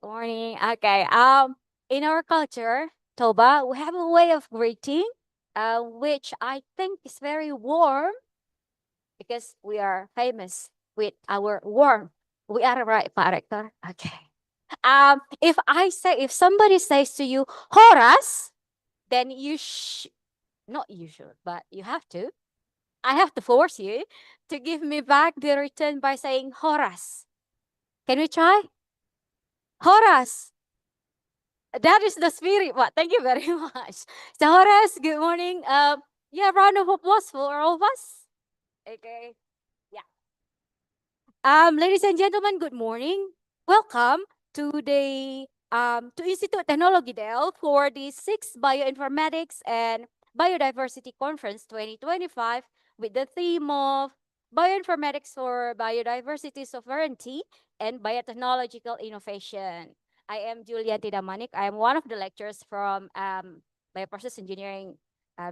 Morning. Okay. In our culture, Toba, we have a way of greeting, which I think is very warm because we are famous with our warmth. We are right, Pak Rector. Okay. If somebody says to you, Horace, then not you should, but you have to. I have to force you to give me back the return by saying Horace. Can we try? Horace. That is the spirit. What? Thank you very much. So, Horace, good morning. Yeah, round of applause for all of us. Okay. Yeah. Ladies and gentlemen, good morning. Welcome to Institute Teknologi Del for the 6th Bioinformatics and Biodiversity Conference 2025 with the theme of Bioinformatics for Biodiversity Sovereignty and Biotechnological Innovation. I am Julian Tidamanik. I am one of the lecturers from Bioprocess Engineering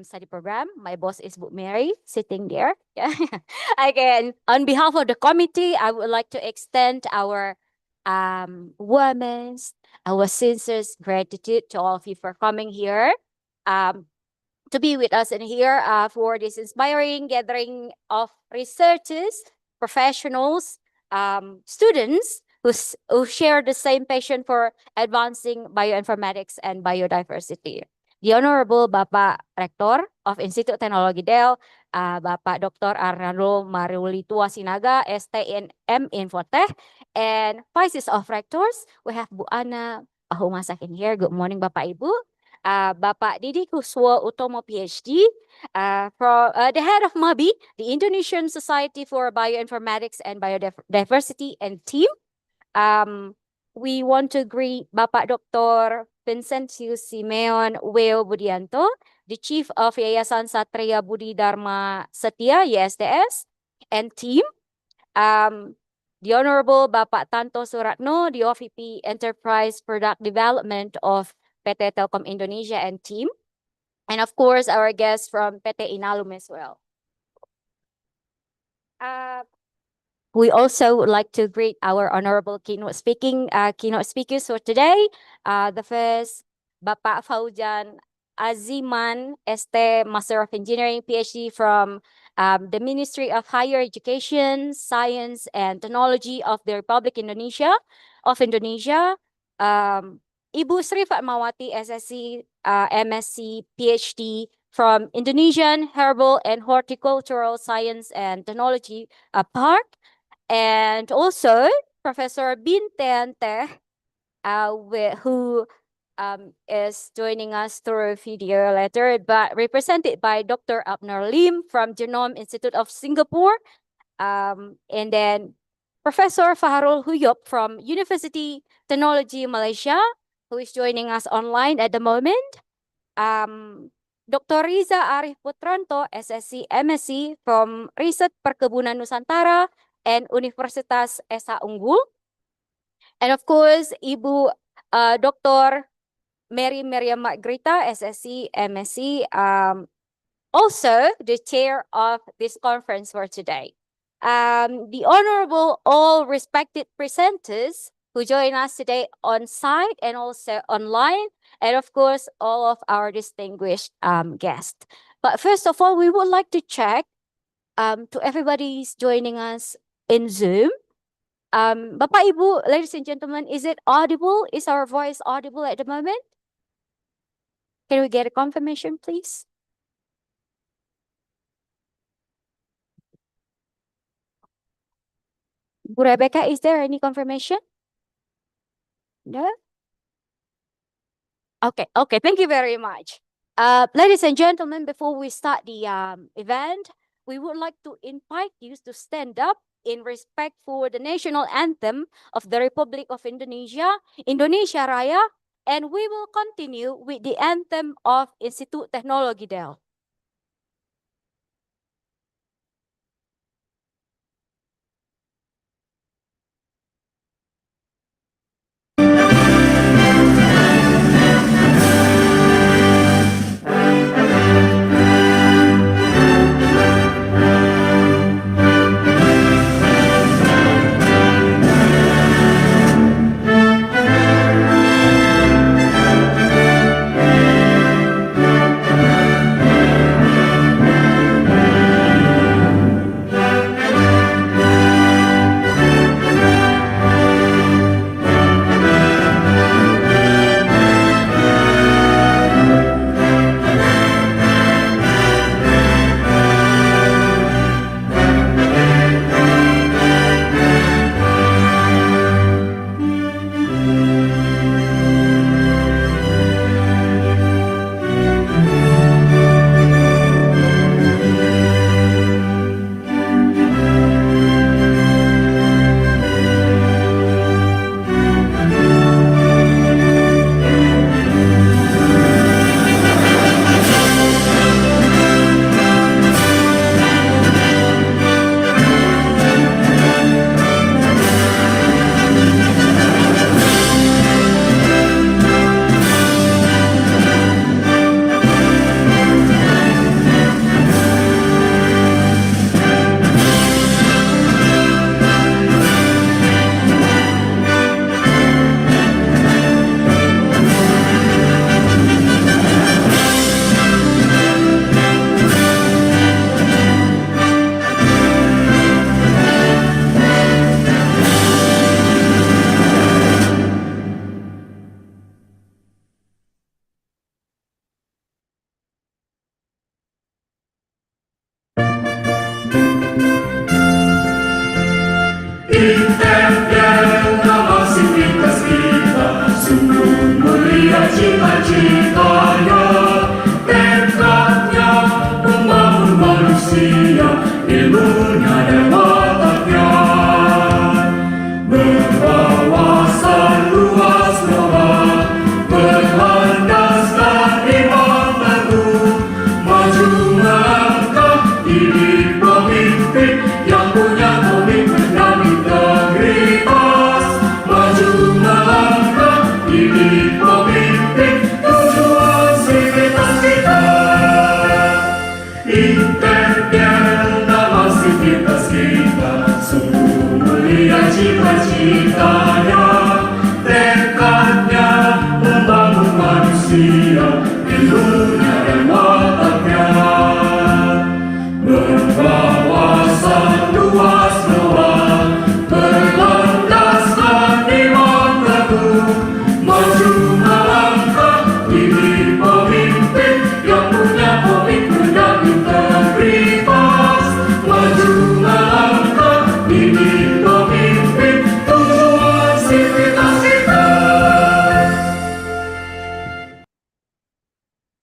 study program. My boss is Bu Mary, sitting there. Yeah. Again, on behalf of the committee, I would like to extend our warmest, our sincerest gratitude to all of you for coming here. To be with us in here for this inspiring gathering of researchers, professionals, students who share the same passion for advancing bioinformatics and biodiversity. The Honorable Bapak Rektor of Institut Teknologi Del, Bapak Dr. Arnaldo Maruli Sinaga, STNM Infotech, and Vices of Rectors, we have Bu Ana Pahumasak in here. Good morning, Bapak Ibu. Bapak Didi Kuswo Utomo PhD, from the head of MABI, the Indonesian Society for Bioinformatics and Biodiversity and team. We want to greet Bapak Dr. Vincentius Simeon Weo Budianto, the Chief of Yayasan Satria Budi Dharma Setia, YSDS, and team. The Honorable Bapak Tanto Suratno, the OVP Enterprise Product Development of PT Telkom Indonesia and team. And of course, our guests from PT Inalum as well. We also would like to greet our honorable keynote speakers for today. The first, Bapak Faujan Aziman, ST Master of Engineering, PhD from the Ministry of Higher Education, Science and Technology of the Republic of Indonesia. Ibu Sri Fatmawati, SSC, MSc, PhD from Indonesian Herbal and Horticultural Science and Technology Park. And also Professor Binten Teh, who is joining us through video letter, but represented by Dr. Abner Lim from Genome Institute of Singapore. And then Professor Fahrul Huyop from University Technology Malaysia, who is joining us online at the moment. Dr. Riza Arif Putranto, SSC, MSc from Riset Perkebunan Nusantara and Universitas Esa Unggul. And of course, Ibu Dr. Mary Miriam Margrita, SSC, MSc, also the chair of this conference for today. The honorable all respected presenters who join us today on site and also online, and of course, all of our distinguished guests. But first of all, we would like to check to everybody who's joining us in Zoom. Bapak, Ibu, ladies and gentlemen, is it audible? Is our voice audible at the moment? Can we get a confirmation, please? Bu Rebecca, is there any confirmation? No? Okay, thank you very much. Ladies and gentlemen, before we start the event, we would like to invite you to stand up in respect for the national anthem of the Republic of Indonesia, Indonesia Raya, and we will continue with the anthem of Institut Teknologi Del.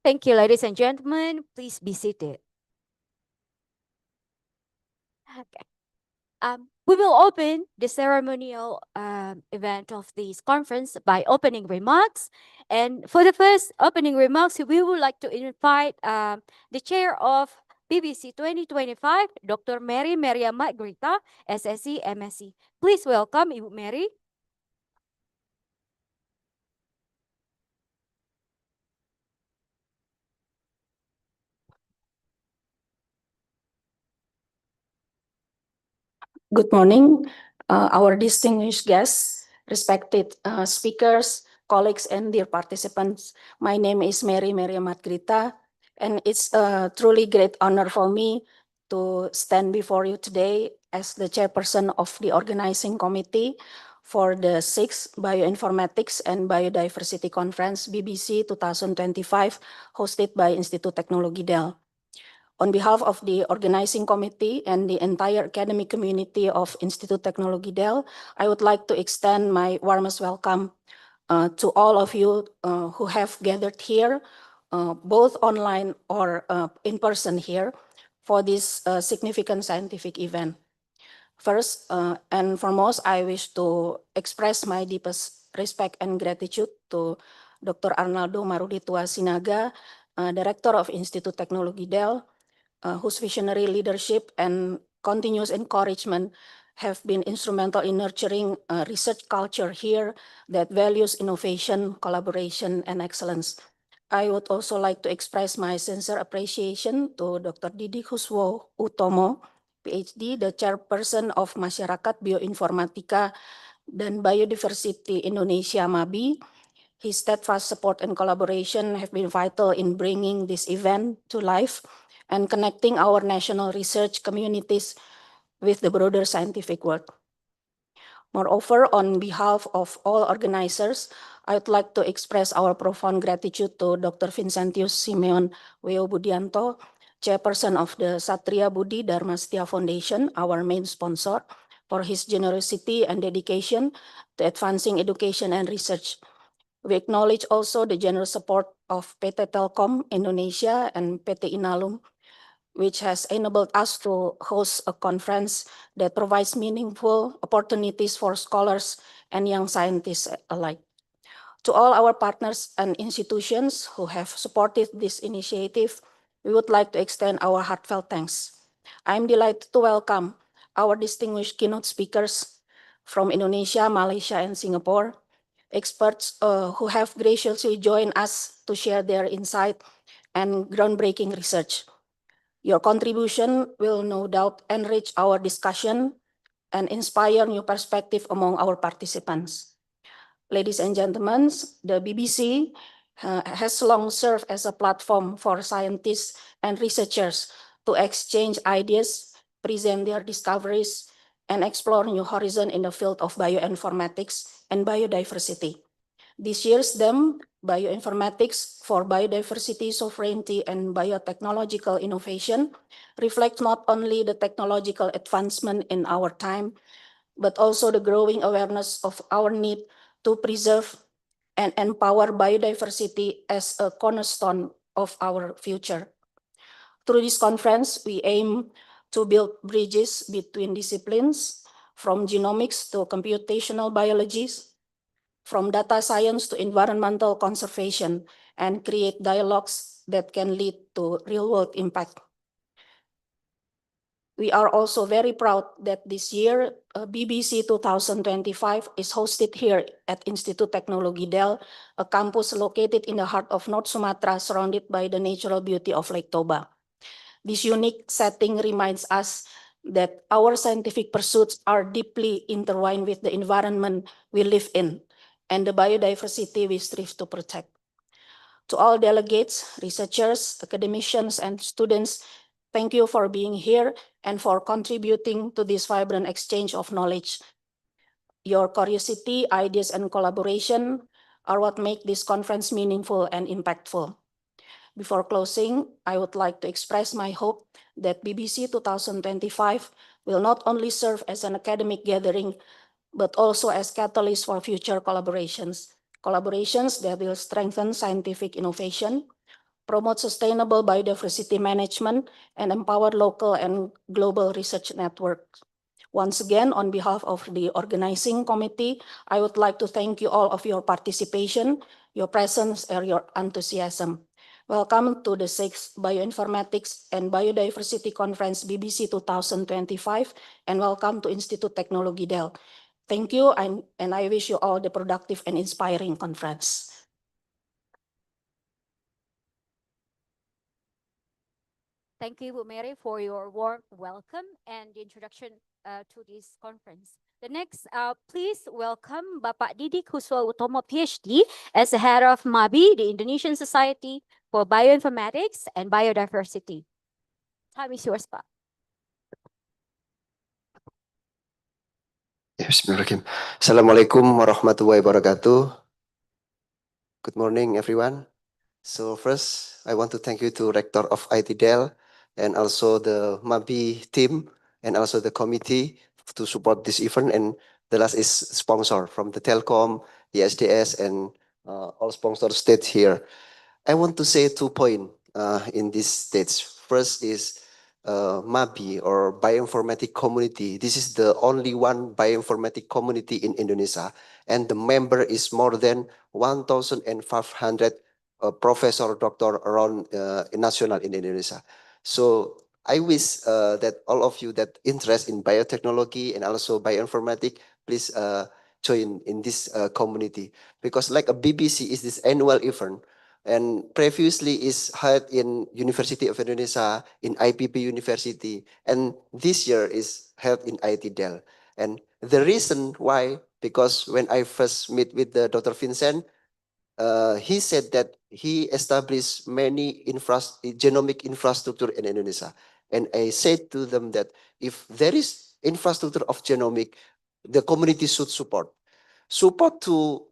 Thank you, ladies and gentlemen. Please be seated. Okay. We will open the ceremonial event of this conference by opening remarks. And for the first opening remarks, we would like to invite the chair of BBC 2025, Dr. Mary Mariamat Grita, SSC, MSc. Please welcome Ibu Mary. Good morning, our distinguished guests, respected speakers, colleagues, and dear participants. My name is Mary Mariamat Grita, and it's a truly great honor for me to stand before you today as the chairperson of the organizing committee for the 6th Bioinformatics and Biodiversity Conference BBC 2025 hosted by Institut Teknologi Del. On behalf of the organizing committee and the entire academic community of Institut Teknologi Del, I would like to extend my warmest welcome to all of you who have gathered here, both online or in person here, for this significant scientific event. First and foremost, I wish to express my deepest respect and gratitude to Dr. Arnaldo Maruditua Sinaga, Director of Institut Teknologi Del, whose visionary leadership and continuous encouragement have been instrumental in nurturing a research culture here that values innovation, collaboration, and excellence. I would also like to express my sincere appreciation to Dr. Didi Huswo Utomo, PhD, the chairperson of Masyarakat Bioinformatika dan Biodiversity Indonesia MABI. His steadfast support and collaboration have been vital in bringing this event to life and connecting our national research communities with the broader scientific world. Moreover, on behalf of all organizers, I would like to express our profound gratitude to Dr. Vincentius Simeon Weo Budianto, chairperson of the Satria Budi Dharma Setia Foundation, our main sponsor, for his generosity and dedication to advancing education and research. We acknowledge also the generous support of PT Telkom Indonesia and PT Inalum, which has enabled us to host a conference that provides meaningful opportunities for scholars and young scientists alike. To all our partners and institutions who have supported this initiative, we would like to extend our heartfelt thanks. I'm delighted to welcome our distinguished keynote speakers from Indonesia, Malaysia, and Singapore, experts who have graciously joined us to share their insight and groundbreaking research. Your contribution will no doubt enrich our discussion and inspire new perspective among our participants. Ladies and gentlemen, the BBC has long served as a platform for scientists and researchers to exchange ideas, present their discoveries, and explore new horizons in the field of bioinformatics and biodiversity. This year's theme, Bioinformatics for Biodiversity, Sovereignty, and Biotechnological Innovation, reflects not only the technological advancement in our time, but also the growing awareness of our need to preserve and empower biodiversity as a cornerstone of our future. Through this conference, we aim to build bridges between disciplines, from genomics to computational biology, from data science to environmental conservation, and create dialogues that can lead to real-world impact. We are also very proud that this year, BBC 2025 is hosted here at Institut Teknologi Del, a campus located in the heart of North Sumatra, surrounded by the natural beauty of Lake Toba. This unique setting reminds us that our scientific pursuits are deeply intertwined with the environment we live in and the biodiversity we strive to protect. To all delegates, researchers, academicians, and students, thank you for being here and for contributing to this vibrant exchange of knowledge. Your curiosity, ideas, and collaboration are what make this conference meaningful and impactful. Before closing, I would like to express my hope that BBC 2025 will not only serve as an academic gathering, but also as catalyst for future collaborations that will strengthen scientific innovation, promote sustainable biodiversity management, and empower local and global research networks. Once again, on behalf of the organizing committee, I would like to thank you all of your participation, your presence, and your enthusiasm. Welcome to the 6th Bioinformatics and Biodiversity Conference BBC 2025, and welcome to Institute Technology Del. Thank you, and I wish you all the productive and inspiring conference. Thank you, Bu Mary, for your warm welcome and the introduction to this conference. The next, please welcome Bapak Didi Kuswa Utomo, PhD, as the head of MABI, the Indonesian Society for Bioinformatics and Biodiversity. Time is yours, Pak. Bismillahirrahmanirrahim. Assalamualaikum warahmatullahi wabarakatuh. Good morning, everyone. So first, I want to thank you to Rector of ITDEL and also the MABI team and also the committee to support this event. And the last is sponsor from the Telkom, the SDS, and all sponsor states here. I want to say 2 points in this stage. First is MABI or Bioinformatic Community. This is the only one bioinformatic community in Indonesia, and the member is more than 1,500 professor, doctor around national in Indonesia. So I wish that all of you that interest in biotechnology and also bioinformatic, please join in this community, because like a BBC is this annual event, and previously is held in University of Indonesia, in IPB University, and this year is held in ITDEL. And the reason why, because when I first meet with the Dr. Vincent, he said that he established many genomic infrastructure in Indonesia. And I said to them that if there is infrastructure of genomic, the community should support to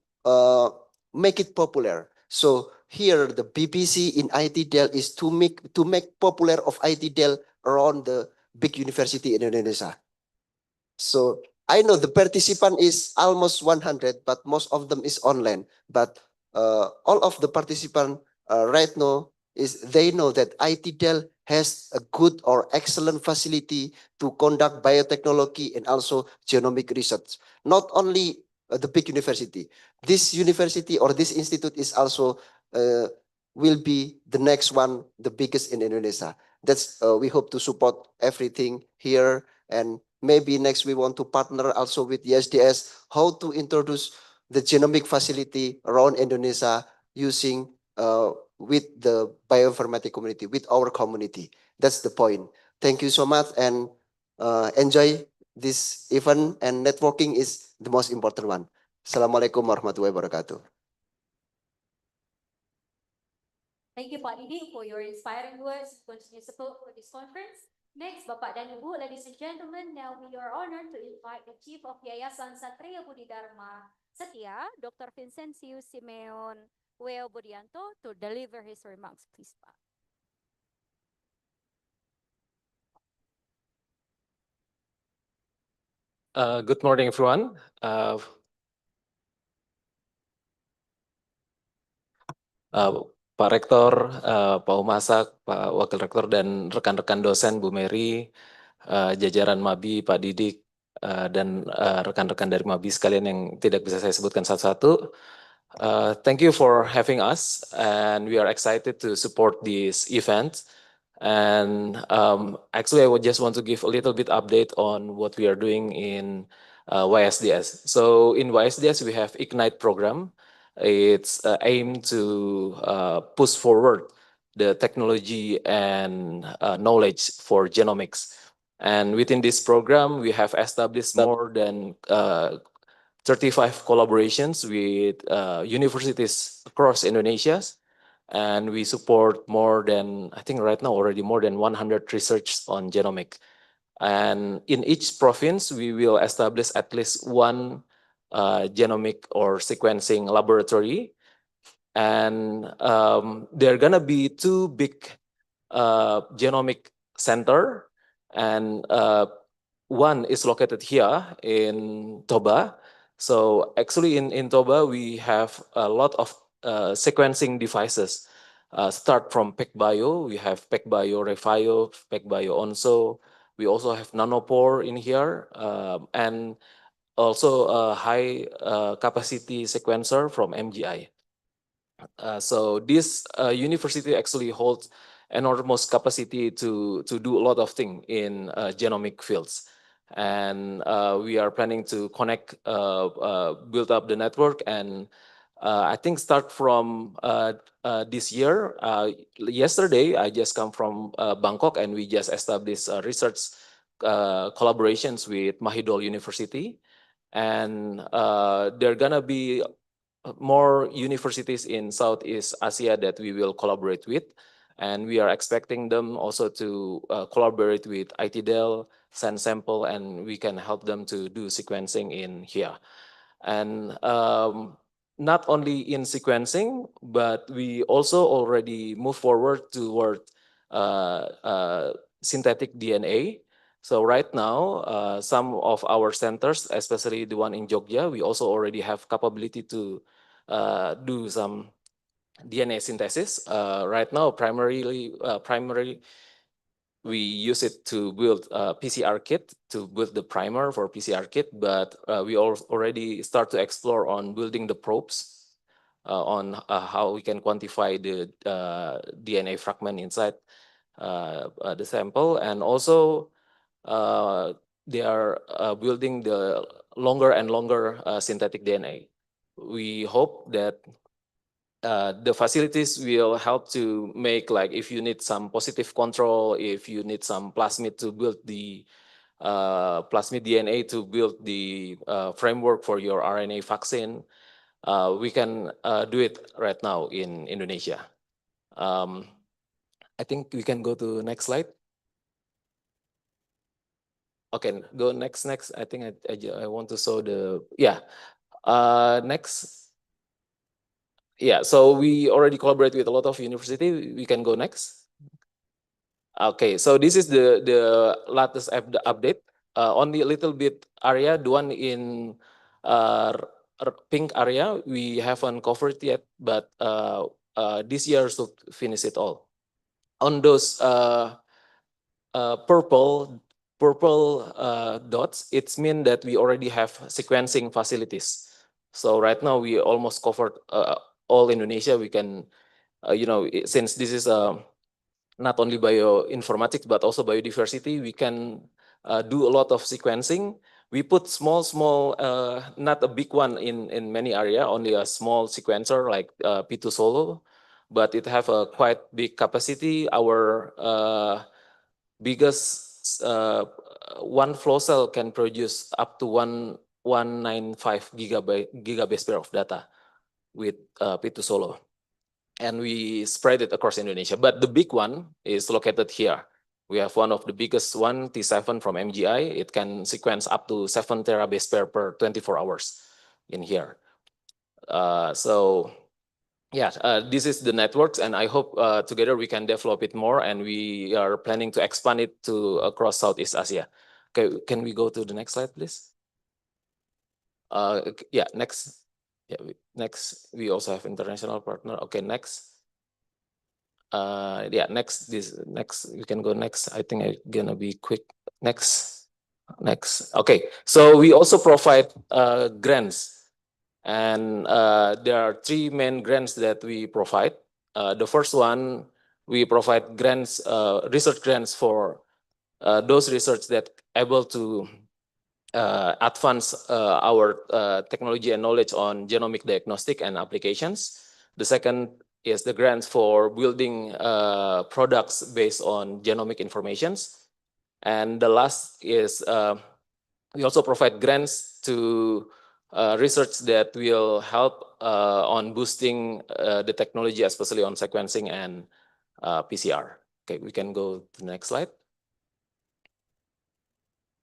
make it popular. So here the BBC in ITDEL is to make popular of ITDEL around the big university in Indonesia. So I know the participant is almost 100, but most of them is online. But all of the participant right now is they know that ITDEL has a good or excellent facility to conduct biotechnology and also genomic research. Not only the big university. This university or this institute is also will be the next one, the biggest in Indonesia. That's we hope to support everything here, and maybe next we want to partner also with the SDS how to introduce the genomic facility around Indonesia using with the bioinformatic community, with our community. That's the point. Thank you so much, and enjoy this event, and networking is the most important one. Assalamualaikum warahmatullahi wabarakatuh. Thank you, Pak Didi, for your inspiring words, continued support for this conference. Next, Bapak dan Ibu, ladies and gentlemen, now we are honored to invite the Chief of Yayasan Satria Budi Dharma Setia, Dr. Vincentius Simeon Weo Budianto, to deliver his remarks. Please, Pak. Good morning, everyone. Pak Rektor, Pak Umasak, Pak Wakil Rektor, dan rekan-rekan dosen, Bu Mary, jajaran MABI, Pak Didik, dan rekan-rekan dari MABI sekalian yang tidak bisa saya sebutkan satu-satu. Thank you for having us, and we are excited to support this event. And actually, I would just want to give a little bit update on what we are doing in YSDS. So in YSDS, we have Ignite program. It's aimed to push forward the technology and knowledge for genomics. And within this program, we have established more than 35 collaborations with universities across Indonesia. And we support more than, I think right now already more than 100 research on genomic. And in each province, we will establish at least one genomic or sequencing laboratory. And there are gonna be two big genomic center, and one is located here in Toba. So actually in Toba, we have a lot of sequencing devices start from PECBio. We have PECBio Refio, PECBio Onso. We also have nanopore in here, and also a high capacity sequencer from MGI. So this university actually holds enormous capacity to do a lot of things in genomic fields. And we are planning to connect, build up the network, and I think start from this year. Yesterday, I just come from Bangkok, and we just established research collaborations with Mahidol University. And there are gonna be more universities in Southeast Asia that we will collaborate with. And we are expecting them also to collaborate with ITDEL, send sample, and we can help them to do sequencing in here. And not only in sequencing, but we also already move forward toward synthetic DNA. So right now, some of our centers, especially the one in Jogja, we also already have capability to do some DNA synthesis. Right now, primarily, we use it to build a PCR kit, to build the primer for PCR kit, but we already start to explore on building the probes on how we can quantify the DNA fragment inside the sample. And also, they are building the longer and longer synthetic DNA. We hope that the facilities will help to make, like, if you need some positive control, if you need some plasmid to build the plasmid DNA to build the framework for your RNA vaccine, we can do it right now in Indonesia. I think we can go to next slide. Okay, go next. I think I want to show the, yeah. Next. Yeah, so we already collaborate with a lot of university. We can go next. Okay, so this is the latest update. Only a little bit area, the one in pink area, we haven't covered yet, but this year should finish it all. On those purple dots, it's mean that we already have sequencing facilities. So right now we almost covered all Indonesia. We can, since this is not only bioinformatics but also biodiversity, we can do a lot of sequencing. We put small, not a big one in many area, only a small sequencer like P2 Solo, but it have a quite big capacity. Our biggest one flow cell can produce up to 195 gigabase pair of data with P2 Solo. And we spread it across Indonesia. But the big one is located here. We have one of the biggest one, T7 from MGI. It can sequence up to 7 terabase pair per 24 hours in here. So yeah, this is the networks, and I hope together we can develop it more, and we are planning to expand it to across Southeast Asia. Okay, can we go to the next slide, please? Yeah, next. Yeah, next, we also have international partner. Okay, next. Yeah, next, we can go next. I think I'm gonna be quick. Next. Okay, so we also provide grants, and there are 3 main grants that we provide. The first one, we provide grants, research grants for those research that able to advance our technology and knowledge on genomic diagnostic and applications. The second is the grants for building products based on genomic informations. And the last is we also provide grants to research that will help on boosting the technology, especially on sequencing and PCR. Okay, we can go to the next slide.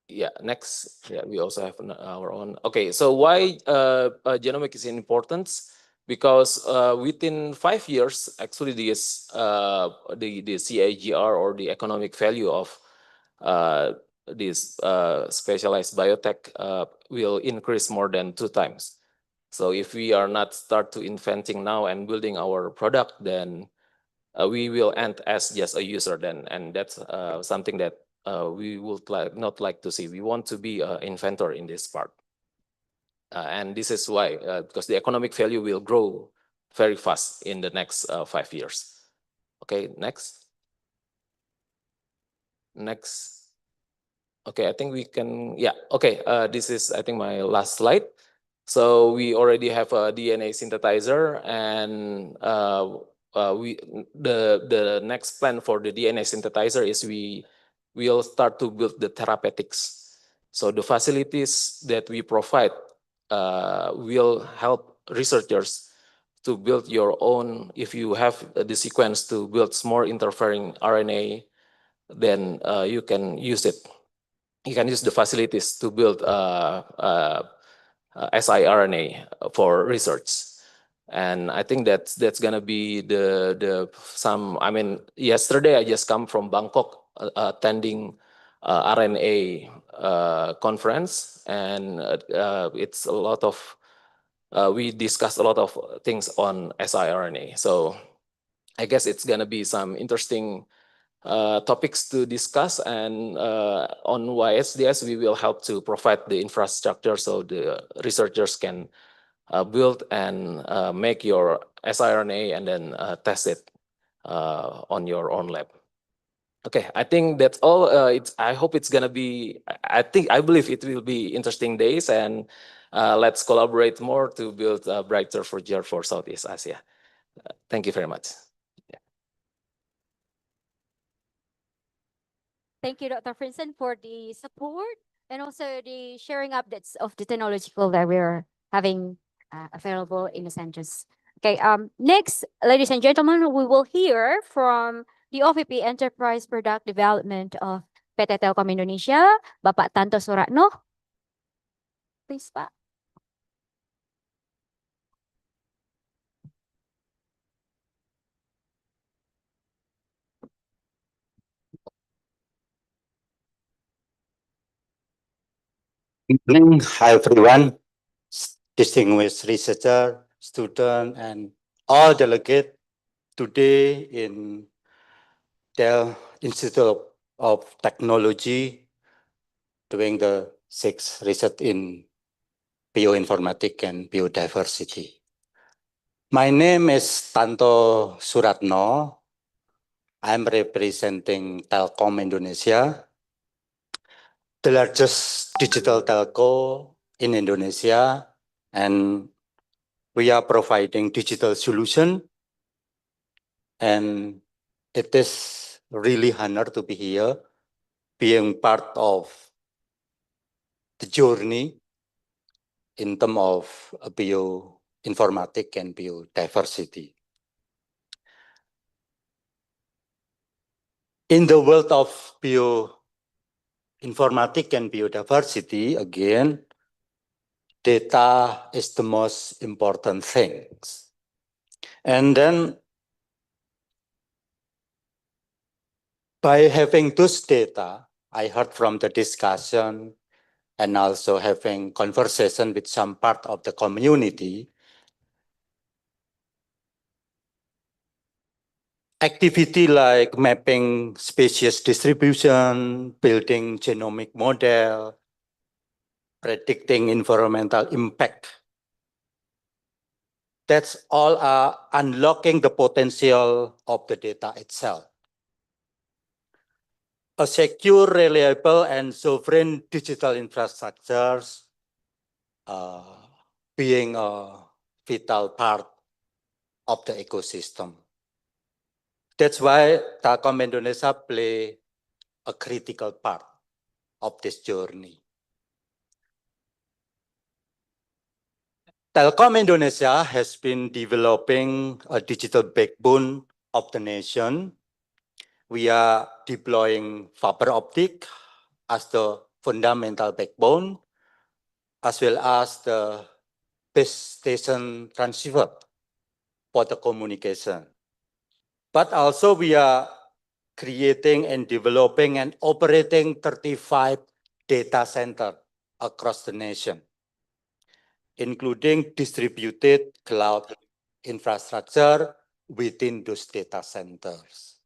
Yeah, next. Yeah, we also have our own. Okay, so why genomic is important? Because within 5 years, actually, this the CAGR, or the economic value of this specialized biotech will increase more than 2 times. So if we are not start to inventing now and building our product, then we will end as just a user then, and that's something that we would not like to see. We want to be an inventor in this part. And this is why, because the economic value will grow very fast in the next 5 years. Okay, next. Next. Okay, I think we can, yeah, okay, this is, I think, my last slide. So we already have a DNA synthesizer, and the next plan for the DNA synthesizer is we will start to build the therapeutics. So the facilities that we provide will help researchers to build your own. If you have the sequence to build more interfering RNA, then you can use it. You can use the facilities to build siRNA for research. And I think that's gonna be the some. I mean, yesterday I just come from Bangkok attending RNA conference, and it's a lot of. We discussed a lot of things on siRNA. So I guess it's gonna be some interesting topics to discuss, and on YSDS we will help to provide the infrastructure so the researchers can build and make your siRNA and then test it on your own lab. Okay, I think that's all. I hope it's gonna be. I believe it will be interesting days, and let's collaborate more to build a brighter future for Southeast Asia. Thank you very much. Thank you, Dr. Frinson, for the support and also the sharing updates of the technological that we're having available in the centers. Okay, next, ladies and gentlemen, we will hear from the OVP Enterprise Product Development of PT Telkom Indonesia, Bapak Tanto Suratno. Please, Pak. Evening. Hi, everyone, distinguished researcher, student, and all delegates today in the Institute of Technology doing the sixth research in bioinformatics and biodiversity. My name is Tanto Suratno. I'm representing Telkom Indonesia, the largest digital telco in Indonesia, and we are providing digital solution, and it is really honor to be here, being part of the journey in terms of bioinformatics and biodiversity. In the world of bioinformatics and biodiversity, again, data is the most important thing. And then by having those data, I heard from the discussion and also having conversation with some part of the community, activity like mapping species distribution, building genomic model, predicting environmental impact, that's all unlocking the potential of the data itself. A secure, reliable, and sovereign digital infrastructures being a vital part of the ecosystem. That's why Telkom Indonesia play a critical part of this journey. Telkom Indonesia has been developing a digital backbone of the nation. We are deploying fiber optic as the fundamental backbone, as well as the base station transceiver for the communication. But also we are creating and developing and operating 35 data centers across the nation, including distributed cloud infrastructure within those data centers.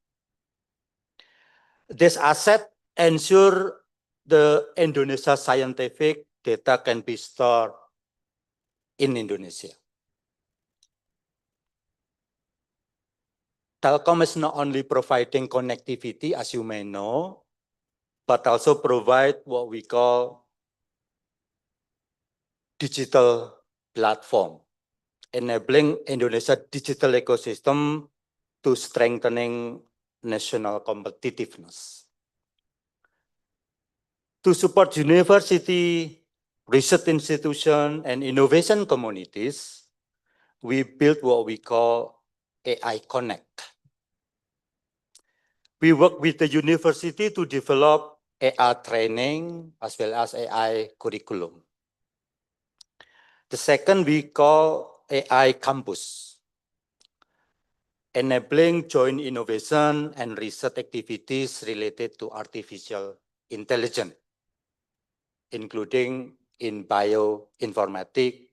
This asset ensure the Indonesia scientific data can be stored in Indonesia. Telkom is not only providing connectivity, as you may know, but also provide what we call digital platform, enabling Indonesia digital ecosystem to strengthening national competitiveness. To support university, research institution, and innovation communities, we built what we call AI Connect. We work with the university to develop AI training as well as AI curriculum. The second we call AI Campus, enabling joint innovation and research activities related to artificial intelligence, including in bioinformatics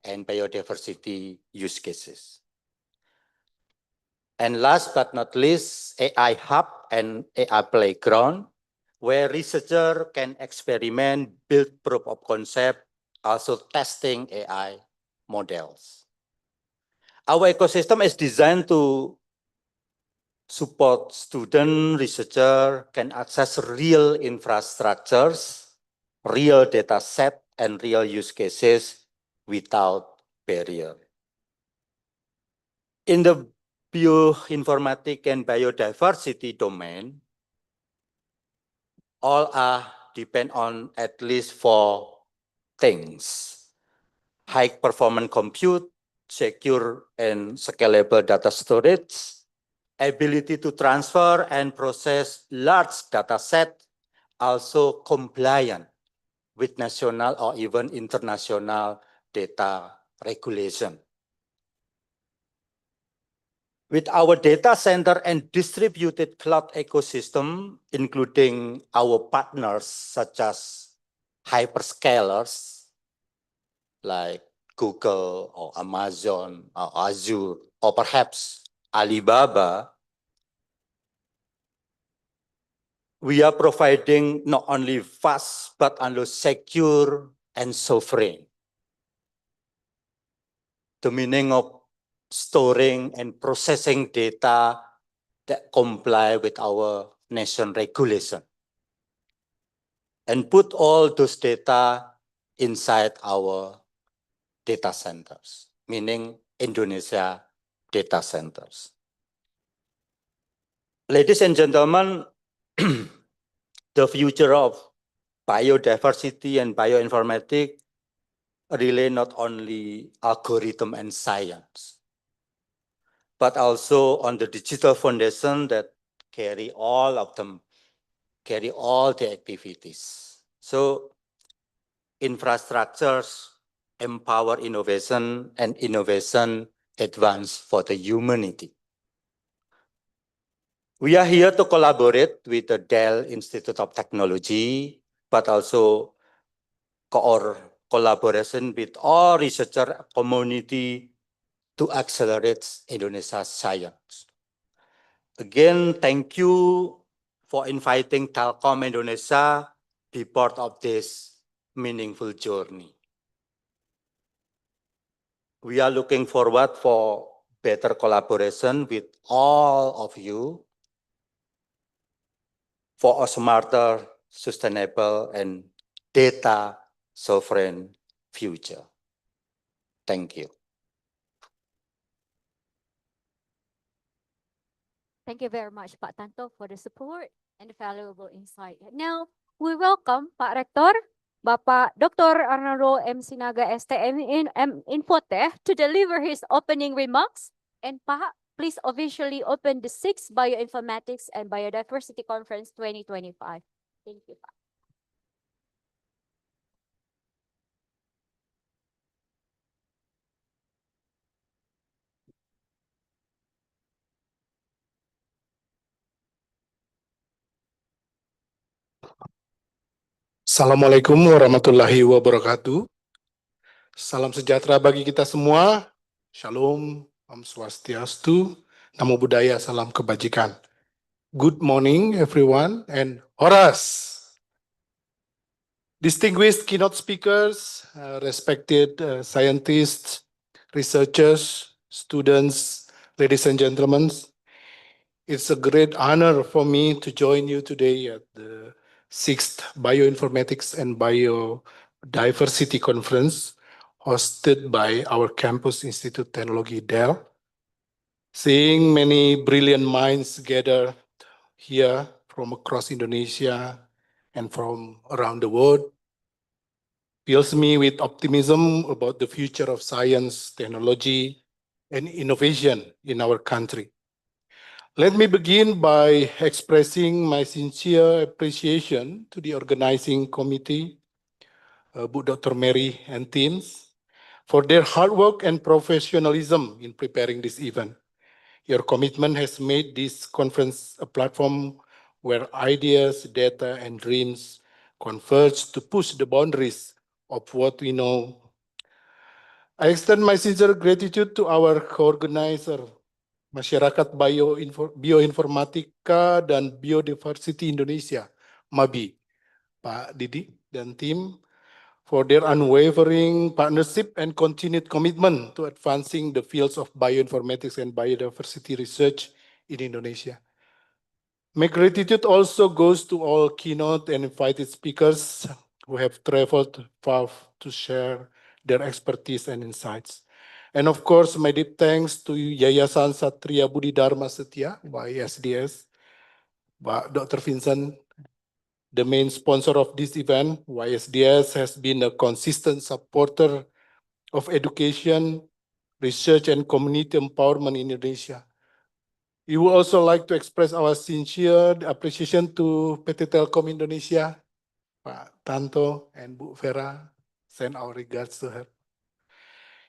and biodiversity use cases. And last but not least, AI Hub and AI Playground, where researchers can experiment, build proof of concept, also testing AI models. Our ecosystem is designed to support student researchers can access real infrastructures, real data set, and real use cases without barrier. In the bioinformatics and biodiversity domain, all are depend on at least 4 things: high performance compute, secure and scalable data storage, ability to transfer and process large data set, also compliant with national or even international data regulation. With our data center and distributed cloud ecosystem, including our partners such as hyperscalers like Google or Amazon or Azure, or perhaps Alibaba, we are providing not only fast, but also secure and sovereign. The meaning of storing and processing data that comply with our nation regulation, and put all those data inside our data centers, meaning Indonesia data centers. Ladies and gentlemen, the future of biodiversity and bioinformatics rely not only algorithm and science, but also on the digital foundation that carry all of them, carry all the activities. So infrastructures empower innovation, and innovation advance for the humanity. We are here to collaborate with the Dell Institute of Technology, but also collaboration with all researcher community to accelerate Indonesia's science. Again, thank you for inviting Telkom Indonesia be part of this meaningful journey. We are looking forward for better collaboration with all of you for a smarter, sustainable, and data sovereign future. Thank you. Thank you very much, Pak Tanto, for the support and the valuable insight. Now, we welcome Pak Rektor, Bapak Dr. Arnaldo M. Sinaga, STM Infotech, to deliver his opening remarks. And Pak, please officially open the 6th Bioinformatics and Biodiversity Conference 2025. Thank you, Pak. Assalamualaikum warahmatullahi wabarakatuh. Salam sejahtera bagi kita semua. Shalom, Om Swastiastu, Namo Buddhaya, salam kebajikan. Good morning, everyone, and Horas. Distinguished keynote speakers, respected scientists, researchers, students, ladies and gentlemen, it's a great honor for me to join you today at the 6th Bioinformatics and Biodiversity Conference hosted by our campus Institute Teknologi Del. Seeing many brilliant minds gather here from across Indonesia and from around the world fills me with optimism about the future of science, technology, and innovation in our country. Let me begin by expressing my sincere appreciation to the organizing committee, Bu Dr. Mary and teams, for their hard work and professionalism in preparing this event. Your commitment has made this conference a platform where ideas, data, and dreams converge to push the boundaries of what we know. I extend my sincere gratitude to our co-organizer, Masyarakat Bioinformatika dan Biodiversity Indonesia, MABI, Pak Didi dan tim, for their unwavering partnership and continued commitment to advancing the fields of bioinformatics and biodiversity research in Indonesia. My gratitude also goes to all keynote and invited speakers who have traveled far to share their expertise and insights. And of course, my deep thanks to Yayasan Satria Budi Dharma Setia, YSDS, Dr. Vincent, the main sponsor of this event. YSDS has been a consistent supporter of education, research, and community empowerment in Indonesia. We would also like to express our sincere appreciation to PT Telkom Indonesia, Pak Tanto and Bu Vera. Send our regards to her.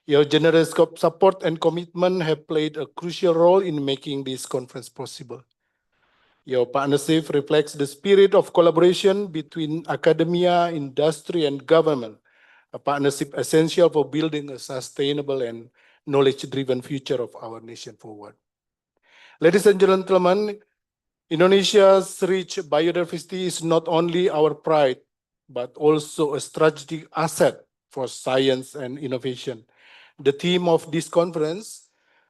Your generous support and commitment have played a crucial role in making this conference possible. Your partnership reflects the spirit of collaboration between academia, industry, and government, a partnership essential for building a sustainable and knowledge-driven future of our nation forward. Ladies and gentlemen, Indonesia's rich biodiversity is not only our pride, but also a strategic asset for science and innovation. The theme of this conference,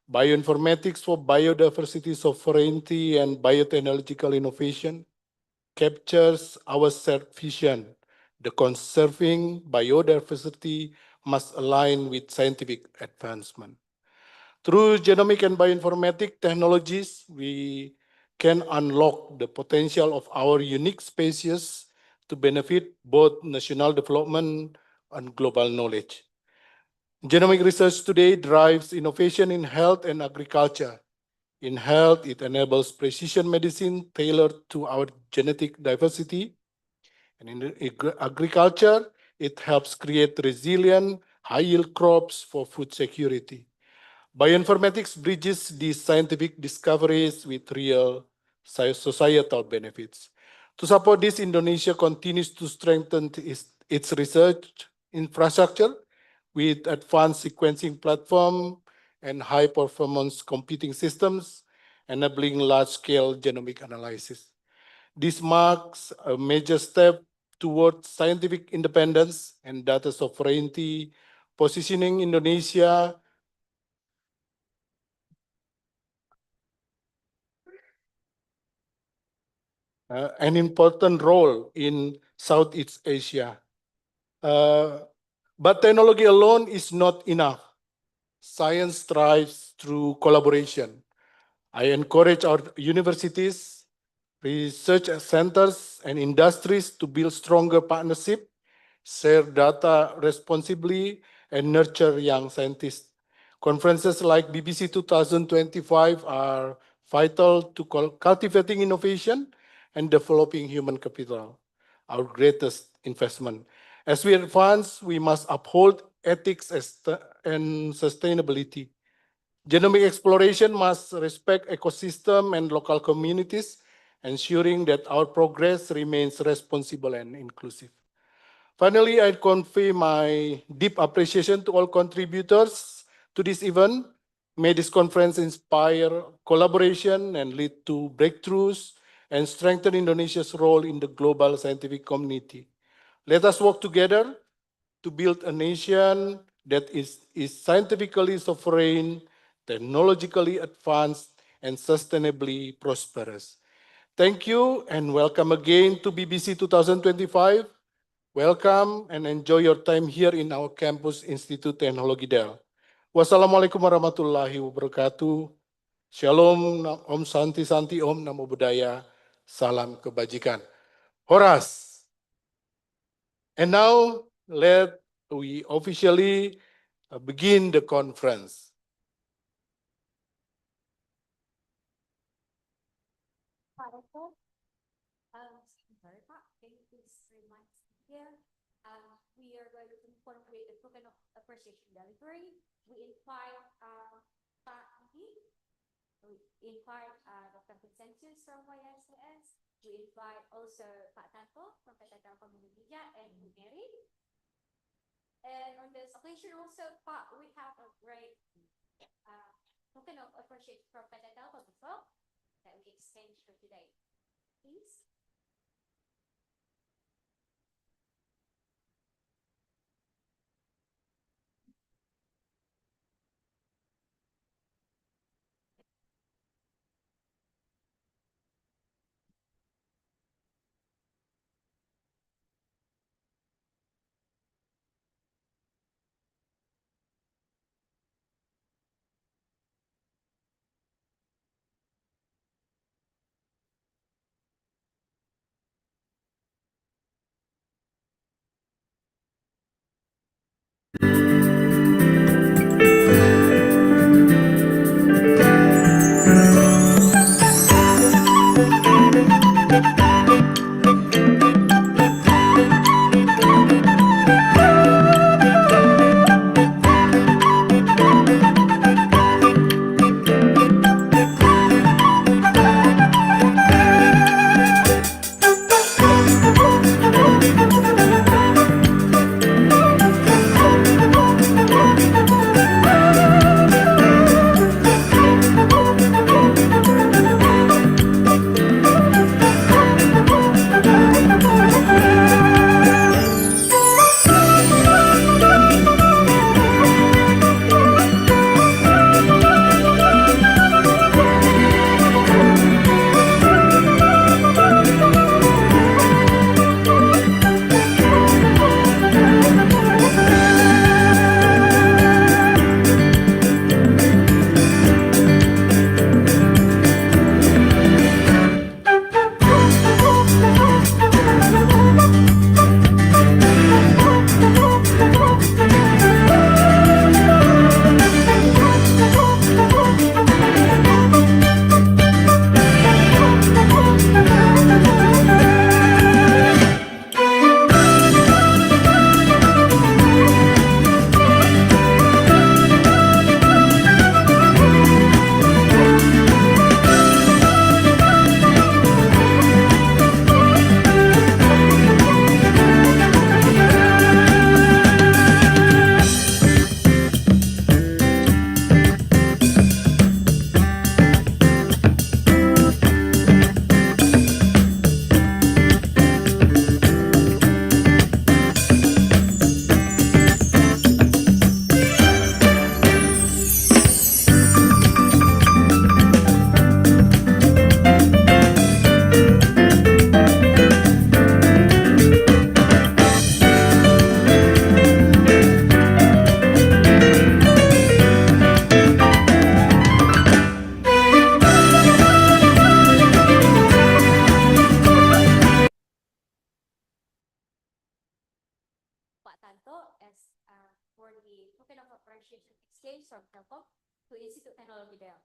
Bioinformatics for Biodiversity Sovereignty and Biotechnological Innovation, captures our shared vision. The conserving biodiversity must align with scientific advancement. Through genomic and bioinformatic technologies, we can unlock the potential of our unique species to benefit both national development and global knowledge. Genomic research today drives innovation in health and agriculture. In health, it enables precision medicine tailored to our genetic diversity. And in agriculture, it helps create resilient, high-yield crops for food security. Bioinformatics bridges these scientific discoveries with real societal benefits. To support this, Indonesia continues to strengthen its research infrastructure with advanced sequencing platform and high-performance computing systems, enabling large-scale genomic analysis. This marks a major step towards scientific independence and data sovereignty, positioning Indonesia an important role in Southeast Asia. But technology alone is not enough. Science thrives through collaboration. I encourage our universities, research centers, and industries to build stronger partnerships, share data responsibly, and nurture young scientists. Conferences like BBC 2025 are vital to cultivating innovation and developing human capital, our greatest investment. As we advance, we must uphold ethics and sustainability. Genomic exploration must respect ecosystem and local communities, ensuring that our progress remains responsible and inclusive. Finally, I convey my deep appreciation to all contributors to this event, May this conference inspire collaboration and lead to breakthroughs and strengthen Indonesia's role in the global scientific community. Let us work together to build a nation that is scientifically sovereign, technologically advanced, and sustainably prosperous. Thank you and welcome again to BBC 2025. Welcome and enjoy your time here in our campus Institute Teknologi Del. Wassalamualaikum warahmatullahi wabarakatuh. Shalom, Om Santi Santi, Om Namo Buddhaya, Salam Kebajikan. Horas. And now let we officially begin the conference. Sorry, Pak, can you please remind us here? We are going to incorporate the token of appreciation delivery. We invite Pak Didi, we invite Dr. Consensus from YSCS. We invite also Pak Tanto from PT Telkom Indonesia and Bu Mary. And on this occasion also, Pak, we have a great token of appreciation from PT Telkom as well that we exchange for today. Please. Pak Tanto as for the token of appreciation exchange from Telkom to Institute Teknologi Del.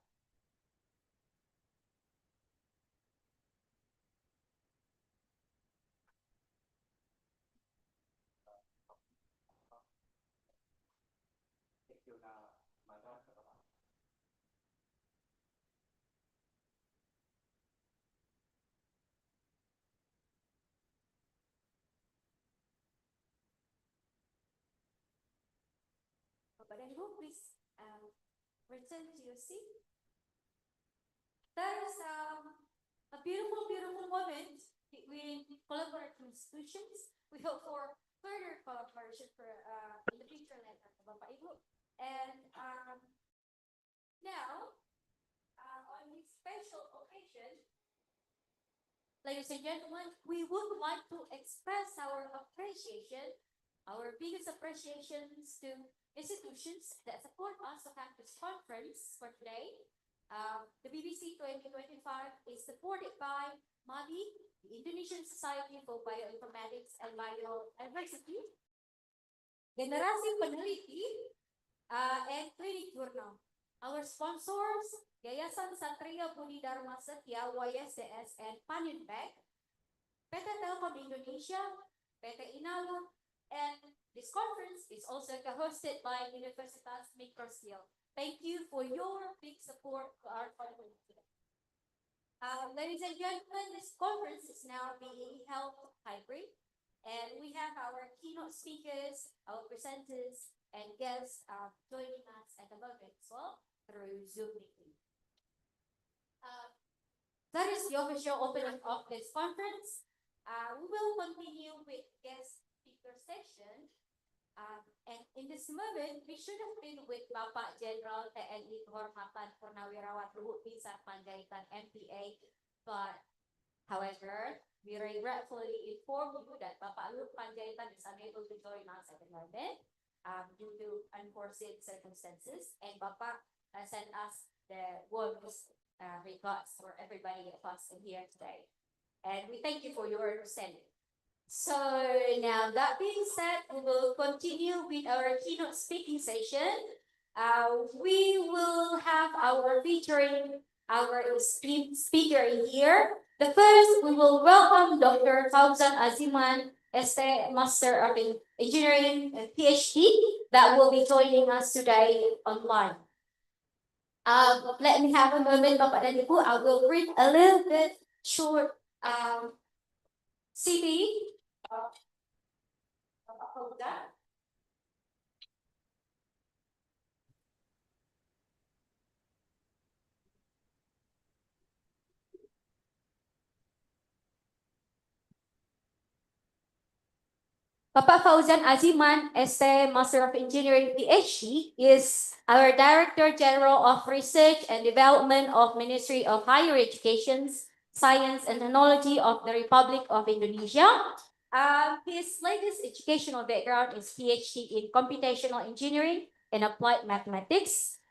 Bapak dan Ibu, please return to your seat. That is a beautiful, beautiful moment between collaborative institutions. We hope for further collaboration for in the future later, Bapak Ibu. And now, on this special occasion, ladies and gentlemen, we would like to express our appreciation, our biggest appreciations to institutions that support us to have this conference for today. The BBC 2025 is supported by MABI, the Indonesian Society for Bioinformatics and Biodiversity, Generasi Peneliti, and Clinic Journal. Our sponsors, Yayasan Satria Budi Dharma Setia, YSDS, and Paninbank, PT Telkom Indonesia, PT Inalum, and this conference is also co-hosted by Universitas Microsil. Thank you for your big support to our conference today. Ladies and gentlemen, this conference is now being held hybrid, and we have our keynote speakers, our presenters, and guests joining us at the moment as well through Zoom meeting. That is the official opening of this conference. We will continue with guest speaker session. And in this moment, we should have been with Bapak Jenderal TNI Kehormatan Purnawirawan Luhut Binsar Panjaitan MPA, but however, we regretfully inform you that Bapak Luhut Panjaitan is unable to join us at the moment due to unforeseen circumstances, and Bapak sent us the warmest regards for everybody of us in here today, and we thank you for your understanding. So now that being said, we will continue with our keynote speaking session. We will have our featuring our esteemed speaker here. The first, we will welcome Dr. Fauzan Aziman, ST Master of Engineering, PhD, that will be joining us today online. Let me have a moment, Bapak dan Ibu. I will read a little bit short CV. Bapak Fauzan Aziman, ST Master of Engineering PhD, is our Director General of Research and Development of Ministry of Higher Education, Science and Technology of the Republic of Indonesia. His latest educational background is PhD in Computational Engineering and Applied Mathematics,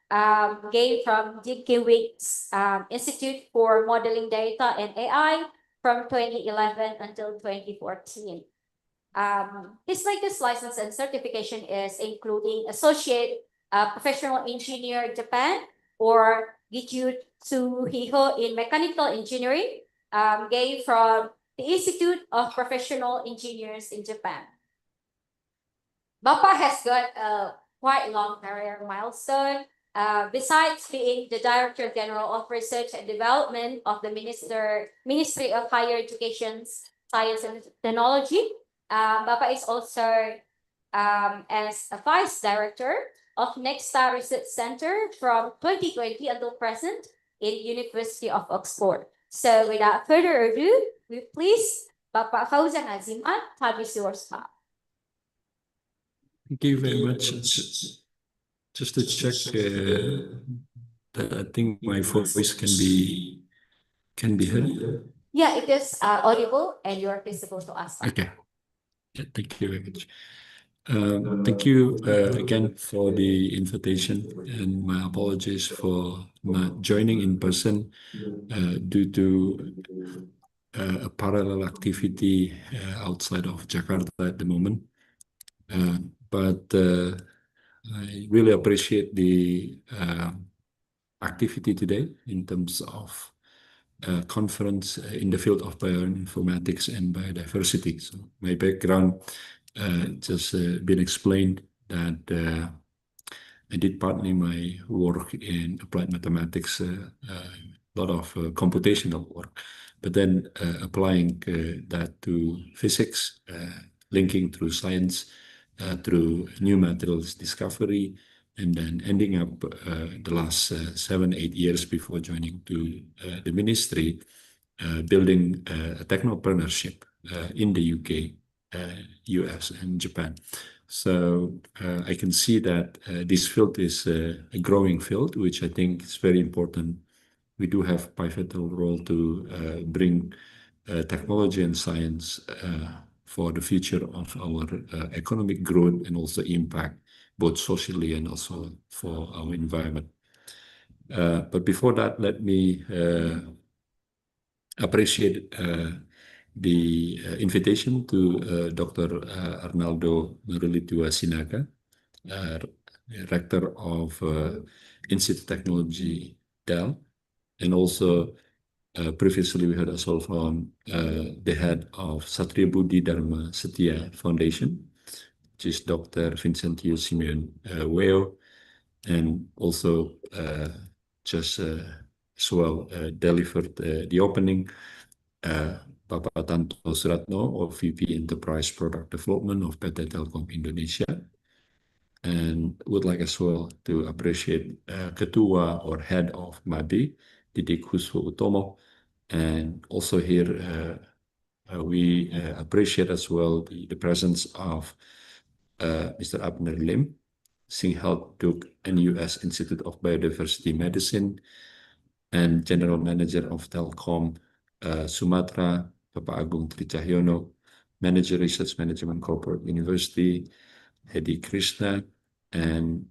gained from Dickiewicz Institute for Modeling Data and AI from 2011 until 2014. His latest license and certification is including Associate Professional Engineer Japan or Gijutsuhiho in Mechanical Engineering, gained from the Institute of Professional Engineers in Japan. Bapak has got a quite long career milestone. Besides being the Director General of Research and Development of the Ministry of Higher Education, Science and Technology, Bapak is also as a Vice Director of Nexta Research Center from 2020 until present in University of Oxford. So without further ado, we please Bapak Fauzan Aziman, time is yours, Pak. Thank you very much. Just to check that I think my voice can be heard. Yeah, it is audible and you are visible to us. Okay. Yeah, thank you very much. Thank you again for the invitation, and my apologies for not joining in person due to a parallel activity outside of Jakarta at the moment. But I really appreciate the activity today in terms of conference in the field of bioinformatics and biodiversity. So my background just been explained that I did partly my work in applied mathematics, a lot of computational work, but then applying that to physics, linking through science, through new materials discovery, and then ending up the last 7, 8 years before joining to the ministry, building a technopreneurship in the UK, US, and Japan. So I can see that this field is a growing field, which I think is very important. We do have pivotal role to bring technology and science for the future of our economic growth and also impact both socially and also for our environment. But before that, let me appreciate the invitation to Dr. Arnaldo Marulitua Sinaga, Rector of Institute of Technology, Dell, and also previously we had as well from the head of Satria Budi Dharma Setia Foundation, which is Dr. Vincentio Simeon Weo, and also just as well delivered the opening, Bapak Tanto Suratno, or VP Enterprise Product Development of PT Telkom Indonesia. And would like as well to appreciate Ketua or Head of MADI, Didik Huswo Utomo. And also here we appreciate as well the presence of Mr. Abner Lim, Singh Health Duke NUS Institute of Biodiversity Medicine, and General Manager of Telkom Sumatra, Bapak Agung Tricahyono, Manager Research Management Corporate University, Hedi Krishna, and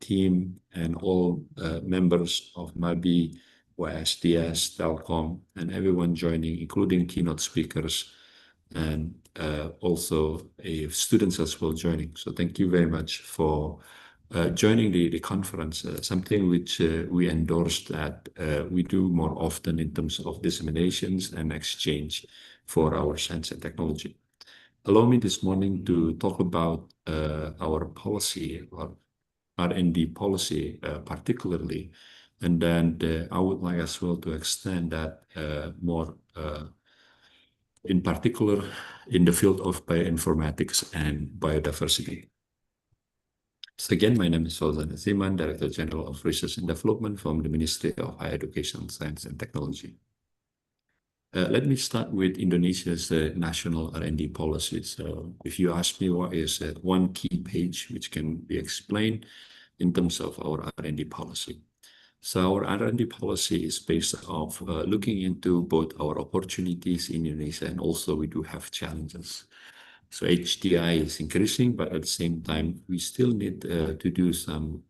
team and all members of MABI, YSDS, Telkom, and everyone joining, including keynote speakers, and also students as well joining. So thank you very much for joining the conference, something which we endorse that we do more often in terms of disseminations and exchange for our science and technology. Allow me this morning to talk about our policy, or R&D policy particularly, and then I would like as well to extend that more in particular in the field of bioinformatics and biodiversity. So again, my name is Fauzan Aziman, Director General of Research and Development from the Ministry of Higher Education, Science and Technology. Let me start with Indonesia's national R&D policy. So if you ask me what is one key page which can be explained in terms of our R&D policy. So our R&D policy is based off looking into both our opportunities in Indonesia, and also we do have challenges. So HDI is increasing, but at the same time, we still need to do some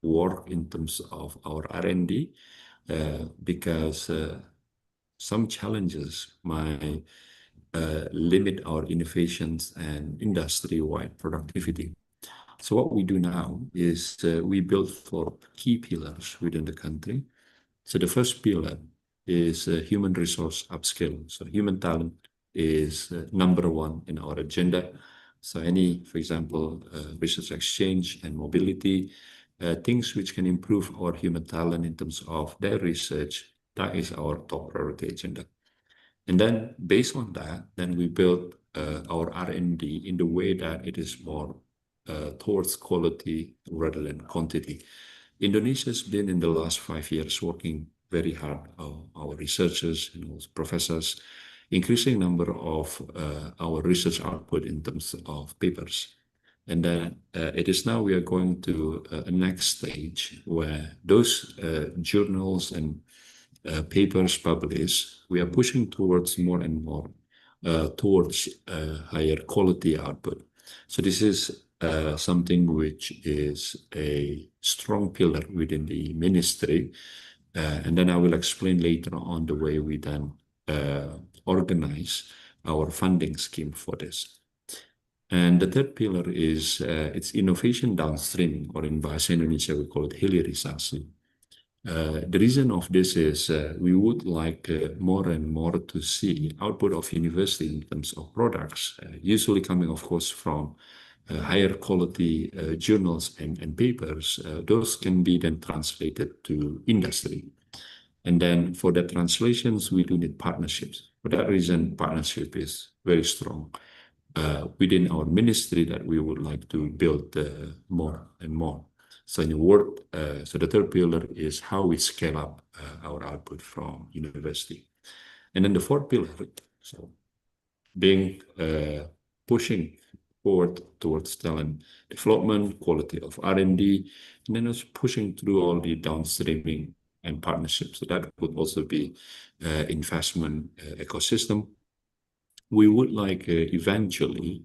work in terms of our R&D because some challenges might limit our innovations and industry-wide productivity. So what we do now is we build 4 key pillars within the country. So the first pillar is human resource upskill. So human talent is number 1 in our agenda. So any, for example, research exchange and mobility, things which can improve our human talent in terms of their research, that is our top priority agenda. And then based on that, then we build our R&D in the way that it is more towards quality rather than quantity. Indonesia has been in the last 5 years working very hard, our researchers and also professors, increasing number of our research output in terms of papers. And then it is now we are going to a next stage where those journals and papers published, we are pushing towards more and more towards higher quality output. So this is something which is a strong pillar within the ministry. And then I will explain later on the way we then organize our funding scheme for this. And the third pillar is it's innovation downstream, or in Bahasa Indonesia we call it hilirisasi. The reason of this is we would like more and more to see output of university in terms of products, usually coming, of course, from higher quality journals and papers. Those can be then translated to industry. And then for the translations, we do need partnerships. For that reason, partnership is very strong. within our ministry that we would like to build more and more. So in a word, so the third pillar is how we scale up our output from university. And then the fourth pillar, so being pushing forward towards talent development, quality of R&D, and then also pushing through all the downstreaming and partnerships. So that would also be investment ecosystem. We would like eventually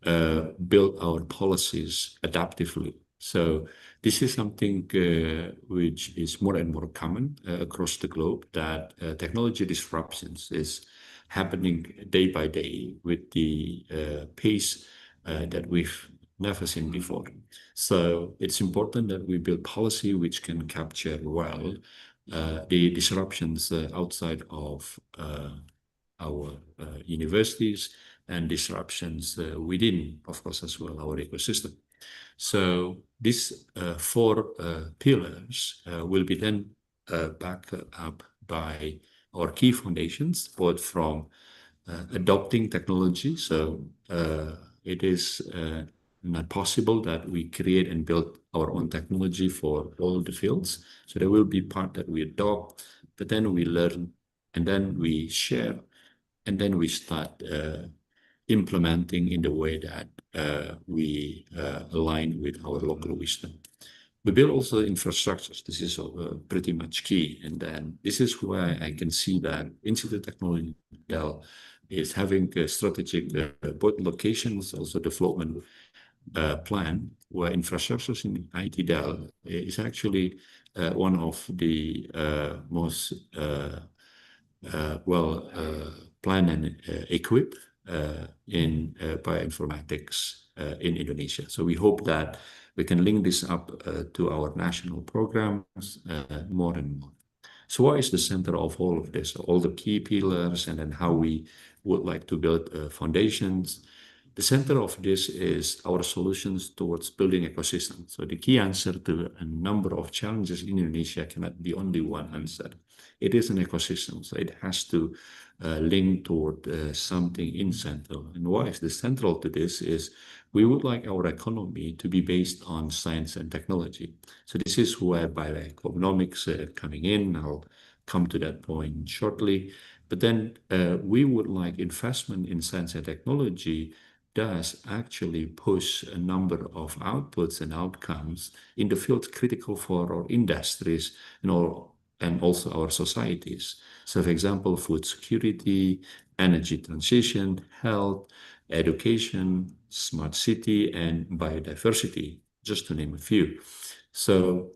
build our policies adaptively. So this is something which is more and more common across the globe, that technology disruptions is happening day by day with the pace that we've never seen before. So it's important that we build policy which can capture well the disruptions outside of our universities and disruptions within, of course, as well, our ecosystem. So these four pillars will be then backed up by our key foundations, both from adopting technology. So it is not possible that we create and build our own technology for all the fields. So there will be part that we adopt, but then we learn, and then we share, and then we start implementing in the way that we align with our local wisdom. We build also infrastructures. This is pretty much key. And then this is where I can see that Institute of Technology Dell is having a strategic both locations, also development plan, where infrastructures in IT Dell is actually one of the most well planned and equipped in bioinformatics in Indonesia. So we hope that we can link this up to our national programs more and more. So what is the center of all of this? All the key pillars, and then how we would like to build foundations. The center of this is our solutions towards building ecosystems. So the key answer to a number of challenges in Indonesia cannot be only one answer. It is an ecosystem, so it has to link toward something in central. And what is the central to this is we would like our economy to be based on science and technology. So this is where bioeconomics coming in. I'll come to that point shortly. But then we would like investment in science and technology does actually push a number of outputs and outcomes in the fields critical for our industries and also our societies. So, for example, food security, energy transition, health, education, smart city, and biodiversity, just to name a few. So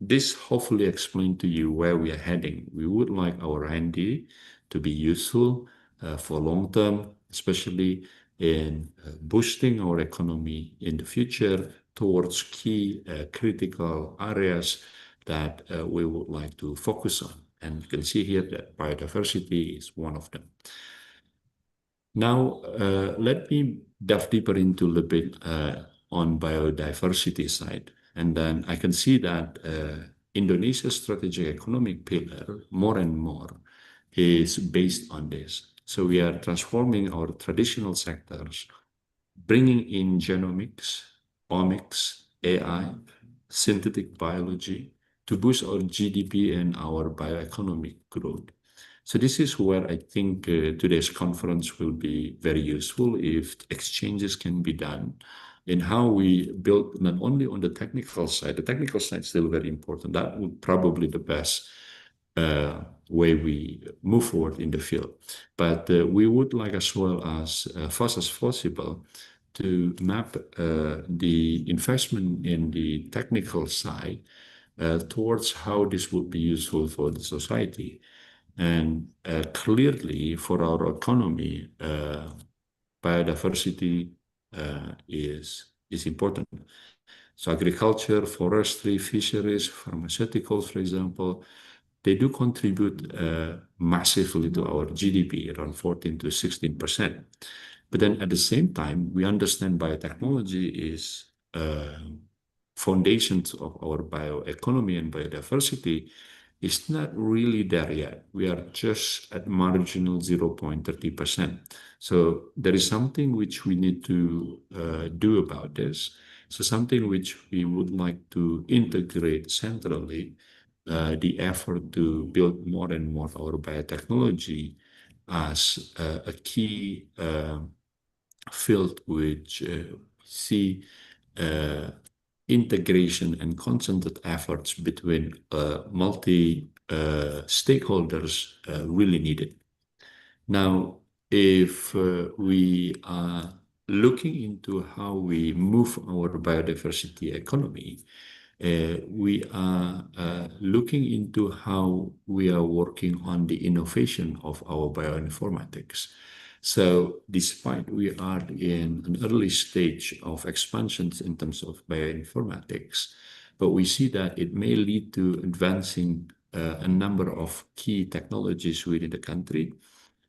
this hopefully explained to you where we are heading. We would like our R&D to be useful for long term, especially in boosting our economy in the future towards key critical areas that we would like to focus on. And you can see here that biodiversity is one of them. Now, let me dive deeper into a little bit on biodiversity side. And then I can see that Indonesia's strategic economic pillar, more and more, is based on this. So we are transforming our traditional sectors, bringing in genomics, omics, AI, synthetic biology to boost our GDP and our bioeconomic growth. So this is where I think today's conference will be very useful if exchanges can be done in how we build not only on the technical side. The technical side is still very important. That would probably the best way we move forward in the field. But we would like as well as fast as possible to map the investment in the technical side towards how this would be useful for the society. And clearly for our economy, biodiversity is important. So agriculture, forestry, fisheries, pharmaceuticals, for example, they do contribute massively to our GDP, around 14 to 16%. But then at the same time, we understand biotechnology is foundations of our bioeconomy and biodiversity is not really there yet. We are just at marginal 0.30%. So there is something which we need to do about this. So something which we would like to integrate centrally, the effort to build more and more our biotechnology as a key field which see integration and concentrated efforts between multi stakeholders really needed. Now, if we are looking into how we move our biodiversity economy, we are looking into how we are working on the innovation of our bioinformatics. So despite we are in an early stage of expansions in terms of bioinformatics, but we see that it may lead to advancing a number of key technologies within the country.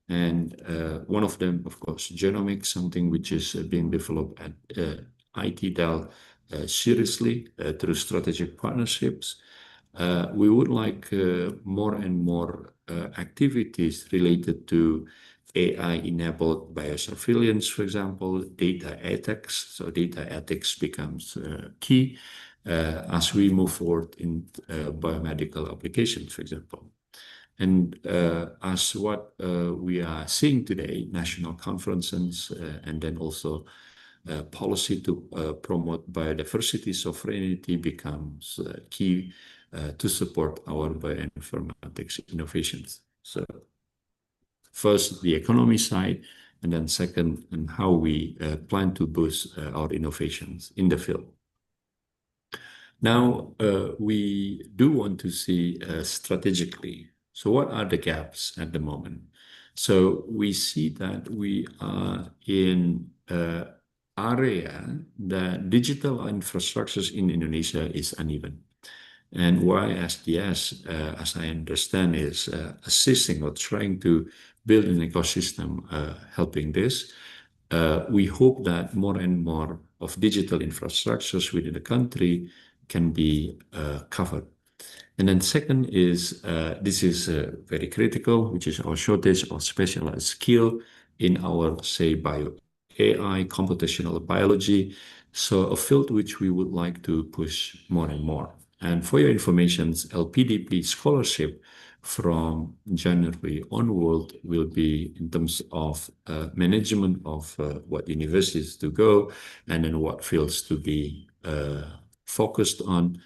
And one of them, of course, genomics, something which is being developed at ITDEL seriously through strategic partnerships. We would like more and more activities related to AI-enabled biosurveillance, for example, data ethics. So data ethics becomes key as we move forward in biomedical applications, for example. And as what we are seeing today, national conferences and then also policy to promote biodiversity sovereignty becomes key to support our bioinformatics innovations. So first, the economy side, and then second, and how we plan to boost our innovations in the field. Now, we do want to see strategically. So what are the gaps at the moment? So we see that we are in an area that digital infrastructures in Indonesia is uneven. And why SDS, as I understand, is assisting or trying to build an ecosystem helping this. We hope that more and more of digital infrastructures within the country can be covered. And then second is, this is very critical, which is our shortage of specialized skill in our, say, bio AI, computational biology. So a field which we would like to push more and more. And for your information, LPDP scholarship from January onward will be in terms of management of what universities to go and then what fields to be focused on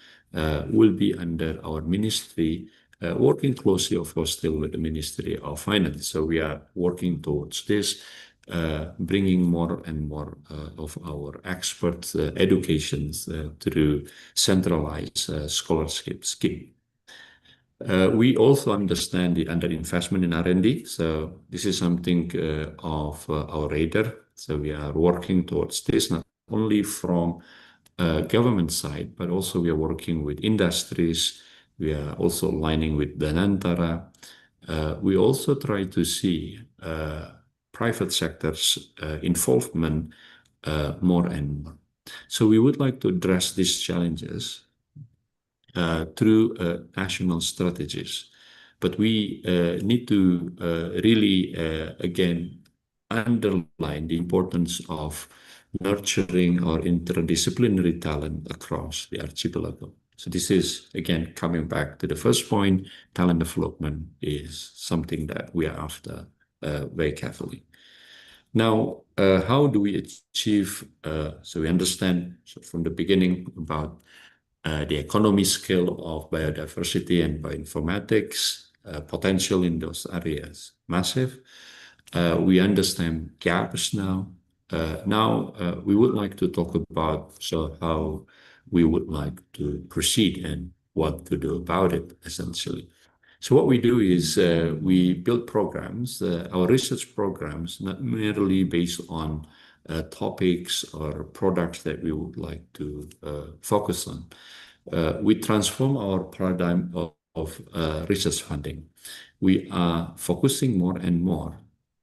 will be under our ministry, working closely, of course, still with the Ministry of Finance. So we are working towards this, bringing more and more of our expert educations through centralized scholarship scheme. We also understand the underinvestment in R&D. So this is something of our radar. So we are working towards this, not only from government side, but also we are working with industries. We are also aligning with Danantara. We also try to see private sector's involvement more and more. So we would like to address these challenges through national strategies. But we need to really, again, underline the importance of nurturing our interdisciplinary talent across the archipelago. So this is, again, coming back to the first point, talent development is something that we are after very carefully. Now, how do we achieve, so we understand from the beginning about the economy scale of biodiversity and bioinformatics, potential in those areas, massive. We understand gaps now. Now, we would like to talk about how we would like to proceed and what to do about it, essentially. So what we do is we build programs, our research programs, not merely based on topics or products that we would like to focus on. We transform our paradigm of research funding. We are focusing more and more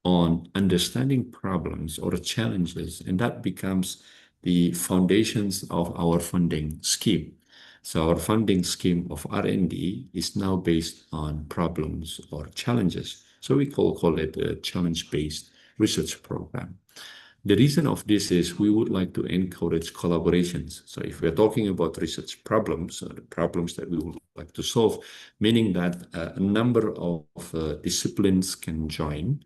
on understanding problems or challenges, and that becomes the foundations of our funding scheme. So our funding scheme of R&D is now based on problems or challenges. So we call it a challenge-based research program. The reason of this is we would like to encourage collaborations. So if we're talking about research problems, or the problems that we would like to solve, meaning that a number of disciplines can join,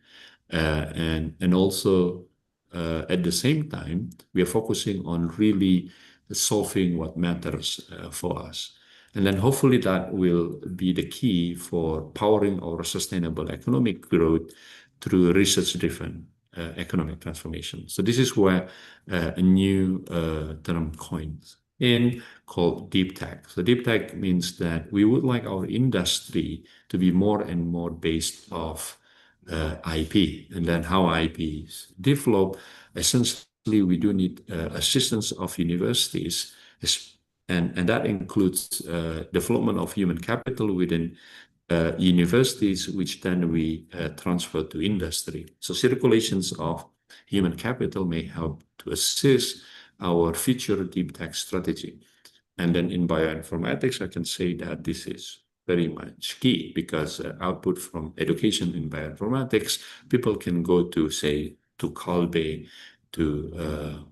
and also at the same time, we are focusing on really solving what matters for us. And then hopefully that will be the key for powering our sustainable economic growth through research-driven economic transformation. So this is where a new term coins in called deep tech. So deep tech means that we would like our industry to be more and more based off IP, and then how IP is developed. Essentially, we do need assistance of universities, and that includes development of human capital within universities, which then we transfer to industry. So circulations of human capital may help to assist our future deep tech strategy. And then in bioinformatics, I can say that this is very much key because output from education in bioinformatics, people can go to, say, to Calbe, to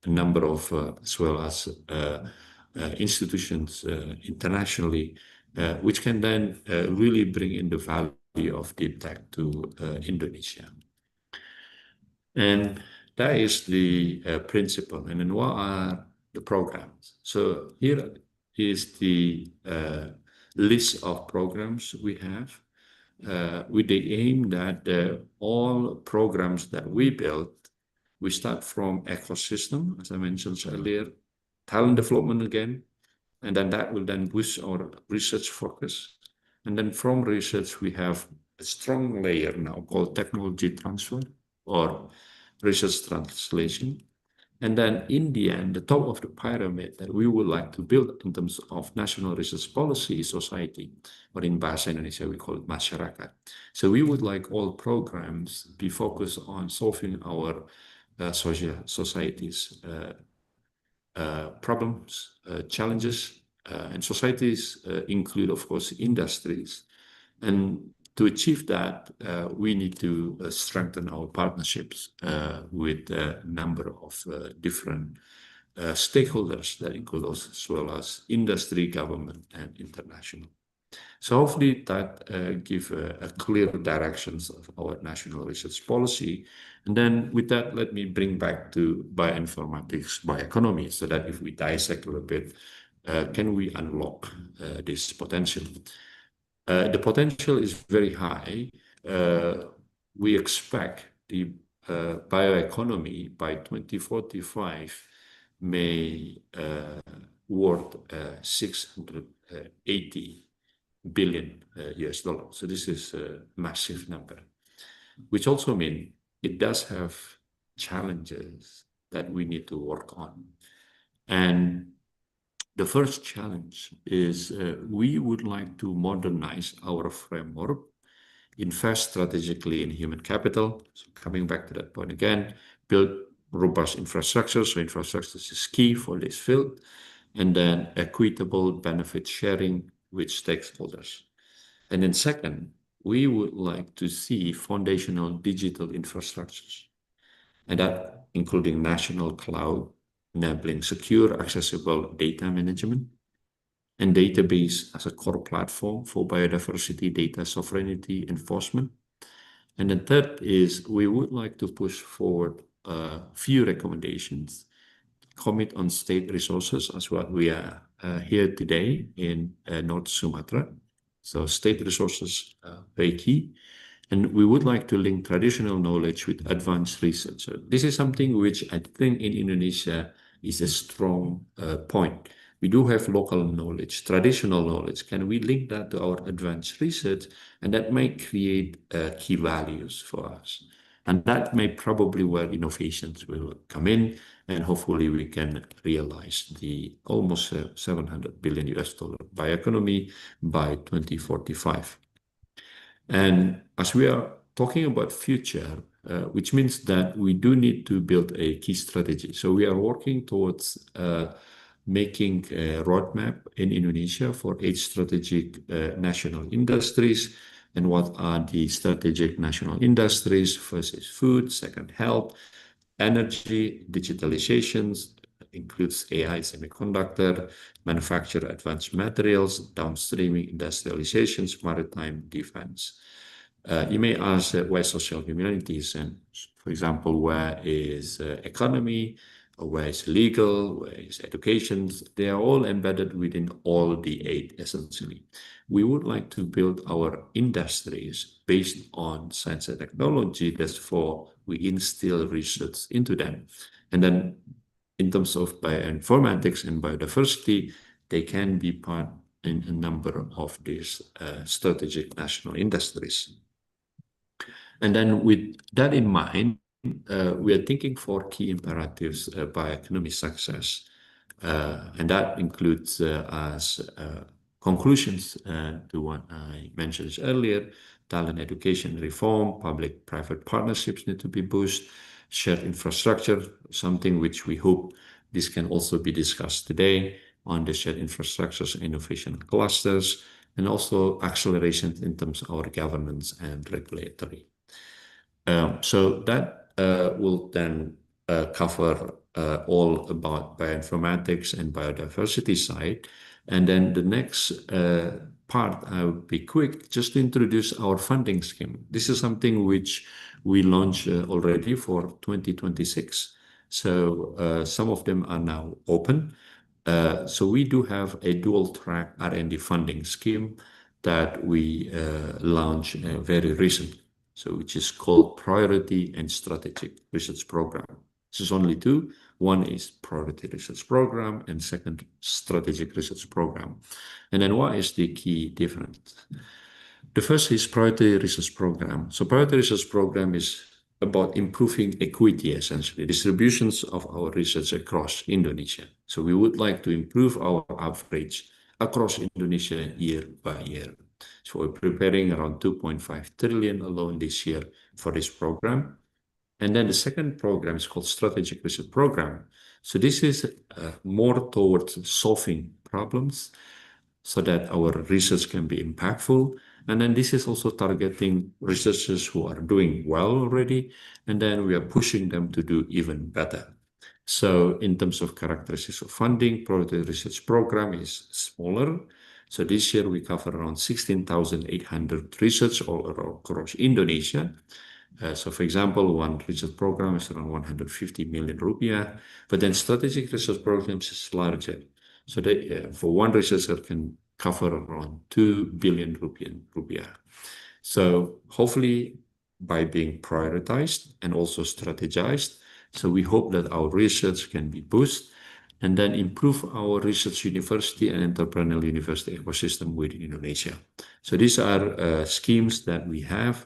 a number of, as well as institutions internationally, which can then really bring in the value of deep tech to Indonesia. And that is the principle. And then what are the programs? So here is the list of programs we have with the aim that all programs that we build, we start from ecosystem, as I mentioned earlier, talent development again, and then that will then boost our research focus. And then from research, we have a strong layer now called technology transfer or research translation. And then in the end, the top of the pyramid that we would like to build in terms of national research policy is society, or in Bahasa Indonesia, we call it masyarakat. So we would like all programs be focused on solving our society's problems, challenges, and societies include, of course, industries. And to achieve that, we need to strengthen our partnerships with a number of different stakeholders that include us, as well as industry, government, and international. So hopefully that give a clear directions of our national research policy. And then with that, let me bring back to bioinformatics, bioeconomy, so that if we dissect a little bit, can we unlock this potential? The potential is very high. We expect the bioeconomy by 2045 may worth 680 billion US dollars. So this is a massive number, which also means it does have challenges that we need to work on. And the first challenge is we would like to modernize our framework, invest strategically in human capital. So coming back to that point again, build robust infrastructure. So infrastructure is key for this field. And then equitable benefit sharing with stakeholders. And then second, we would like to see foundational digital infrastructures, and that including national cloud, enabling secure, accessible data management, and database as a core platform for biodiversity data sovereignty enforcement. And the third is we would like to push forward a few recommendations, commit on state resources as well. We are here today in North Sumatra. So state resources are very key. And we would like to link traditional knowledge with advanced research. So this is something which I think in Indonesia is a strong point. We do have local knowledge, traditional knowledge. Can we link that to our advanced research? And that might create key values for us. And that may probably where innovations will come in, and hopefully we can realize the almost 700 billion US dollar bioeconomy by 2045. And as we are talking about future, which means that we do need to build a key strategy. So we are working towards making a roadmap in Indonesia for 8 strategic national industries. And what are the strategic national industries? First is food, second health, energy, digitalizations, includes AI, semiconductor, manufacture advanced materials, downstreaming, industrializations, maritime defense. You may ask where social humanities, and for example, where is economy, where is legal, where is education? They are all embedded within all the 8 essentially. We would like to build our industries based on science and technology. Therefore, we instill research into them. And then in terms of bioinformatics and biodiversity, they can be part in a number of these strategic national industries. And then with that in mind, we are thinking for key imperatives by economic success. And that includes as conclusions to what I mentioned earlier: talent education reform, public-private partnerships need to be boosted, shared infrastructure, something which we hope this can also be discussed today on the shared infrastructures, innovation clusters, and also acceleration in terms of our governance and regulatory. So that will then cover all about bioinformatics and biodiversity side. And then the next part, I will be quick, just to introduce our funding scheme. This is something which we launched already for 2026. So some of them are now open. So we do have a dual track R&D funding scheme that we launched very recently. So which is called Priority and Strategic Research Program. This is only 2. One is Priority Research Program and second Strategic Research Program. And then what is the key difference? The first is Priority Research Program. So Priority Research Program is about improving equity, essentially, distributions of our research across Indonesia. So we would like to improve our average across Indonesia year by year. So we're preparing around 2.5 trillion alone this year for this program. And then the second program is called Strategic Research Program. So this is more towards solving problems so that our research can be impactful. And then this is also targeting researchers who are doing well already, and then we are pushing them to do even better. So in terms of characteristics of funding, Priority Research Program is smaller. So this year we cover around 16,800 research all across Indonesia. So for example, one research program is around 150 million rupiah, but then strategic research programs is larger. So they, for one researcher can cover around 2 billion rupiah. So hopefully by being prioritized and also strategized, so we hope that our research can be boosted and then improve our research university and entrepreneurial university ecosystem within Indonesia. So these are schemes that we have.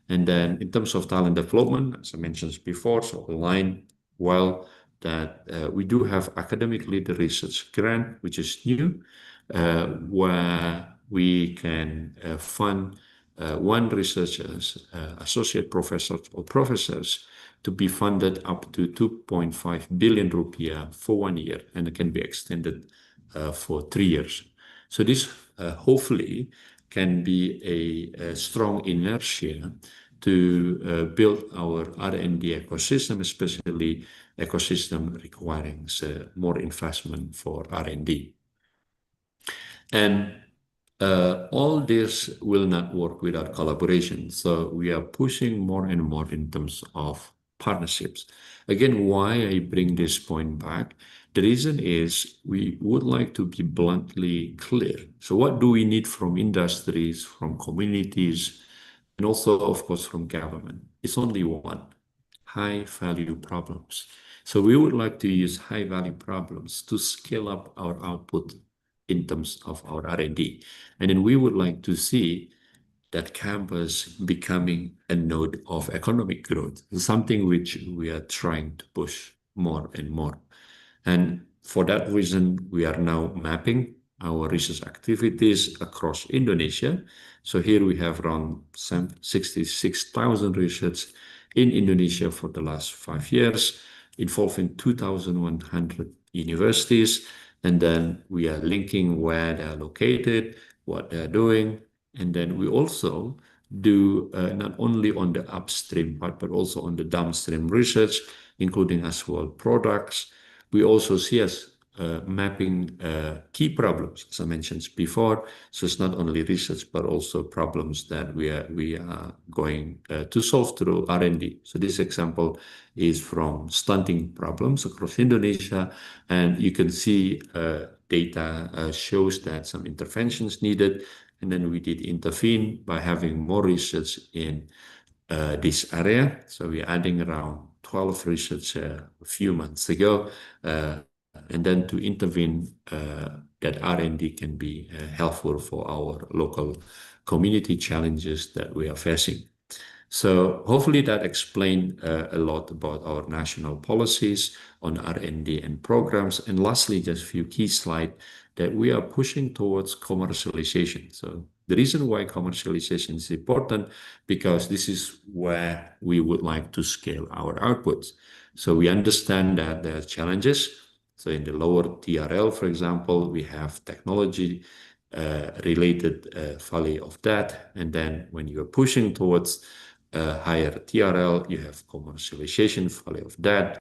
And then in terms of talent development, as I mentioned before, so align well that we do have academic leader research grant, which is new, where we can fund one researchers, associate professors or professors to be funded up to 2.5 billion rupiah for 1 year, and it can be extended for 3 years. So this hopefully can be a strong inertia to build our R&D ecosystem, especially ecosystem requiring more investment for R&D. And all this will not work without collaboration. So we are pushing more and more in terms of partnerships. Again, why I bring this point back, the reason is we would like to be bluntly clear. So what do we need from industries, from communities, and also, of course, from government? It's only one: high value problems. So we would like to use high value problems to scale up our output in terms of our R&D. And then we would like to see that campus becoming a node of economic growth, something which we are trying to push more and more. And for that reason, we are now mapping our research activities across Indonesia. So here we have around 66,000 research in Indonesia for the last 5 years, involving 2,100 universities. And then we are linking where they're located, what they're doing. And then we also do not only on the upstream part, but also on the downstream research, including as well products. We also see as mapping key problems, as I mentioned before. So it's not only research, but also problems that we are going to solve through R&D. So this example is from stunting problems across Indonesia, and you can see data shows that some interventions needed, and then we did intervene by having more research in this area. So we're adding around 12 research a few months ago, and then to intervene that R&D can be helpful for our local community challenges that we are facing. So hopefully that explained a lot about our national policies on R&D and programs. And lastly, just a few key slides that we are pushing towards commercialization. So the reason why commercialization is important, because this is where we would like to scale our outputs. So we understand that there are challenges. So in the lower TRL, for example, we have technology related value of that. And then when you're pushing towards higher TRL, you have commercialization value of that.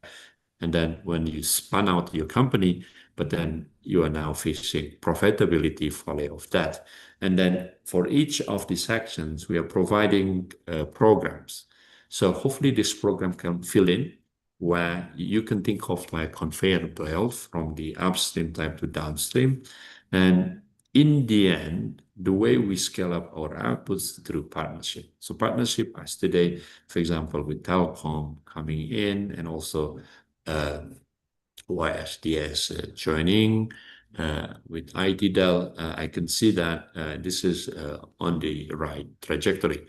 And then when you spun out your company, but then you are now facing profitability value of that. And then for each of these actions, we are providing programs. So hopefully this program can fill in where you can think of like conveyor belt from the upstream type to downstream. And in the end, the way we scale up our outputs through partnership. So partnership as today, for example, with Telkom coming in and also YSDS joining with ITDEL, I can see that this is on the right trajectory.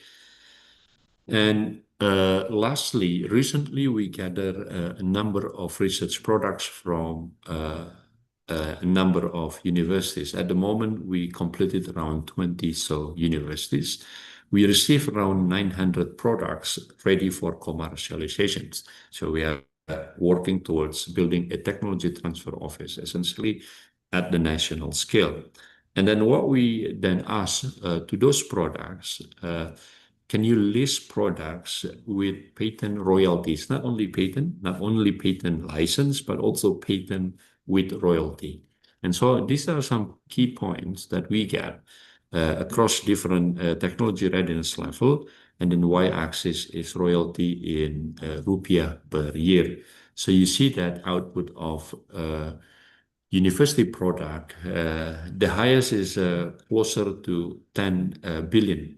And lastly, recently we gathered a number of research products from a number of universities. At the moment, we completed around 20 so universities. We received around 900 products ready for commercializations. So we are working towards building a technology transfer office, essentially at the national scale. And then what we then ask to those products, can you list products with patent royalties, not only patent license, but also patent with royalty. And so these are some key points that we get across different technology readiness level. And then y-axis is royalty in rupiah per year. So you see that output of university product, the highest is closer to 10 billion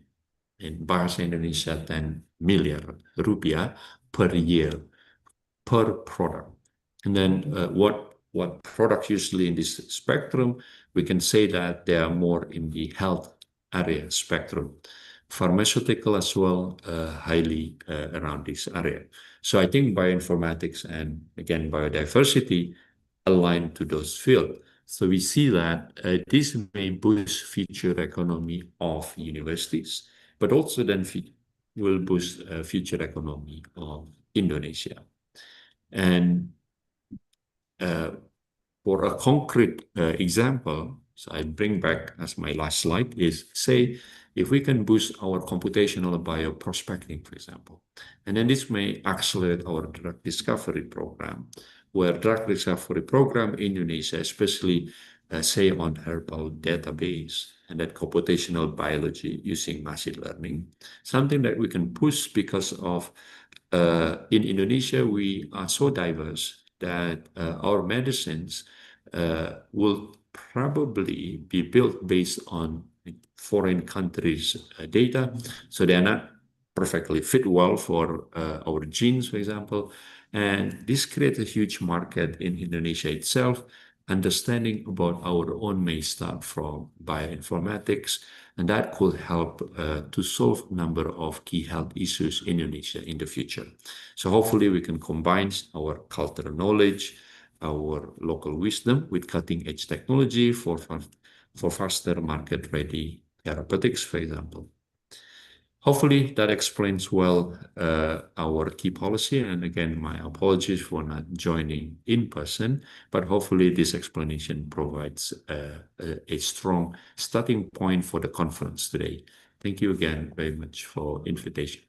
in bahasa Indonesia, 10 miliar rupiah per year per product. And then what products usually in this spectrum, we can say that they are more in the health area spectrum. Pharmaceutical as well, highly around this area. So I think bioinformatics and again biodiversity align to those fields. So we see that this may boost future economy of universities, but also then will boost future economy of Indonesia. And for a concrete example, so I bring back as my last slide is say, if we can boost our computational bioprospecting, for example, and then this may accelerate our drug discovery program, where drug discovery program in Indonesia, especially say on herbal database and that computational biology using machine learning, something that we can push because of in Indonesia, we are so diverse that our medicines will probably be built based on foreign countries' data. So they are not perfectly fit well for our genes, for example. And this creates a huge market in Indonesia itself. Understanding about our own may start from bioinformatics, and that could help to solve a number of key health issues in Indonesia in the future. So hopefully we can combine our cultural knowledge, our local wisdom with cutting-edge technology for faster market-ready therapeutics, for example. Hopefully that explains well our key policy. And again, my apologies for not joining in person, but hopefully this explanation provides a strong starting point for the conference today. Thank you again very much for invitation.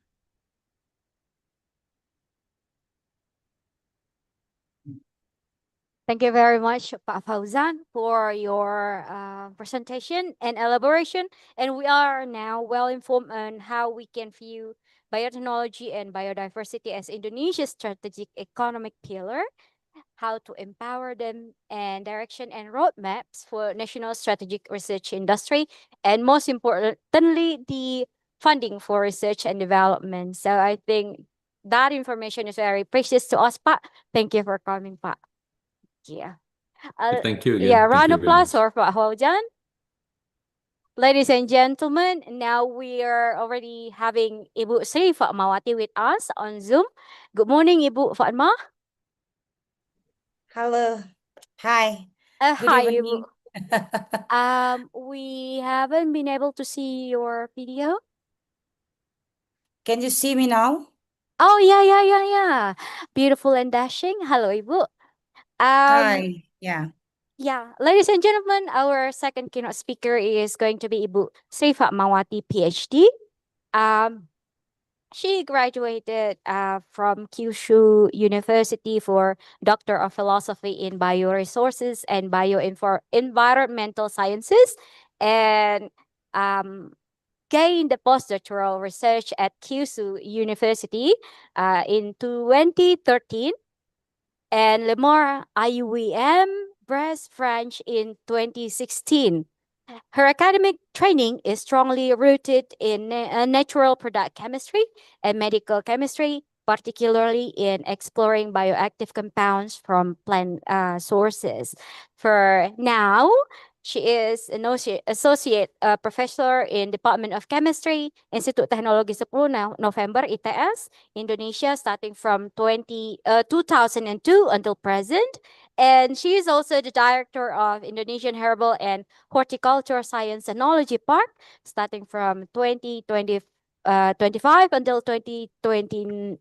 Thank you very much, Pak Fauzan, for your presentation and elaboration. And we are now well informed on how we can view biotechnology and biodiversity as Indonesia's strategic economic pillar, how to empower them, and direction and roadmaps for national strategic research industry, and most importantly, the funding for research and development. So I think that information is very precious to us, Pak. Thank you for coming, Pak. Yeah. Thank you again. Yeah, Thank round you of very applause much. for Pak Hojan. Ladies and gentlemen, now we are already having Ibu Sri Fatmawati with us on Zoom. Good morning, Ibu Fatma. Hello. Hi. Good Hi, evening. Ibu. We haven't been able to see your video. Can you see me now? Oh, yeah. Beautiful and dashing. Hello, Ibu. Hi. Yeah. Yeah, ladies and gentlemen, our second keynote speaker is going to be Ibu Sri Fatmawati, PhD. She graduated from Kyushu University for Doctor of Philosophy in Bioresources and Environmental Sciences, and gained the postdoctoral research at Kyushu University in 2013, and Lemore IUEM Brest French in 2016. Her academic training is strongly rooted in natural product chemistry and medical chemistry, particularly in exploring bioactive compounds from plant sources. For now, she is an associate professor in Department of Chemistry, Institut Teknologi 10 November ITS, Indonesia, starting from 2002 until present. And she is also the director of Indonesian Herbal and Horticulture Science Technology Park, starting from 2025 until 2029.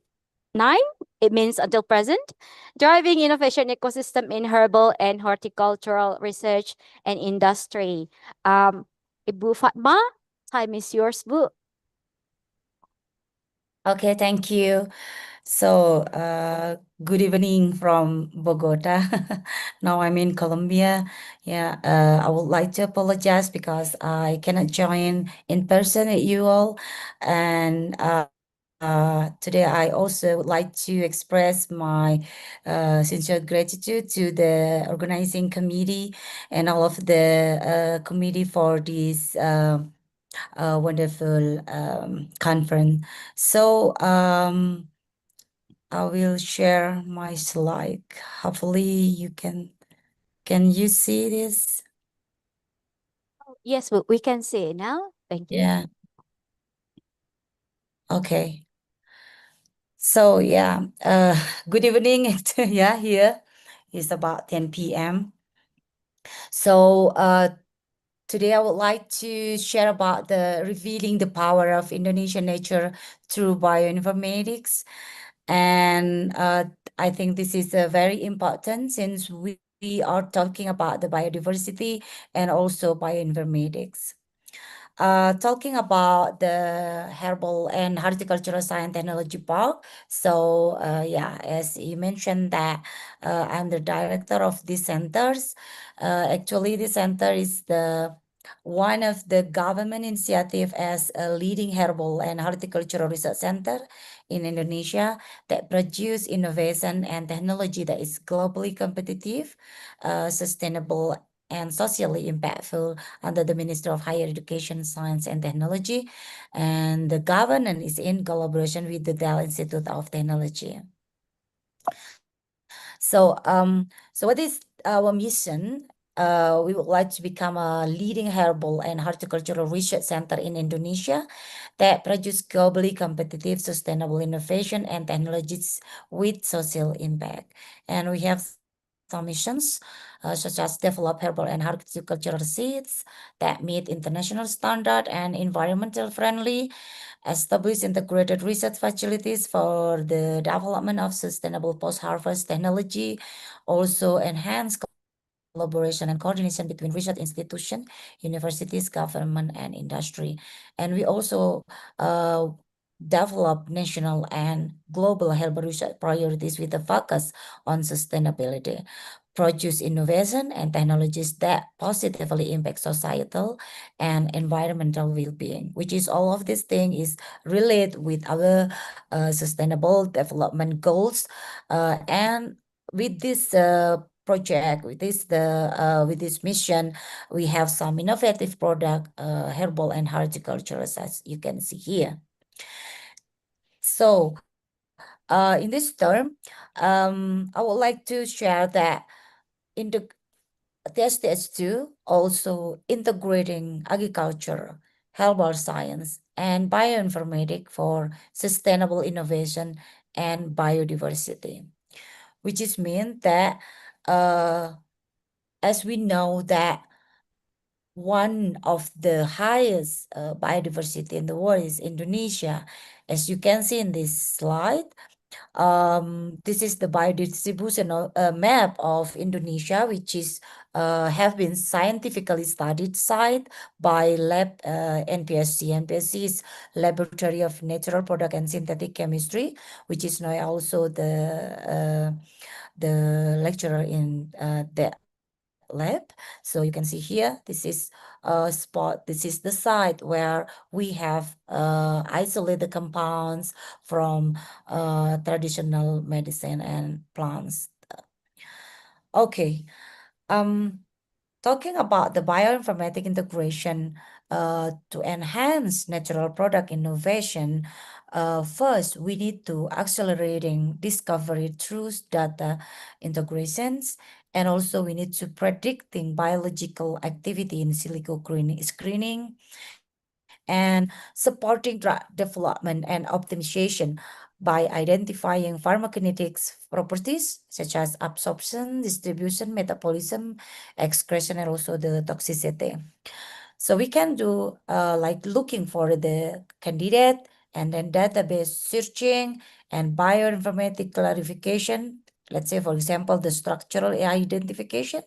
It means until present, driving innovation ecosystem in herbal and horticultural research and industry. Ibu Fatma, time is yours, Bu. Okay, thank you. So, good evening from Bogota. Now I'm in Colombia. Yeah, I would like to apologize because I cannot join in person with you all. And today I also would like to express my sincere gratitude to the organizing committee and all of the committee for this wonderful conference. So I will share my slide. Hopefully you can you see this? Yes, Bu, we can see it now. Thank you. Yeah. Okay. So yeah, good evening. Yeah, here it's about 10 p.m. So today I would like to share about the revealing the power of Indonesian nature through bioinformatics. And I think this is very important since we are talking about the biodiversity and also bioinformatics. Talking about the herbal and horticultural science technology park. So yeah, as you mentioned that I'm the director of these centers. Actually, this center is the one of the government initiative as a leading herbal and horticultural research center in Indonesia that produce innovation and technology that is globally competitive, sustainable, and socially impactful under the Ministry of Higher Education, Science, and Technology. And the governance is in collaboration with the Dell Institute of Technology. So what is our mission? We would like to become a leading herbal and horticultural research center in Indonesia that produce globally competitive, sustainable innovation and technologies with social impact. And we have some some missions, such as develop herbal and horticultural seeds that meet international standard and environmental friendly, establish integrated research facilities for the development of sustainable post-harvest technology, also enhance collaboration and coordination between research institutions, universities, government, and industry. And we also develop national and global herbal research priorities with a focus on sustainability, produce innovation and technologies that positively impact societal and environmental well-being, which is all of this thing is related with our sustainable development goals. And with this project, with this mission, we have some innovative product, herbal and horticultural, as you can see here. So in this term, I would like to share that in the TSTS2 also integrating agriculture, herbal science, and bioinformatics for sustainable innovation and biodiversity, which is mean that as we know that one of the highest biodiversity in the world is Indonesia. As you can see in this slide, this is the biodistribution map of Indonesia, which is have been scientifically studied site by lab NPSC. NPSC is Laboratory of Natural Product and Synthetic Chemistry, which is now also the lecturer in that lab. So you can see here, this is a spot, this is the site where we have isolated compounds from traditional medicine and plants. Okay, talking about the bioinformatic integration to enhance natural product innovation, first we need to accelerating discovery through data integrations, and also we need to predicting biological activity in silico screening, and supporting drug development and optimization by identifying pharmacokinetics properties such as absorption, distribution, metabolism, excretion, and also the toxicity. So we can do like looking for the candidate and then database searching and bioinformatic clarification. Let's say, for example, the structural identification,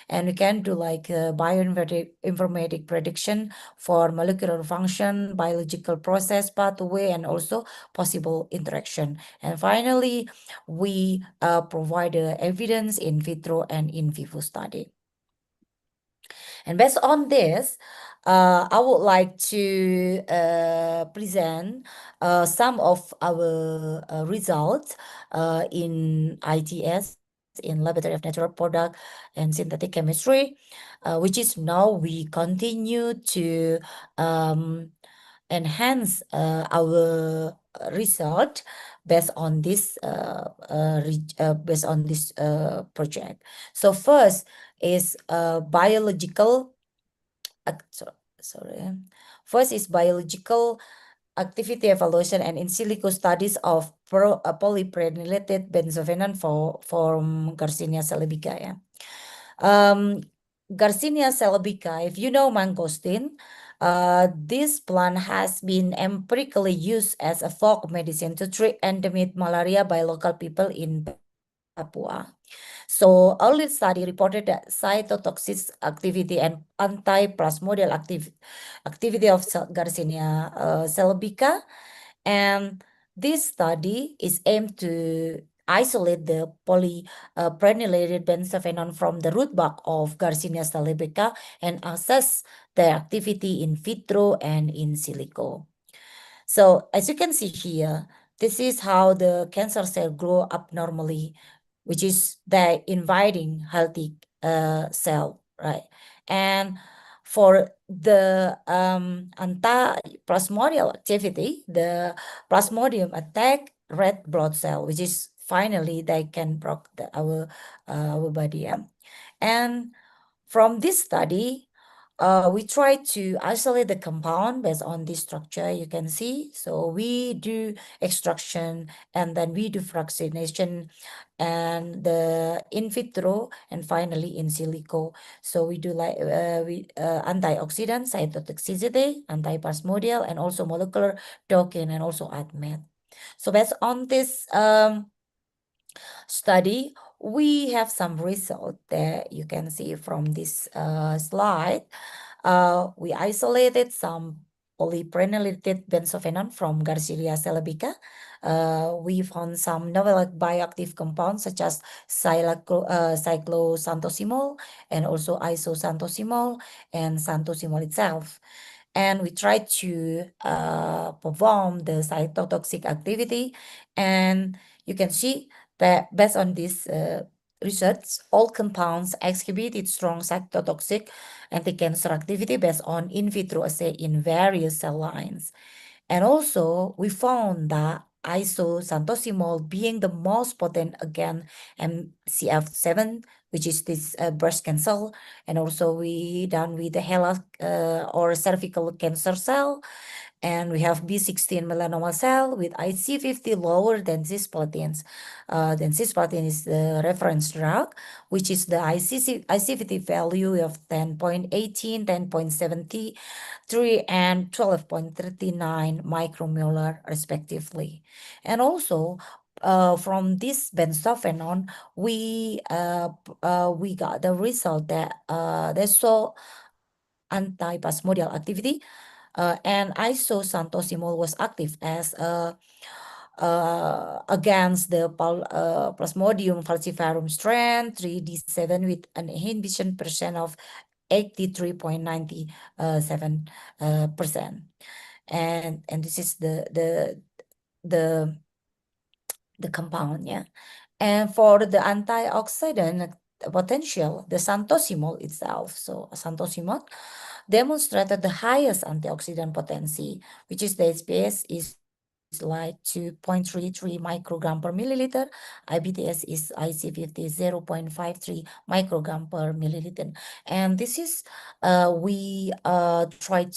and we can do like bioinformatic prediction for molecular function, biological process, pathway, and also possible interaction. And finally, we provide evidence in vitro and in vivo study. And based on this, I would like to present some of our results in ITS, in Laboratory of Natural Product and Synthetic Chemistry, which is now we continue to enhance our research based on this project. So first is biological. Sorry. First is biological activity evaluation and in silico studies of polyprenylate benzophenone from Garcinia celebica. Yeah. Garcinia celebica, if you know mangosteen, this plant has been empirically used as a folk medicine to treat endemic malaria by local people in Papua. So early study reported that cytotoxic activity and anti-plasmodial activity of Garcinia celebica, and this study is aimed to isolate the polyprenylated benzophenone from the root bark of Garcinia celebica and assess their activity in vitro and in silico. So as you can see here, this is how the cancer cell grow up normally, which is the inviting healthy cell, right? And for the anti-plasmodial activity, the plasmodium attack red blood cell, which is finally they can block our body. And from this study, we try to isolate the compound based on this structure you can see. So we do extraction and then we do fractionation and the in vitro and finally in silico. So we do like antioxidant, cytotoxicity, antiplasmodial, and also molecular docking and also ADMET. So based on this study, we have some result that you can see from this slide. We isolated some polyprenolated benzophenone from Garcinia celebica. We found some novel bioactive compounds such as cyclosantosimol and also isosantosimol and santosimol itself. And we tried to perform the cytotoxic activity, and you can see that based on this research, all compounds exhibited strong cytotoxic anti-cancer activity based on in vitro assay in various cell lines. And also, we found that isosantosimol being the most potent against MCF7, which is this breast cancer, and also we done with the HeLa or cervical cancer cell, and we have B16 melanoma cell with IC50 lower than cisplatin. Then cisplatin is the reference drug, which is the IC50 value of 10.18, 10.73, and 12.39 micromolar respectively. And also, from this benzophenone, we got the result that they saw antiplasmodial activity, and isosantosimol was active as against the Plasmodium falciparum strain 3D7 with an inhibition percent of 83.97%. And this is the compound, yeah. And for the antioxidant potential, the santosimol itself, so santosimol demonstrated the highest antioxidant potency, which is the SPS is like 2.33 microgram per milliliter. IBTS is IC50 0.53 microgram per milliliter. And this is we try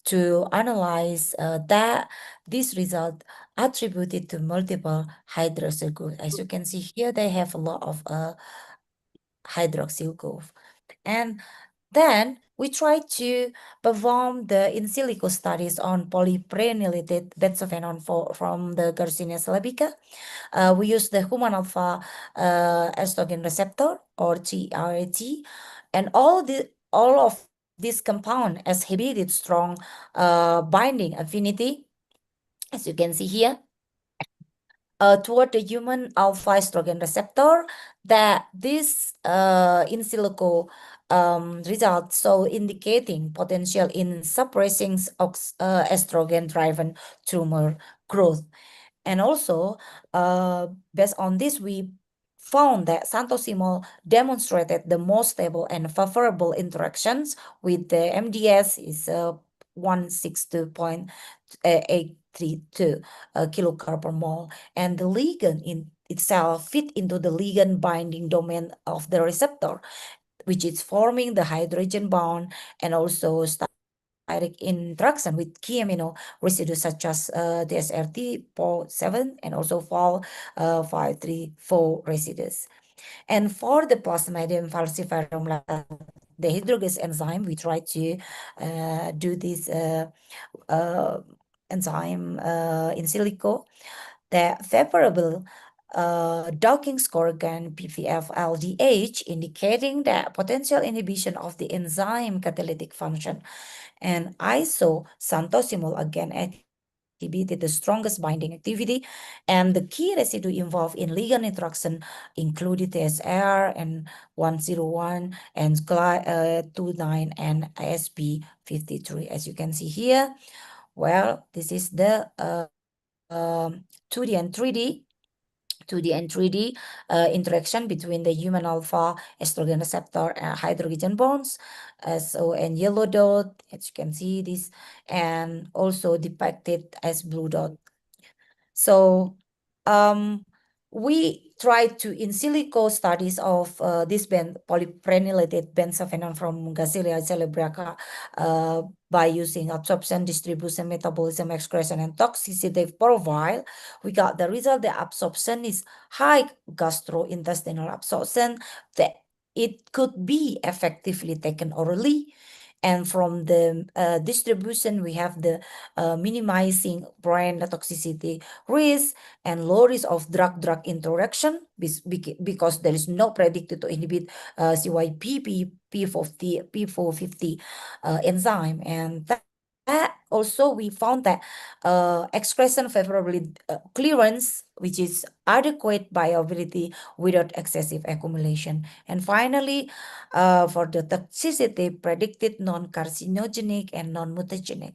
to analyze that this result attributed to multiple hydroxyl groups. As you can see here, they have a lot of hydroxyl group. And then we try to perform the in silico studies on polyprenolated benzophenone from the Garcinia celebica. We use the human alpha estrogen receptor or TRAT, and all of this compound exhibited strong binding affinity, as you can see here, toward the human alpha estrogen receptor, that this in silico results so indicating potential in suppressing estrogen-driven tumor growth. And also, based on this, we found that santosimol demonstrated the most stable and favorable interactions with the MDS is 162.832 kilocal per mole, and the ligand in itself fit into the ligand binding domain of the receptor, which is forming the hydrogen bond and also direct interaction with key amino residues such as DSRT, PO7, and also FOL 534 residues. And for the Plasmodium falciparum dehydrogenase enzyme, we try to do this enzyme in silico. The favorable docking score again PVF LDH, indicating the potential inhibition of the enzyme catalytic function. And isosantosimol again exhibited the strongest binding activity, and the key residue involved in ligand interaction included TSR and 101 and 29 and ISP53, as you can see here. Well, this is the 2D and 3D interaction between the human alpha estrogen receptor and hydrogen bonds. So, and yellow dot, as you can see this, and also depicted as blue dot. So, we tried to in silico studies of this polyprenylate benzophenone from Gazelia celebraca by using absorption, distribution, metabolism, excretion, and toxicity profile. We got the result that absorption is high gastrointestinal absorption, that it could be effectively taken orally. And from the distribution, we have the minimizing brain toxicity risk and low risk of drug-drug interaction because there is no predicted to inhibit CYP, P450 enzyme. And that also we found that excretion favorably clearance, which is adequate bioavailability without excessive accumulation. And finally, for the toxicity, predicted non-carcinogenic and non-mutagenic.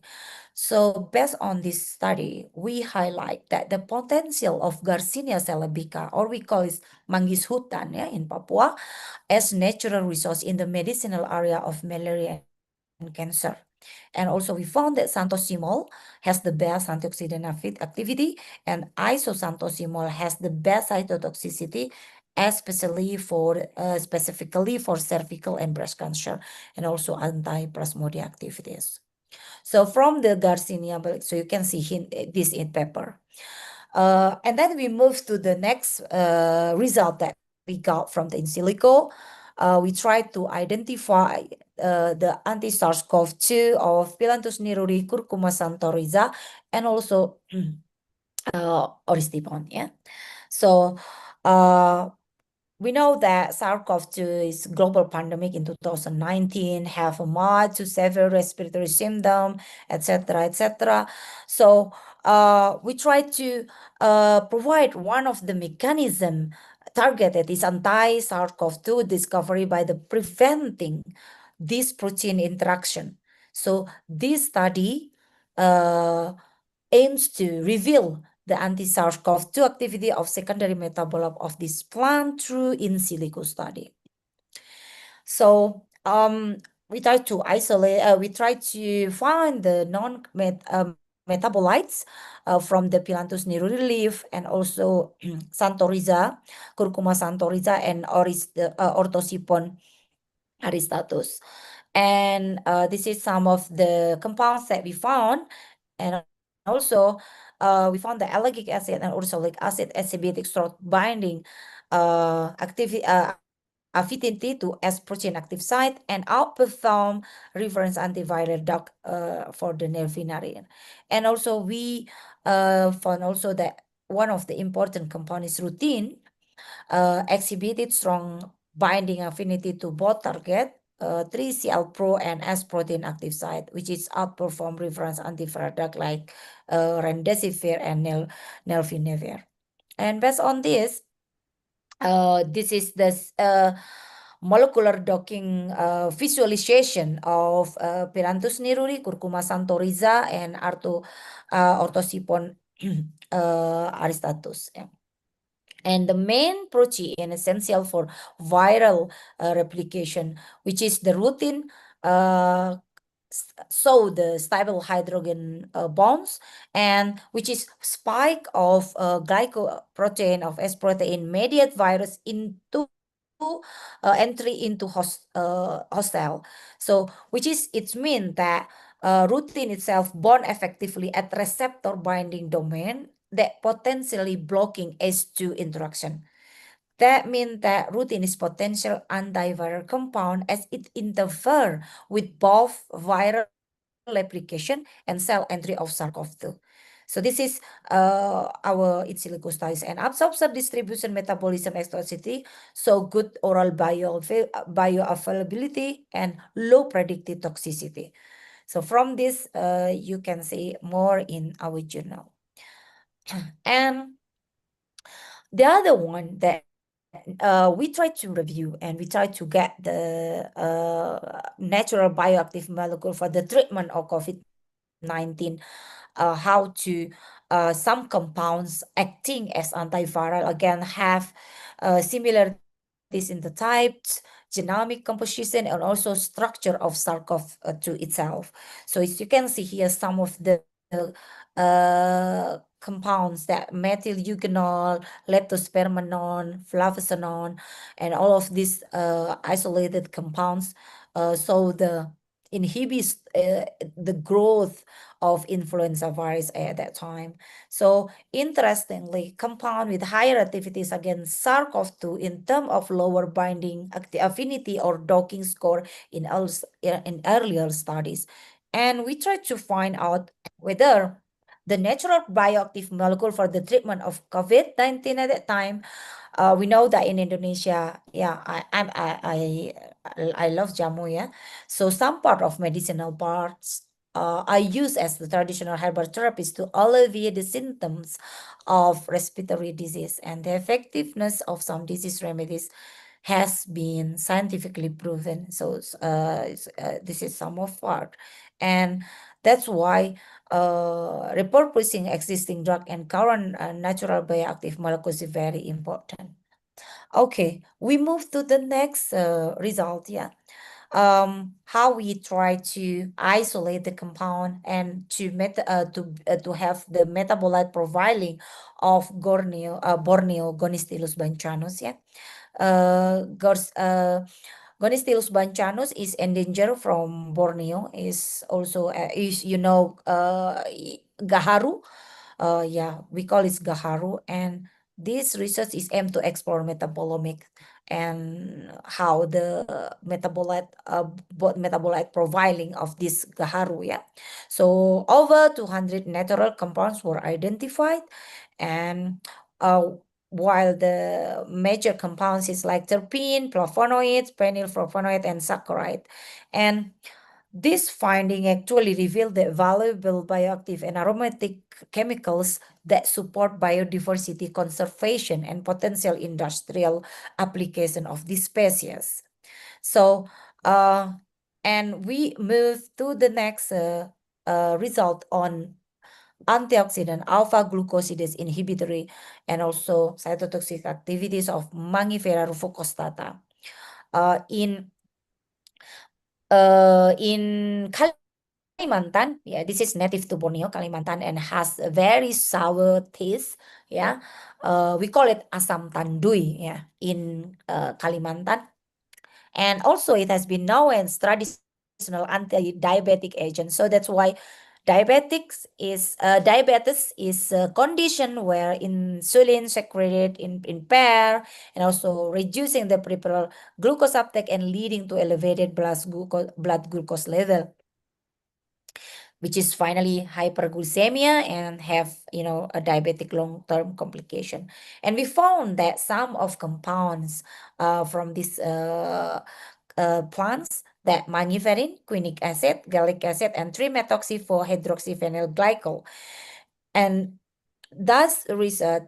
So based on this study, we highlight that the potential of Garcinia celebica, or we call it manggis hutan in Papua, as natural resource in the medicinal area of malaria and cancer. And also we found that santosimol has the best antioxidant activity, and isosantosimol has the best cytotoxicity, especially for specifically for cervical and breast cancer, and also anti-plasmodium activities. So from the Garcinia, so you can see this in paper. And then we move to the next result that we got from the in silico. We tried to identify the anti-SARS-CoV-2 of Pilantus niruri, Curcuma santoriza, and also Oristipon. Yeah. So we know that SARS-CoV-2 is global pandemic in 2019, have a mild to severe respiratory symptom, etc., etc. So we try to provide one of the mechanism targeted is anti-SARS-CoV-2 discovery by the preventing this protein interaction. So this study aims to reveal the anti-SARS-CoV-2 activity of secondary metabolite of this plant through in silico study. So we try to isolate, we try to find the metabolites from the Pilantus niruri leaf and also Santoriza, Curcuma santoriza, and Orthosipon aristatus. And this is some of the compounds that we found. And also we found the allergic acid and ursolic acid exhibiting strong binding affinity to S protein active site and outperform reference antiviral drug for the nervinarine. And also we found also that one of the important components routine exhibited strong binding affinity to both target 3CL Pro and S protein active site, which is outperform reference antiviral drug like remdesivir and nelfinavir. And based on this is this molecular docking visualization of Piranthus niruri, Curcuma santoriza, and Orthosipon aristatus. Yeah. And the main protein essential for viral replication, which is the routine, so the stable hydrogen bonds, and which is spike of glycoprotein of S protein mediate virus into entry into hostile. So which is it means that routine itself bond effectively at receptor binding domain that potentially blocking H2 interaction. That means that routine is potential antiviral compound as it interfere with both viral replication and cell entry of SARS-CoV-2. So this is our in silico studies and absorption, distribution, metabolism, elasticity, so good oral bioavailability and low predicted toxicity. So from this, you can see more in our journal. And the other one that we try to review and we try to get the natural bioactive molecule for the treatment of COVID-19, how to some compounds acting as antiviral again have similarities in the types, genomic composition, and also structure of SARS-CoV-2 itself. So as you can see here, some of the compounds that methyl-eugenol, leptospermanone, flavocyanone, and all of these isolated compounds. So the inhibits the growth of influenza virus at that time. So interestingly, compound with higher activities against SARS-CoV-2 in terms of lower binding affinity or docking score in earlier studies. And we tried to find out whether the natural bioactive molecule for the treatment of COVID-19 at that time. We know that in Indonesia, yeah, I love jamu, yeah. So some part of medicinal parts are used as the traditional herbal therapies to alleviate the symptoms of respiratory disease, and the effectiveness of some disease remedies has been scientifically proven. So this is some of part, and that's why repurposing existing drug and current natural bioactive molecules is very important. Okay, we move to the next result. Yeah, how we try to isolate the compound and to have the metabolite profiling of Borneo Gonistilus banchanus. Yeah, Gonistilus banchanus is endangered from Borneo. Is also is gaharu. Yeah, we call it gaharu, and this research is aimed to explore metabolomic and how the metabolite profiling of this gaharu. Yeah, so over 200 natural compounds were identified, and while the major compounds is like terpene, flavonoids, phenylflavonoid, and saccharide. And this finding actually revealed the valuable bioactive and aromatic chemicals that support biodiversity conservation and potential industrial application of these species. So, and we move to the next result on antioxidant alpha-glucosidase inhibitory and also cytotoxic activities of Mangifera rufocostata. In Kalimantan, yeah, this is native to Borneo, Kalimantan, and has a very sour taste. Yeah, we call it asam tandui. Yeah, in Kalimantan, and also it has been known as traditional anti-diabetic agent. So that's why diabetes is a condition where insulin secreted in pair, and also reducing the peripheral glucose uptake and leading to elevated blood glucose level, which is finally hyperglycemia and have a diabetic long-term complication. And we found that some of compounds from these plants, that mangiferin, quinic acid, gallic acid, and 3-methoxy-4-hydroxyphenyl glycol. And thus research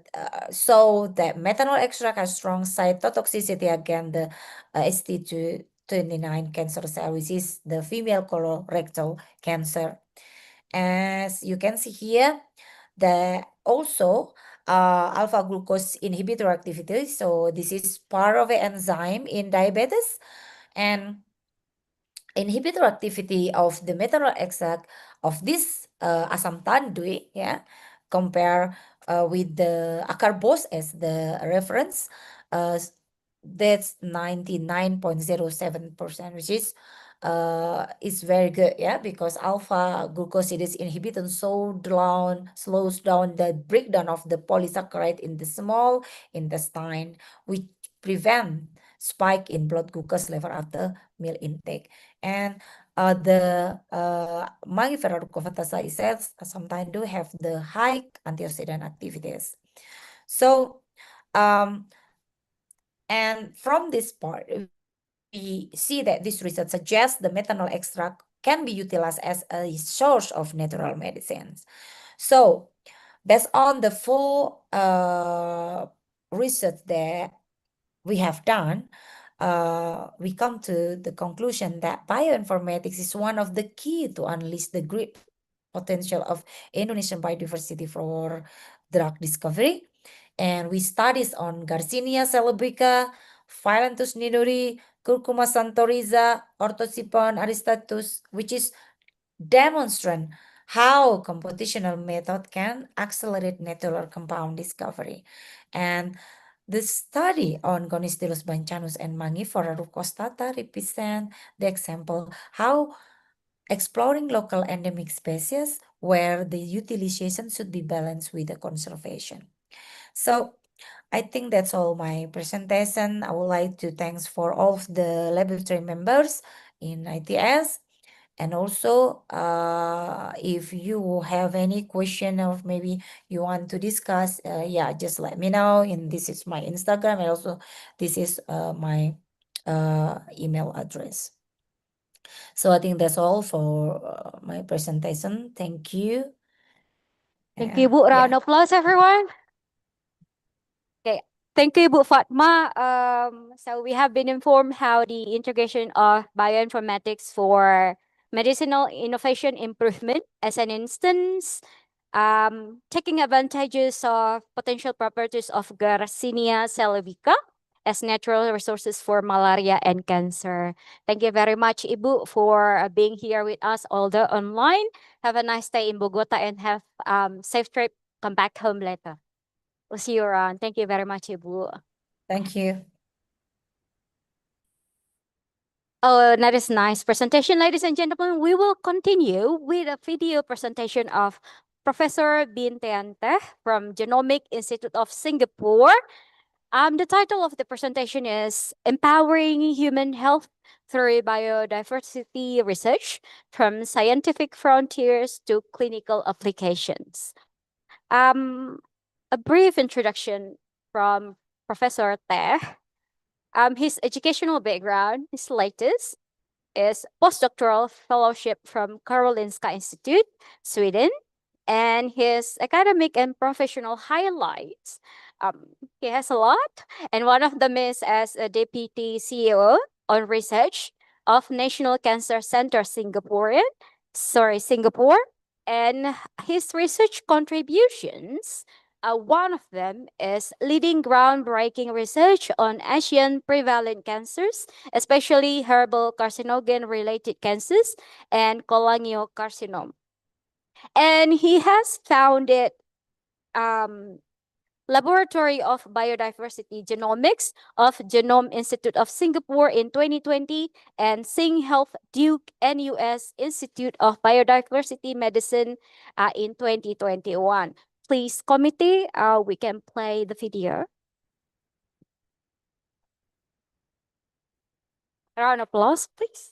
show that methanol extract has strong cytotoxicity against the ST29 cancer cell, which is the female colorectal cancer. As you can see here, the also alpha glucose inhibitor activity. So this is part of an enzyme in diabetes, and inhibitor activity of the methanol extract of this asam tandui, yeah, compare with the acarbose as the reference, that's 99.07%, which is very good, yeah, because alpha glucosidase inhibition slows down the breakdown of the polysaccharide in the small intestine, which prevent spike in blood glucose level after meal intake. And the Mangifera rufocostata cells sometimes do have the high antioxidant activities. So, and from this part, we see that this research suggests the methanol extract can be utilized as a source of natural medicines. So, based on the full research that we have done, we come to the conclusion that bioinformatics is one of the key to unleash the great potential of Indonesian biodiversity for drug discovery. And we studies on Garcinia celebrica, Phyllanthus nidori, Curcuma santoriza, Orthosipon aristatus, which is demonstrate how computational method can accelerate natural compound discovery. And the study on Gonistilus banchanus and Mangifera rufostata represent the example how exploring local endemic species where the utilization should be balanced with the conservation. So I think that's all my presentation. I would like to thanks for all of the laboratory members in ITS. And also, if you have any question or maybe you want to discuss, yeah, just let me know. And this is my Instagram, and also this is my email address. So I think that's all for my presentation. Thank you. Thank you, Bu. Yeah. Round of applause, everyone. Okay. Thank you, Bu Fatma. So we have been informed how the integration of bioinformatics for medicinal innovation improvement, as an instance, taking advantages of potential properties of Garcinia cellulica as natural resources for malaria and cancer. Thank you very much, Ibu, for being here with us, although online. Have a nice day in Bogota and have safe trip. Come back home later. We'll see you around. Thank you very much, Ibu. Thank you. Oh, that is nice presentation, ladies and gentlemen. We will continue with a video presentation of Professor Bintiante from Genomic Institute of Singapore. The title of the presentation is Empowering Human Health Through Biodiversity Research from Scientific Frontiers to Clinical Applications. A brief introduction from Professor Teh. His educational background, his latest, is postdoctoral fellowship from Karolinska Institute, Sweden, and his academic and professional highlights. He has a lot, and one of them is as a deputy CEO on research of National Cancer Center Singapore, and his research contributions. One of them is leading groundbreaking research on Asian prevalent cancers, especially herbal carcinogen-related cancers and cholangiocarcinoma. And he has founded Laboratory of Biodiversity Genomics of Genome Institute of Singapore in 2020 and Sing Health Duke NUS Institute of Biodiversity Medicine in 2021. Please, committee, we can play the video. Round of applause, please.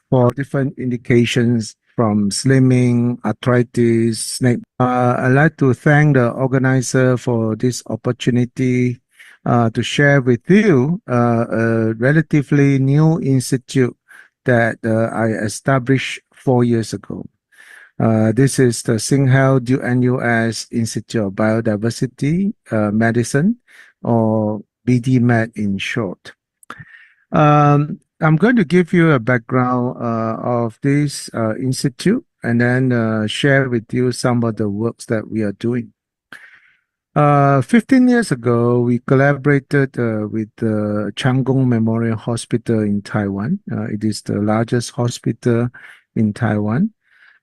For different indications from slimming, arthritis, snake. I'd like to thank the organizer for this opportunity to share with you a relatively new institute that I established 4 years ago. This is the SingHealth NUS Institute of Biodiversity Medicine, or BDMed in short. I'm going to give you a background of this institute and then share with you some of the works that we are doing. 15 years ago, we collaborated with the Changgong Memorial Hospital in Taiwan. It is the largest hospital in Taiwan.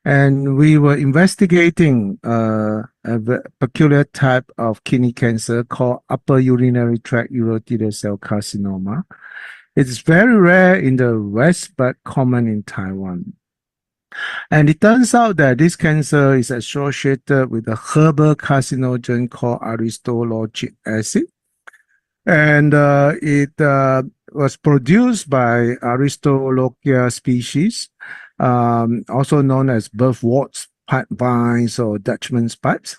And we were investigating peculiar type of kidney cancer called upper urinary tract urothelial cell carcinoma. It's very rare in the West, but common in Taiwan. And it turns out that this cancer is associated with a herbal carcinogen called aristolochic acid. And it was produced by Aristolochia species, also known as birthworts, pipe vines, or Dutchman's pipes.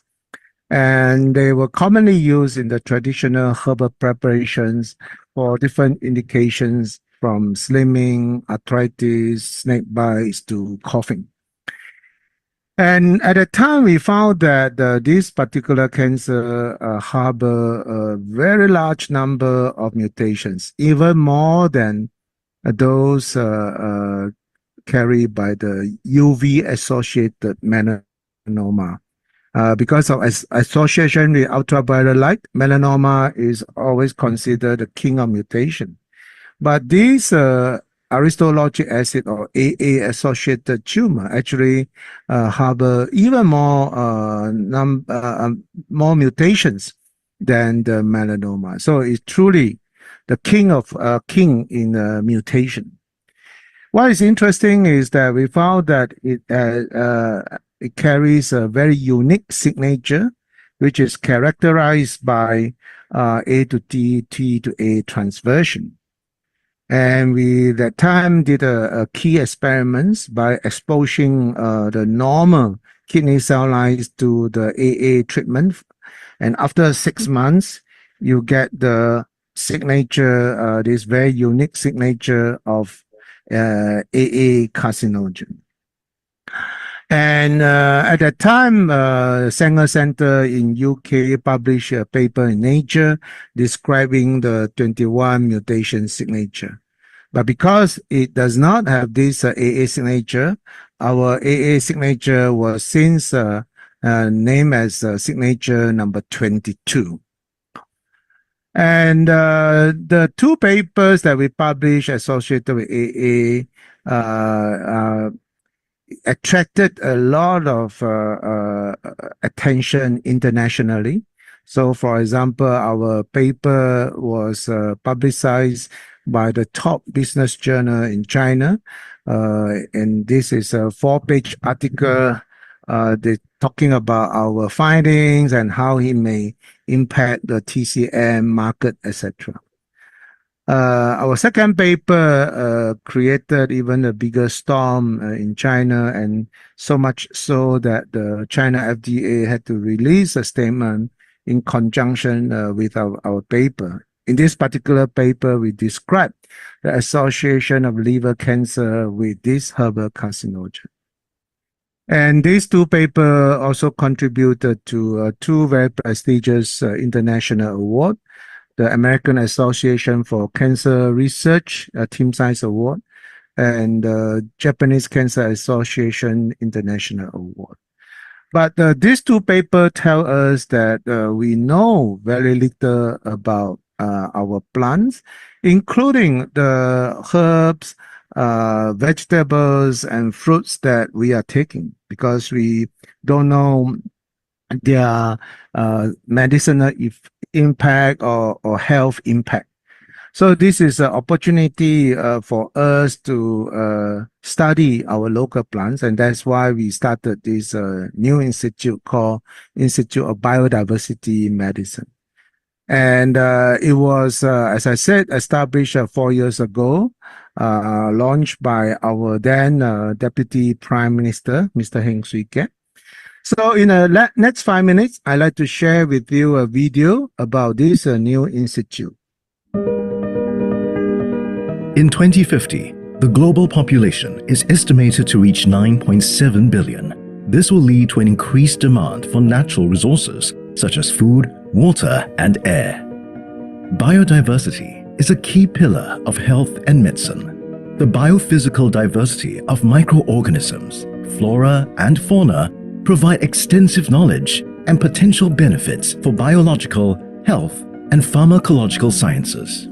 And they were commonly used in the traditional herbal preparations for different indications from slimming, arthritis, snake bites to coughing. And at the time, we found that this particular cancer harbor a very large number of mutations, even more than those carried by the UV-associated melanoma. Because of association with ultraviolet light, melanoma is always considered the king of mutation. But this aristolochic acid or AA-associated tumor actually harbor even more more mutations than the melanoma. So it's truly the king in mutation. What is interesting is that we found that it carries a very unique signature, which is characterized by A to T, T to A transversion. And we that time did a key experiments by exposing the normal kidney cell lines to the AA treatment. And after 6 months, you get the signature, this very unique signature of AA carcinogen. And at that time, Sanger Center in UK published a paper in Nature describing the 21 mutation signature. But because it does not have this AA signature, our AA signature was since named as signature number 22. And the two papers that we published associated with AA attracted a lot of attention internationally. So, for example, our paper was publicized by the top business journal in China. And this is a 4-page article talking about our findings and how it may impact the TCM market, etc. Our second paper created even a bigger storm in China, and so much so that the China FDA had to release a statement in conjunction with our paper. In this particular paper, we described the association of liver cancer with this herbal carcinogen. And these two papers also contributed to two very prestigious international awards. The American Association for Cancer Research Team Science Award and the Japanese Cancer Association International Award. But these two papers tell us that we know very little about our plants, including the herbs, vegetables, and fruits that we are taking, because we don't know their medicinal impact or health impact. So this is an opportunity for us to study our local plants, and that's why we started this new institute called Institute of Biodiversity Medicine. And it was, as I said, established 4 years ago, launched by our then Deputy Prime Minister, Mr. Heng Swee-keat. So in the next 5 minutes, I'd like to share with you a video about this new institute. In 2050, the global population is estimated to reach 9.7 billion. This will lead to an increased demand for natural resources such as food, water, and air. Biodiversity is a key pillar of health and medicine. The biophysical diversity of microorganisms, flora, and fauna provide extensive knowledge and potential benefits for biological, health, and pharmacological sciences.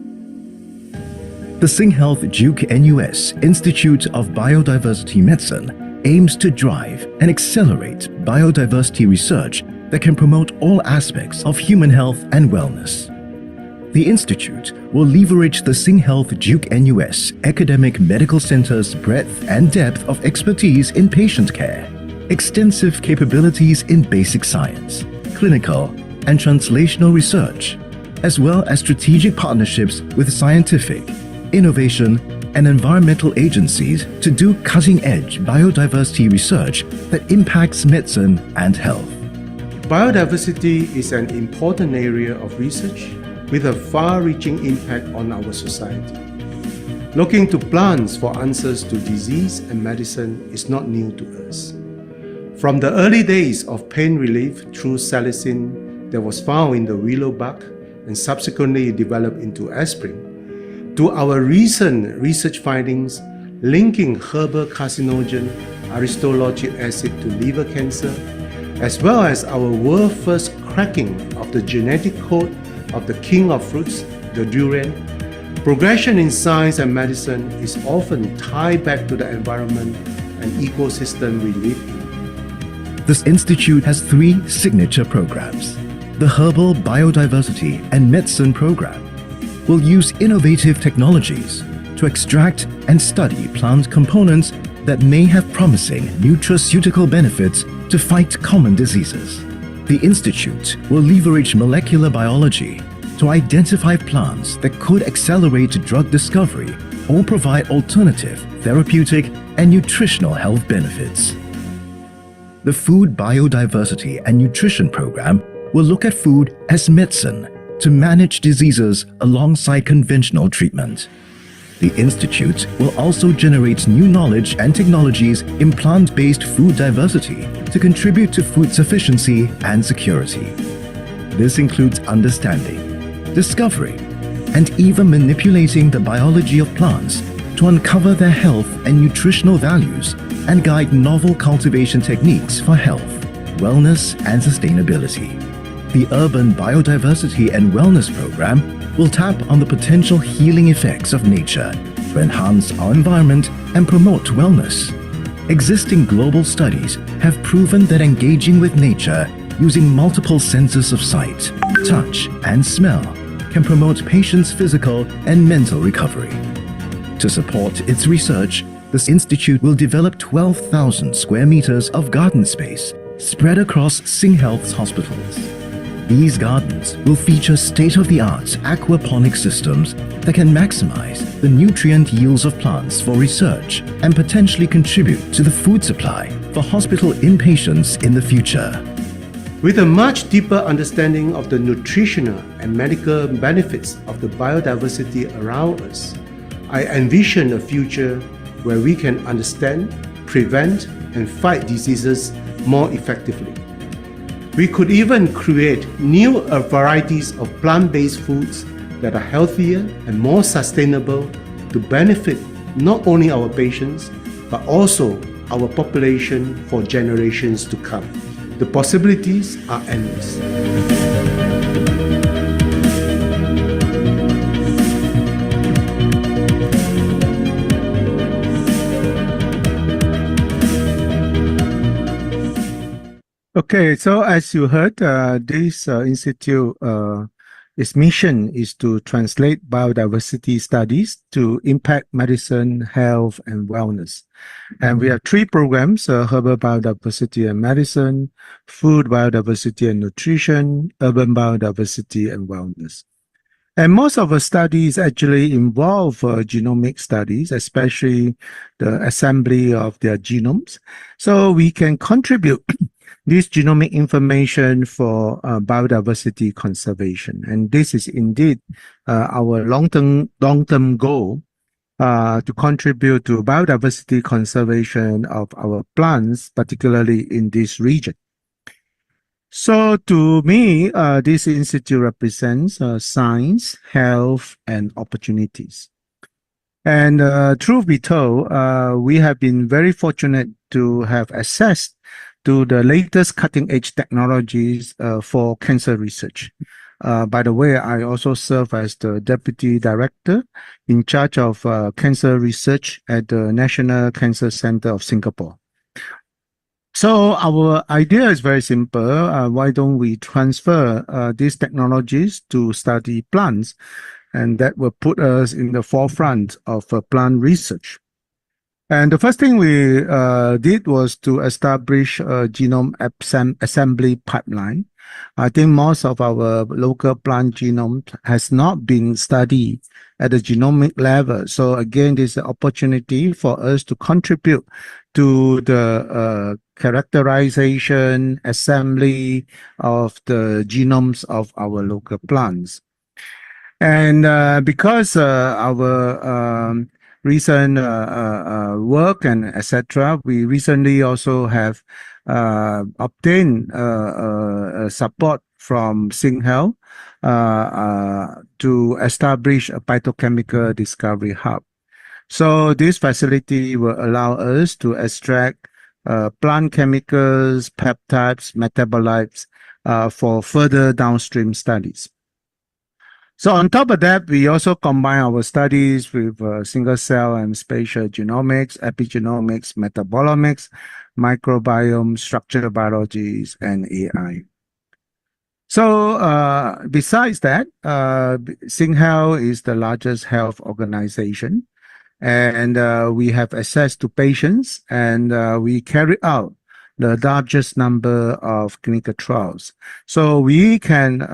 The SingHealth Duke NUS Institute of Biodiversity Medicine aims to drive and accelerate biodiversity research that can promote all aspects of human health and wellness. The Institute will leverage the SingHealth Duke NUS Academic Medical Center's breadth and depth of expertise in patient care, extensive capabilities in basic science, clinical and translational research, as well as strategic partnerships with scientific, innovation, and environmental agencies to do cutting-edge biodiversity research that impacts medicine and health. Biodiversity is an important area of research with a far-reaching impact on our society. Looking to plants for answers to disease and medicine is not new to us. From the early days of pain relief through salicin that was found in the willow bark and subsequently developed into aspirin, to our recent research findings linking herbal carcinogen aristolochic acid to liver cancer, as well as our world first cracking of the genetic code of the king of fruits, the durian, progression in science and medicine is often tied back to the environment and ecosystem we live in. This institute has 3 signature programs. The Herbal Biodiversity and Medicine Program will use innovative technologies to extract and study plant components that may have promising nutraceutical benefits to fight common diseases. The Institute will leverage molecular biology to identify plants that could accelerate drug discovery or provide alternative therapeutic and nutritional health benefits. The Food Biodiversity and Nutrition Program will look at food as medicine to manage diseases alongside conventional treatment. The Institute will also generate new knowledge and technologies in plant-based food diversity to contribute to food sufficiency and security. This includes understanding, discovering, and even manipulating the biology of plants to uncover their health and nutritional values and guide novel cultivation techniques for health, wellness, and sustainability. The Urban Biodiversity and Wellness Program will tap on the potential healing effects of nature to enhance our environment and promote wellness. Existing global studies have proven that engaging with nature using multiple senses of sight, touch, and smell can promote patients' physical and mental recovery. To support its research, this institute will develop 12,000 square meters of garden space spread across SingHealth's hospitals. These gardens will feature state-of-the-art aquaponic systems that can maximize the nutrient yields of plants for research and potentially contribute to the food supply for hospital inpatients in the future. With a much deeper understanding of the nutritional and medical benefits of the biodiversity around us, I envision a future where we can understand, prevent, and fight diseases more effectively. We could even create new varieties of plant-based foods that are healthier and more sustainable to benefit not only our patients, but also our population for generations to come. The possibilities are endless. Okay, so as you heard, this institute, its mission is to translate biodiversity studies to impact medicine, health, and wellness. And we have 3 programs: herbal biodiversity and medicine, food biodiversity and nutrition, urban biodiversity and wellness. And most of the studies actually involve genomic studies, especially the assembly of their genomes. So we can contribute this genomic information for biodiversity conservation. And this is indeed our long-term goal to contribute to biodiversity conservation of our plants, particularly in this region. So to me, this institute represents science, health, and opportunities. And truth be told, we have been very fortunate to have access to the latest cutting-edge technologies for cancer research. By the way, I also serve as the Deputy Director in charge of cancer research at the National Cancer Center of Singapore. So our idea is very simple. Why don't we transfer these technologies to study plants, and that will put us in the forefront of plant research. And the first thing we did was to establish a genome assembly pipeline. I think most of our local plant genome has not been studied at the genomic level. So again, this is an opportunity for us to contribute to the characterization, assembly of the genomes of our local plants. And because our recent work and etc., we recently also have obtained support from SingHealth to establish a phytochemical discovery hub. So this facility will allow us to extract plant chemicals, peptides, metabolites for further downstream studies. So on top of that, we also combine our studies with single cell and spatial genomics, epigenomics, metabolomics, microbiome, structural biologies, and AI. So besides that, SingHealth is the largest health organization, and we have access to patients, and we carry out the largest number of clinical trials. So we can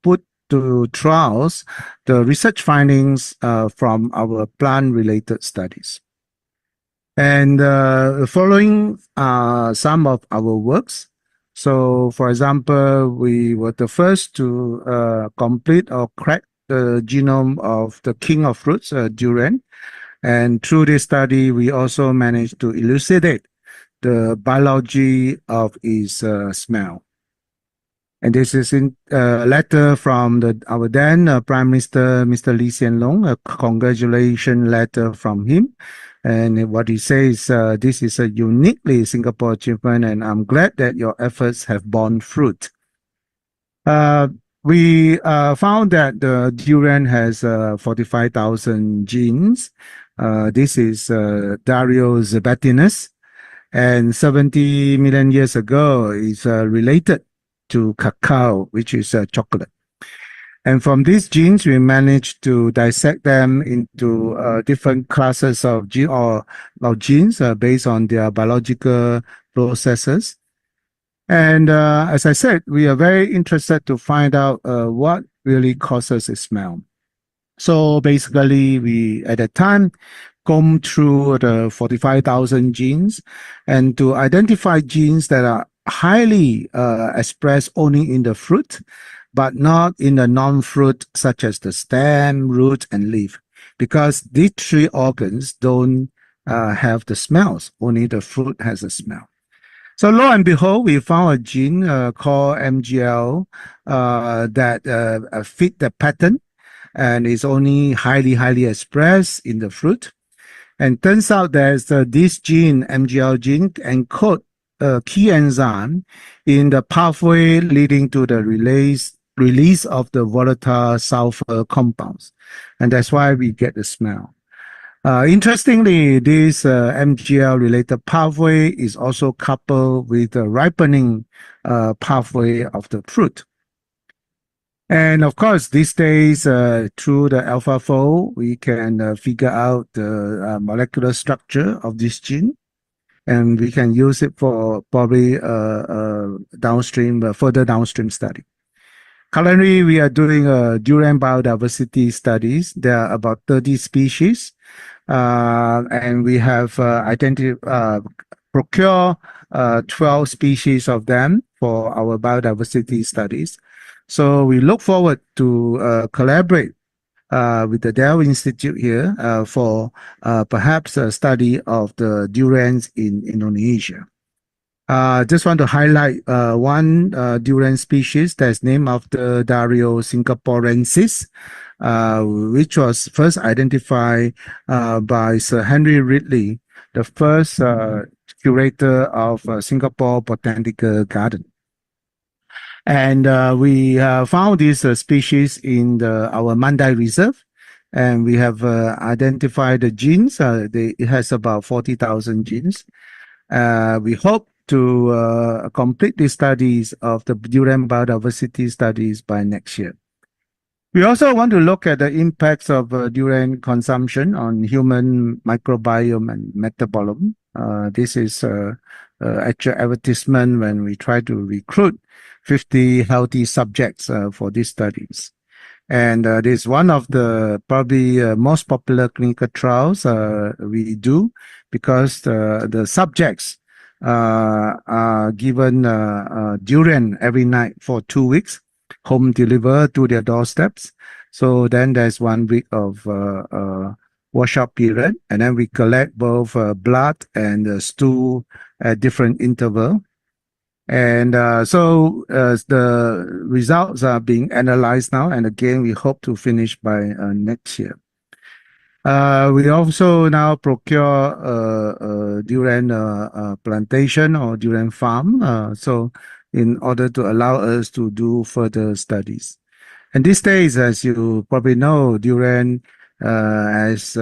put to trials the research findings from our plant-related studies. And following some of our works, so for example, we were the first to complete or crack the genome of the king of fruits, durian. And through this study, we also managed to elucidate the biology of its smell. And this is in a letter from our then Prime Minister, Mr. Lee Hsien Loong, a congratulation letter from him. And what he says, this is a uniquely Singapore achievement, and I'm glad that your efforts have borne fruit. We found that the durian has 45,000 genes. This is Dario zebatinus, and 70 million years ago is related to cacao, which is chocolate. And from these genes, we managed to dissect them into different classes of genes based on their biological processes. And as I said, we are very interested to find out what really causes a smell. So basically, we at that time combed through the 45,000 genes, and to identify genes that are highly expressed only in the fruit, but not in the non-fruit, such as the stem, root, and leaf, because these three organs don't have the smells. Only the fruit has a smell. So lo and behold, we found a gene called MGL that fit the pattern and is only highly expressed in the fruit. And turns out that this gene, MGL gene, encodes a key enzyme in the pathway leading to the release of the volatile sulfur compounds. And that's why we get the smell. Interestingly, this MGL-related pathway is also coupled with the ripening pathway of the fruit. And of course, these days, through the AlphaFold, we can figure out the molecular structure of this gene, and we can use it for probably further downstream study. Currently, we are doing durian biodiversity studies. There are about 30 species. And we have procure 12 species of them for our biodiversity studies. So we look forward to collaborate with the Dell Institute here for perhaps a study of the durians in Indonesia. Just want to highlight one durian species that's named after Dario singaporensis, which was first identified by Sir Henry Ridley, the first curator of Singapore Botanical Garden. And we found this species in our Mandai Reserve, and we have identified the genes. It has about 40,000 genes. We hope to complete the studies of the durian biodiversity studies by next year. We also want to look at the impacts of durian consumption on human microbiome and metabolism. This is actual advertisement when we try to recruit 50 healthy subjects for these studies. And this is one of the probably most popular clinical trials we do, because the subjects are given durian every night for 2 weeks, home delivered to their doorsteps. So then there's 1 week of washout period, and then we collect both blood and stool at different interval. And so the results are being analyzed now, and again, we hope to finish by next year. We also now procure durian plantation or durian farm, so in order to allow us to do further studies. And these days, as you probably know, durian is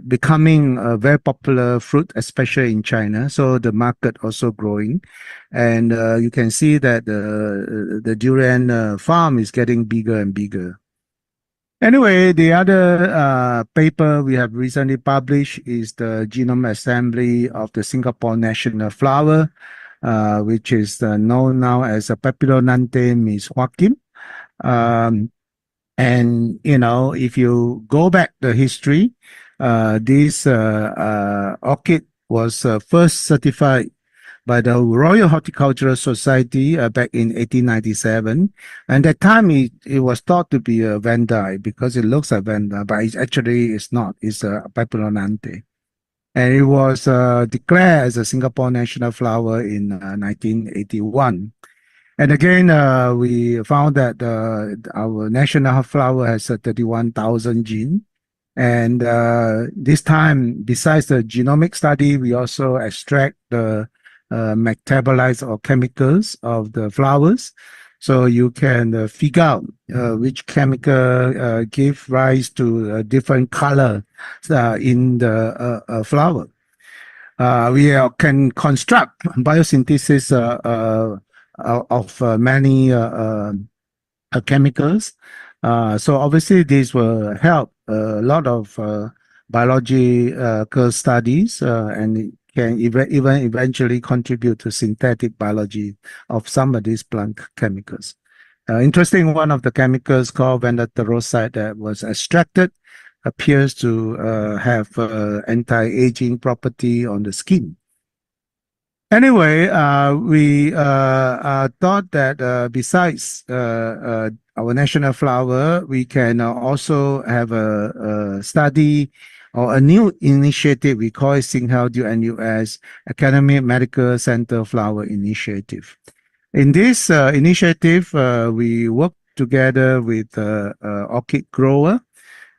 becoming a very popular fruit, especially in China. So the market also growing, and you can see that the durian farm is getting bigger and bigger. Anyway, the other paper we have recently published is the genome assembly of the Singapore national flower, which is known now as a Papilionanthe Miss Joaquim. And you know, if you go back the history, this orchid was first certified by the Royal Horticultural Society back in 1897. And at that time, it was thought to be a Vandai because it looks like Vanda, but it actually is not. It's a Papilionanthe. And it was declared as a Singapore national flower in 1981. And again, we found that our national flower has 31,000 gene. And this time, besides the genomic study, we also extract the metabolites or chemicals of the flowers. So you can figure out which chemical give rise to a different color in the flower. We can construct biosynthesis of many chemicals. So obviously this will help a lot of biological studies, and it can even eventually contribute to synthetic biology of some of these plant chemicals. Interesting, one of the chemicals called vandateroside that was extracted appears to have anti-aging property on the skin. Anyway, we thought that besides our national flower, we can also have a study or a new initiative. We call it Singhao NUS Academic Medical Center Flower Initiative. In this initiative, we work together with orchid grower,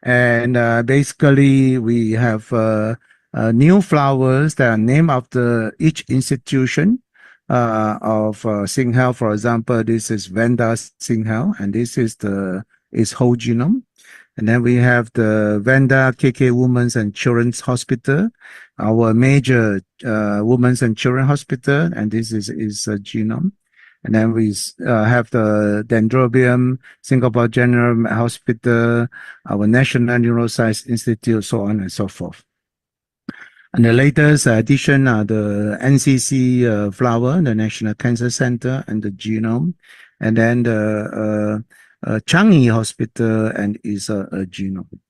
and basically we have new flowers that are named after each institution of Singhao. For example, this is Vanda Singhao, and this is its whole genome. And then we have the Vanda KK Women's and Children's Hospital, our major women's and children hospital, and this is a genome. And then we have the Dendrobium Singapore General Hospital, our National Neuroscience Institute, so on and so forth. And the latest addition are the NCC flower, the National Cancer Center, and the genome. And then the Changi Hospital and is a genome.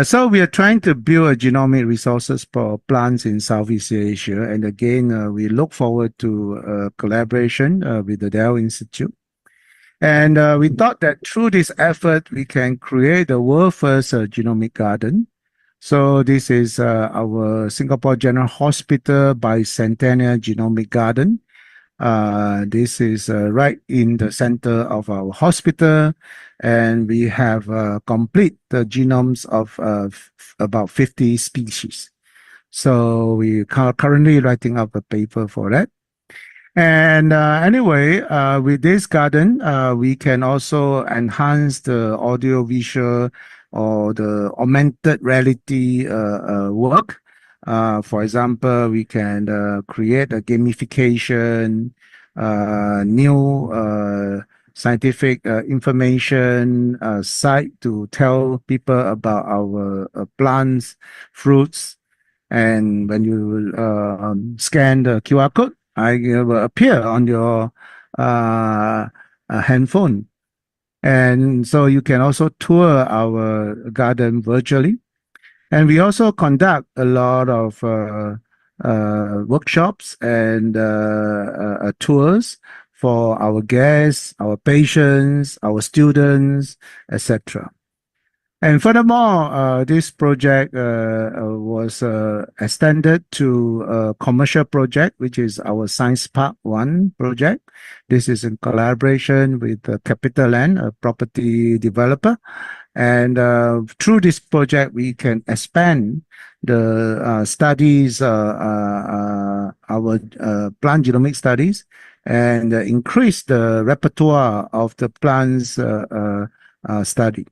So we are trying to build a genomic resources for plants in Southeast Asia. And again, we look forward to collaboration with the Dell Institute. And we thought that through this effort, we can create the world's first genomic garden. So this is our Singapore General Hospital Bicentennial Genomic Garden. This is right in the center of our hospital, and we have complete the genomes of about 50 species. So we are currently writing up a paper for that. And anyway, with this garden, we can also enhance the audio visual or the augmented reality work For example, we can create a gamification, new scientific information site to tell people about our plants, fruits. And when you scan the QR code, it will appear on your handphone. And so you can also tour our garden virtually. And we also conduct a lot of workshops and tours for our guests, our patients, our students, etc. And furthermore, this project was extended to a commercial project, which is our Science Park 1 project. This is in collaboration with CapitaLand, a property developer. And through this project, we can expand the studies, our plant genomic studies, and increase the repertoire of the plants study.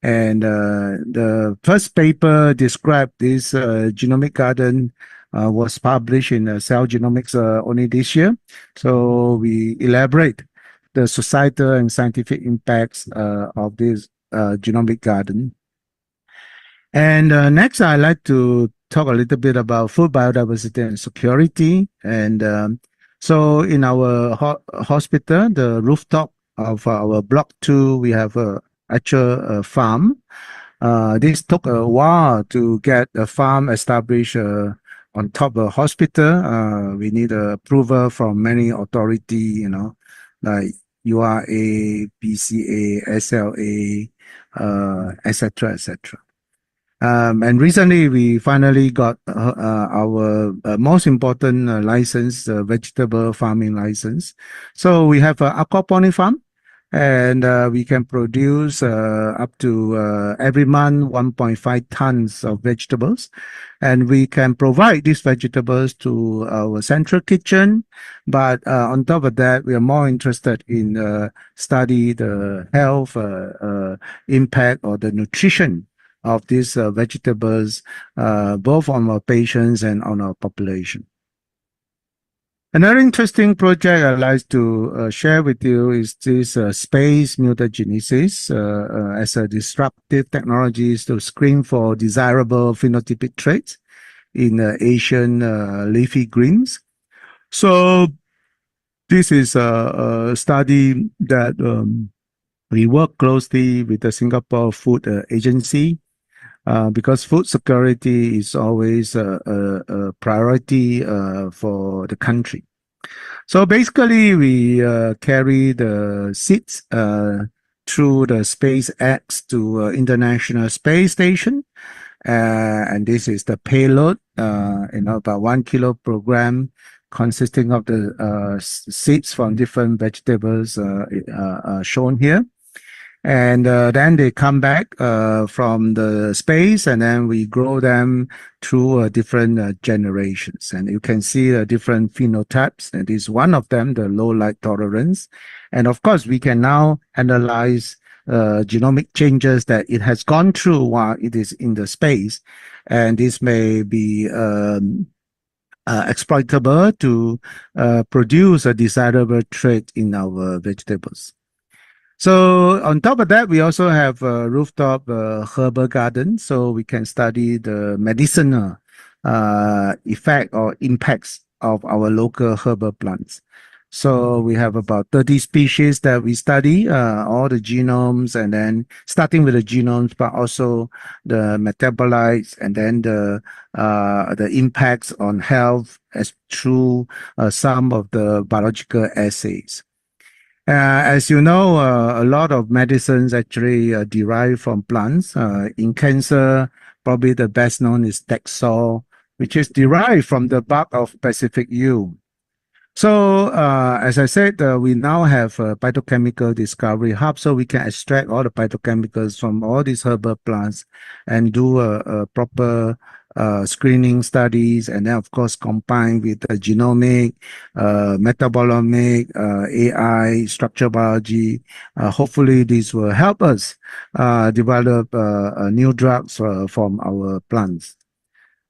And the first paper described this genomic garden was published in Cell Genomics only this year. So we elaborate the societal and scientific impacts of this genomic garden. And next, I'd like to talk a little bit about food biodiversity and security. And so in our hospital, the rooftop of our block 2, we have a actual farm. This took a while to get a farm established on top of a hospital. We need approval from many authority, like URA, BCA, SLA, etc., etc. And recently, we finally got our most important license, vegetable farming license. So we have an aquaponic farm, and we can produce up to every month 1.5 tons of vegetables. And we can provide these vegetables to our central kitchen. But on top of that, we are more interested in study the health impact or the nutrition of these vegetables, both on our patients and on our population. Another interesting project I'd like to share with you is this space mutagenesis as a disruptive technologies to screen for desirable phenotypic traits in Asian leafy greens. So this is a study that we work closely with the Singapore Food Agency because food security is always a priority for the country. So basically, we carry the seeds through the SpaceX to International Space Station. And this is the payload, about 1 kilo program consisting of the seeds from different vegetables shown here. And then they come back from the space, and then we grow them through different generations. And you can see the different phenotypes. And this is one of them, the low light tolerance. And of course, we can now analyze genomic changes that it has gone through while it is in the space. And this may be exploitable to produce a desirable trait in our vegetables. So on top of that, we also have a rooftop herbal garden, so we can study the medicinal effect or impacts of our local herbal plants. So we have about 30 species that we study, all the genomes, and then starting with the genomes, but also the metabolites, and then the impacts on health as through some of the biological assays. As you know, a lot of medicines actually derive from plants. In cancer, probably the best known is Taxol, which is derived from the bark of Pacific yew. So, as I said, we now have a phytochemical discovery hub, so we can extract all the phytochemicals from all these herbal plants and do a proper screening studies, and then of course combine with the genomic, metabolomic, AI, structural biology. Hopefully this will help us develop new drugs from our plants.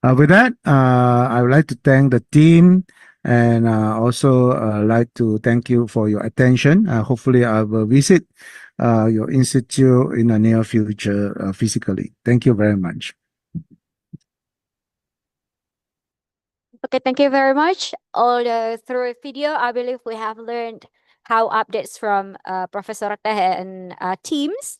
With that, I would like to thank the team and also like to thank you for your attention. Hopefully, I will visit your institute in the near future physically. Thank you very much. Okay, thank you very much. Through video, I believe we have learned how updates from Professor Tehe and teams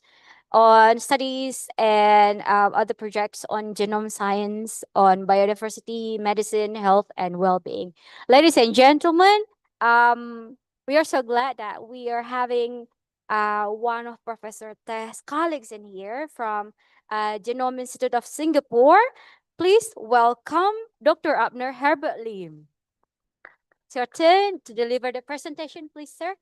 on studies and other projects on genome science, on biodiversity, medicine, health, and well-being. Ladies and gentlemen, we are so glad that we are having one of Professor Teh's colleagues in here from Genome Institute of Singapore. Please welcome Dr. Abner Herbert Lim. It's your turn to deliver the presentation, please, sir.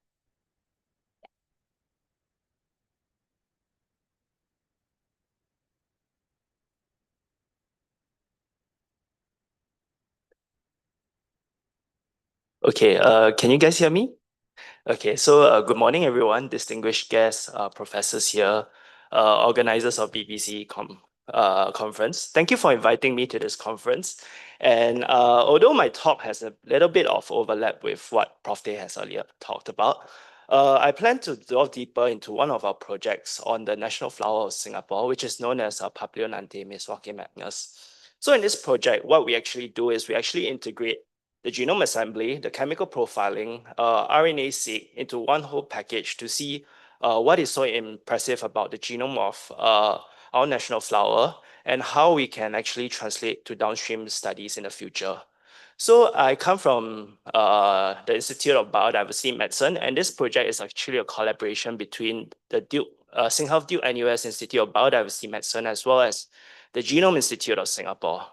Okay, can you guys hear me? Okay, so good morning, everyone, distinguished guests, professors here, organizers of BBC conference. Thank you for inviting me to this conference. And although my talk has a little bit of overlap with what Prof. Day has earlier talked about, I plan to delve deeper into one of our projects on the national flower of Singapore, which is known as Papilionanthe miswaki magnus. So in this project, what we actually do is we actually integrate the genome assembly, the chemical profiling, RNA-seq into one whole package to see what is so impressive about the genome of our national flower and how we can actually translate to downstream studies in the future. So I come from the Institute of Biodiversity Medicine, and this project is actually a collaboration between the SingHealth Duke NUS Institute of Biodiversity Medicine as well as the Genome Institute of Singapore.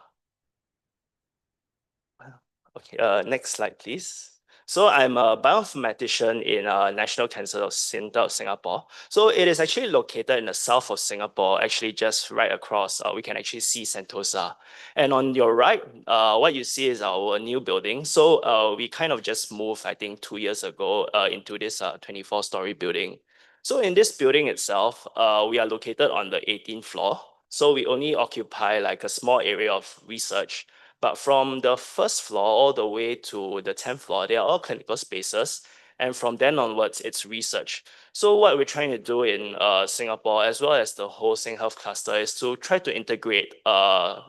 Okay, next slide, please. So I'm a bioinformatician in National Cancer Center of Singapore. So it is actually located in the south of Singapore, actually just right across, we can actually see Sentosa. And on your right, what you see is our new building. So we kind of just moved, I think 2 years ago into this 24-story building. So in this building itself, we are located on the 18th floor. So we only occupy like a small area of research. But from the first floor all the way to the 10th floor, they are all clinical spaces. And from then onwards, it's research. So what we're trying to do in Singapore, as well as the whole SingHealth cluster, is to try to integrate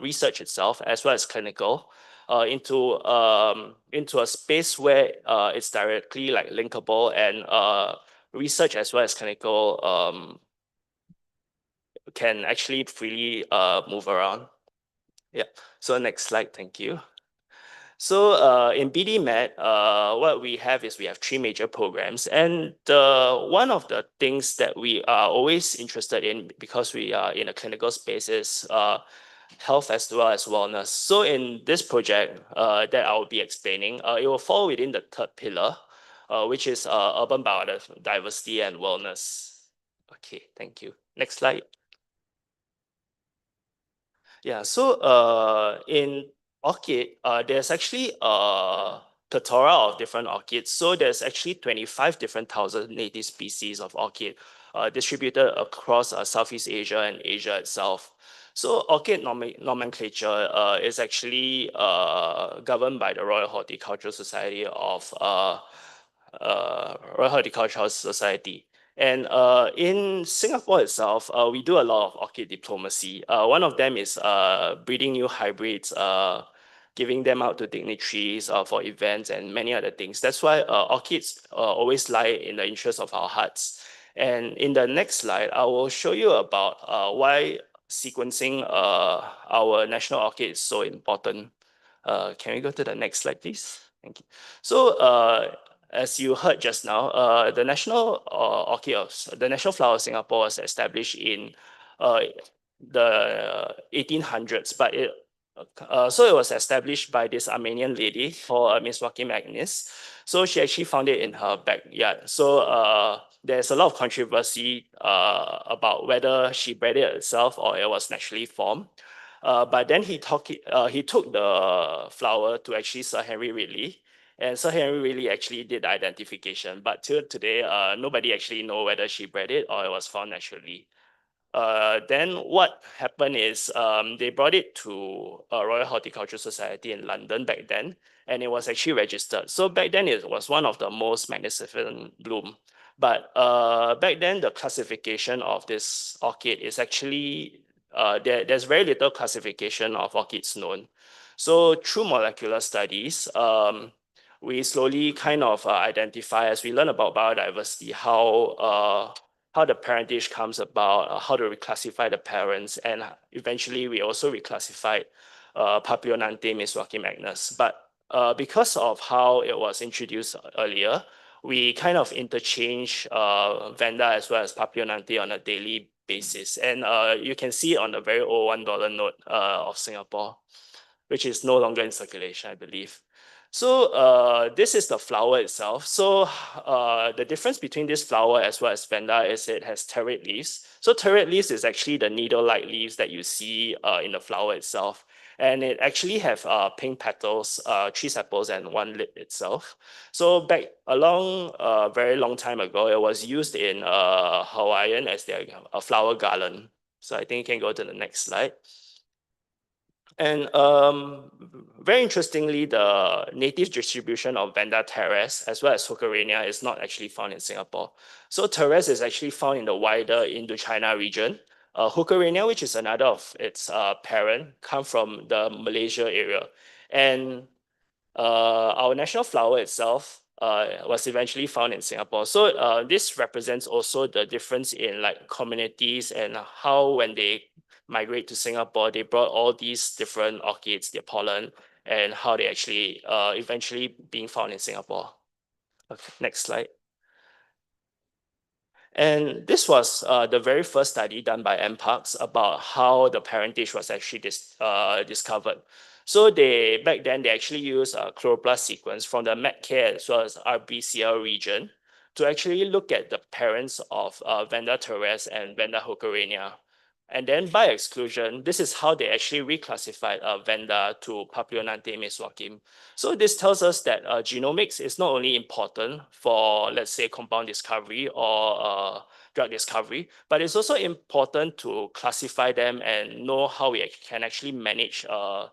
research itself, as well as clinical, into a space where it's directly like linkable and research as well as clinical can actually freely move around. Yeah, so next slide, thank you. So in BDMed, what we have is we have 3 major programs. And one of the things that we are always interested in, because we are in a clinical space, is health as well as wellness. So in this project that I will be explaining, it will fall within the 3rd pillar, which is urban biodiversity and wellness. Okay, thank you. Next slide. Yeah, so in orchid, there's actually a plethora of different orchids. So there's actually 25 different thousand native species of orchid distributed across Southeast Asia and Asia itself. So orchid nomenclature is actually governed by the Royal Horticultural Society of Royal Horticultural Society. And in Singapore itself, we do a lot of orchid diplomacy. One of them is breeding new hybrids, giving them out to dignitaries for events and many other things. That's why orchids always lie in the interest of our hearts. And in the next slide, I will show you about why sequencing our national orchid is so important. Can we go to the next slide, please? Thank you. So as you heard just now, the national the national flower of Singapore was established in the 1800s, but so it was established by this Armenian lady called Miss Waki Magnus. So she actually found it in her backyard. So there's a lot of controversy about whether she bred it herself or it was naturally formed. But then he took the flower to actually Sir Henry Ridley. And Sir Henry really actually did the identification, but till today, nobody actually know whether she bred it or it was found naturally. Then what happened is they brought it to Royal Horticultural Society in London back then, and it was actually registered. So back then it was one of the most magnificent bloom. But back then the classification of this orchid is actually, there's very little classification of orchids known. So through molecular studies, we slowly kind of identify, as we learn about biodiversity, how the parentage comes about, how to reclassify the parents, and eventually we also reclassified Papilionanthe miswaki magnus. But because of how it was introduced earlier, we kind of interchange Vanda as well as Papilionanthe on a daily basis. And you can see on the very old $1 note of Singapore, which is no longer in circulation, I believe. So this is the flower itself. So the difference between this flower as well as Vanda is it has terete leaves. So terete leaves is actually the needle-like leaves that you see in the flower itself. And it actually have pink petals, 3 sepals and 1 lip itself. So back a very long time ago, it was used in Hawaiian as their flower garland. So I think you can go to the next slide. And very interestingly, the native distribution of Vanda teres as well as Hookerania is not actually found in Singapore. So teres is actually found in the wider Indochina region. Hookerania, which is another of its parent, come from the Malaysia area. And our national flower itself was eventually found in Singapore. So this represents also the difference in like communities and how when they migrate to Singapore, they brought all these different orchids, their pollen, and how they actually eventually being found in Singapore. Okay, next slide. And this was the very first study done by MParks about how the parentage was actually discovered. So back then they actually used a chloroplast sequence from the Metcare as well as RBCL region to actually look at the parents of Vanda teres and Vanda hookerania. And then by exclusion, this is how they actually reclassified Vanda to Papilionanthe miswaki. So this tells us that genomics is not only important for, let's say, compound discovery or drug discovery, but it's also important to classify them and know how we can actually manage the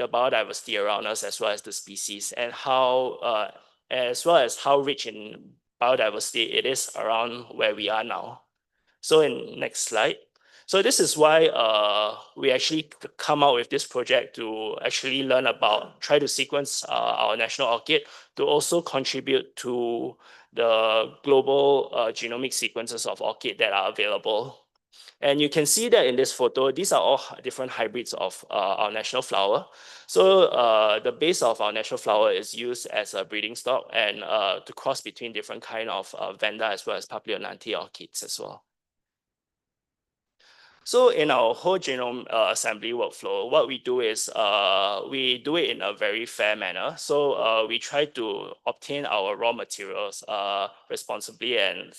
biodiversity around us as well as the species, and how, as well as how rich in biodiversity it is around where we are now. So in next slide. So this is why we actually come out with this project to actually learn about, try to sequence our national orchid to also contribute to the global genomic sequences of orchid that are available. And you can see that in this photo, these are all different hybrids of our national flower. So the base of our national flower is used as a breeding stock and to cross between different kind of Vanda as well as Papilionanthe orchids as well. So in our whole genome assembly workflow, what we do is we do it in a very fair manner. So we try to obtain our raw materials responsibly and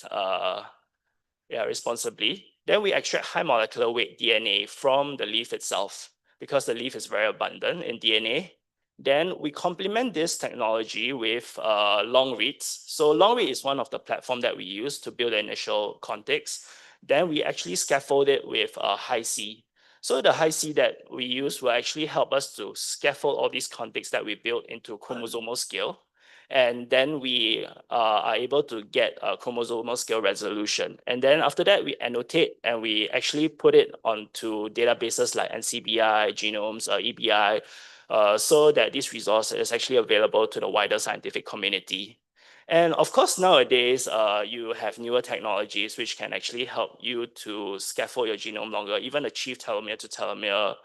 responsibly. Then we extract high molecular weight DNA from the leaf itself because the leaf is very abundant in DNA. Then we complement this technology with long reads. So long read is one of the platform that we use to build the initial context. Then we actually scaffold it with Hi-C. So the Hi-C that we use will actually help us to scaffold all these contexts that we built into chromosomal scale. And then we are able to get a chromosomal scale resolution. And then after that, we annotate and we actually put it onto databases like NCBI, Genomes, EBI, so that this resource is actually available to the wider scientific community. And of course, nowadays, you have newer technologies which can actually help you to scaffold your genome longer, even achieve telomere to telomere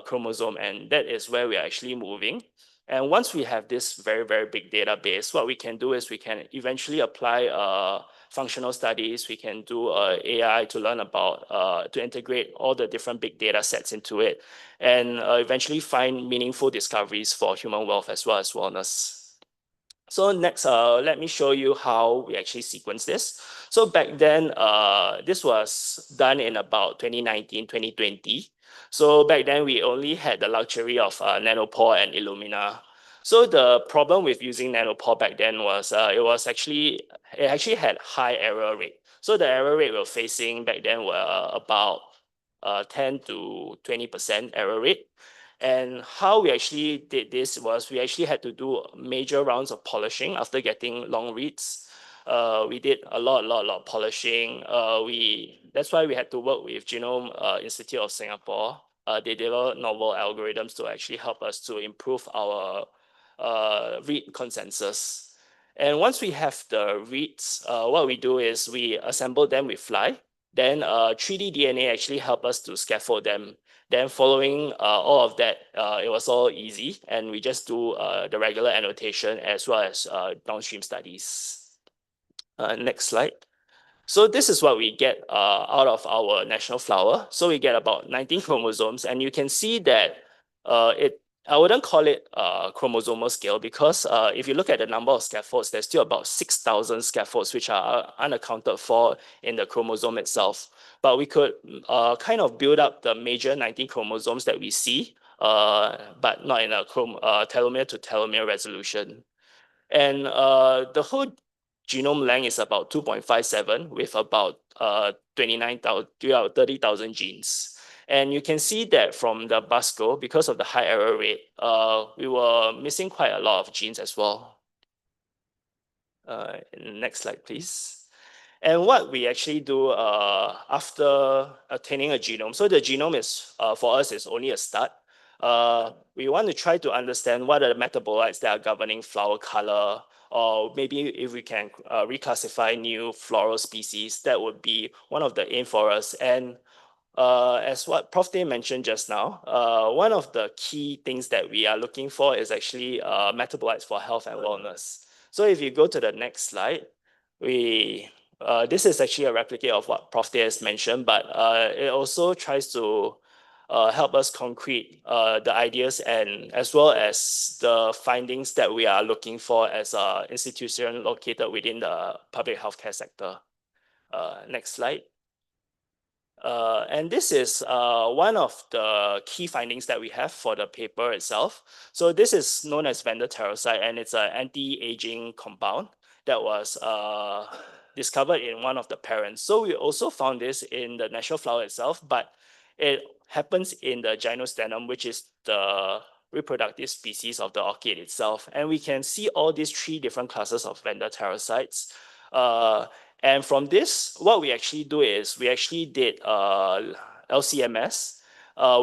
chromosome. And that is where we are actually moving. And once we have this very, very big database, what we can do is we can eventually apply functional studies. We can do AI to learn about, to integrate all the different big data sets into it, and eventually find meaningful discoveries for human wealth as well as wellness. So next, let me show you how we actually sequence this. So back then, this was done in about 2019, 2020. So back then, we only had the luxury of nanopore and Illumina. So the problem with using nanopore back then was it actually had high error rate. So the error rate we were facing back then were about 10 to 20% error rate. And how we actually did this was we actually had to do major rounds of polishing after getting long reads. We did a lot of polishing. That's why we had to work with Genome Institute of Singapore. They developed novel algorithms to actually help us to improve our read consensus. And once we have the reads, what we do is we assemble them with fly. Then 3D DNA actually help us to scaffold them. Then following all of that, it was all easy, and we just do the regular annotation as well as downstream studies. Next slide. So this is what we get out of our national flower. So we get about 19 chromosomes, and you can see that I wouldn't call it a chromosomal scale because if you look at the number of scaffolds, there's still about 6,000 scaffolds which are unaccounted for in the chromosome itself. But we could kind of build up the major 19 chromosomes that we see, but not in a telomere to telomere resolution. And the whole genome length is about 2.57 with about 30,000 genes. And you can see that from the BUSCO, because of the high error rate, we were missing quite a lot of genes as well. Next slide, please. And what we actually do after attaining a genome, so the genome is, for us, is only a start. We want to try to understand what are the metabolites that are governing flower color, or maybe if we can reclassify new floral species, that would be one of the aim for us. And as what Prof. Day mentioned just now, one of the key things that we are looking for is actually metabolites for health and wellness. So if you go to the next slide, this is actually a replicate of what Prof. Day has mentioned, but it also tries to help us concrete the ideas and as well as the findings that we are looking for as an institution located within the public healthcare sector. Next slide. And this is one of the key findings that we have for the paper itself. So this is known as vandateroside, and it's an anti-aging compound that was discovered in one of the parents. So we also found this in the national flower itself, but it happens in the gynostenum, which is the reproductive species of the orchid itself. And we can see all these 3 different classes of vandaterosides. And from this, what we actually do is we actually did LCMS.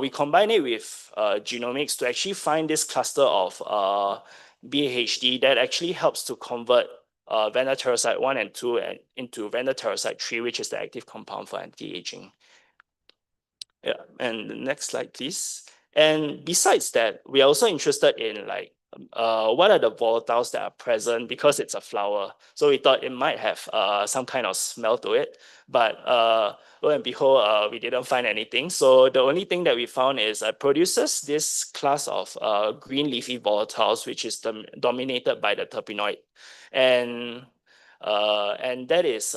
We combine it with genomics to actually find this cluster of BAHD that actually helps to convert vandateroside 1 and 2 into vandateroside 3, which is the active compound for anti-aging. Yeah, and the next slide, please. And besides that, we are also interested in like what are the volatiles that are present because it's a flower. So we thought it might have some kind of smell to it, but lo and behold, we didn't find anything. So the only thing that we found is it produces this class of green leafy volatiles, which is dominated by the terpenoid. And that is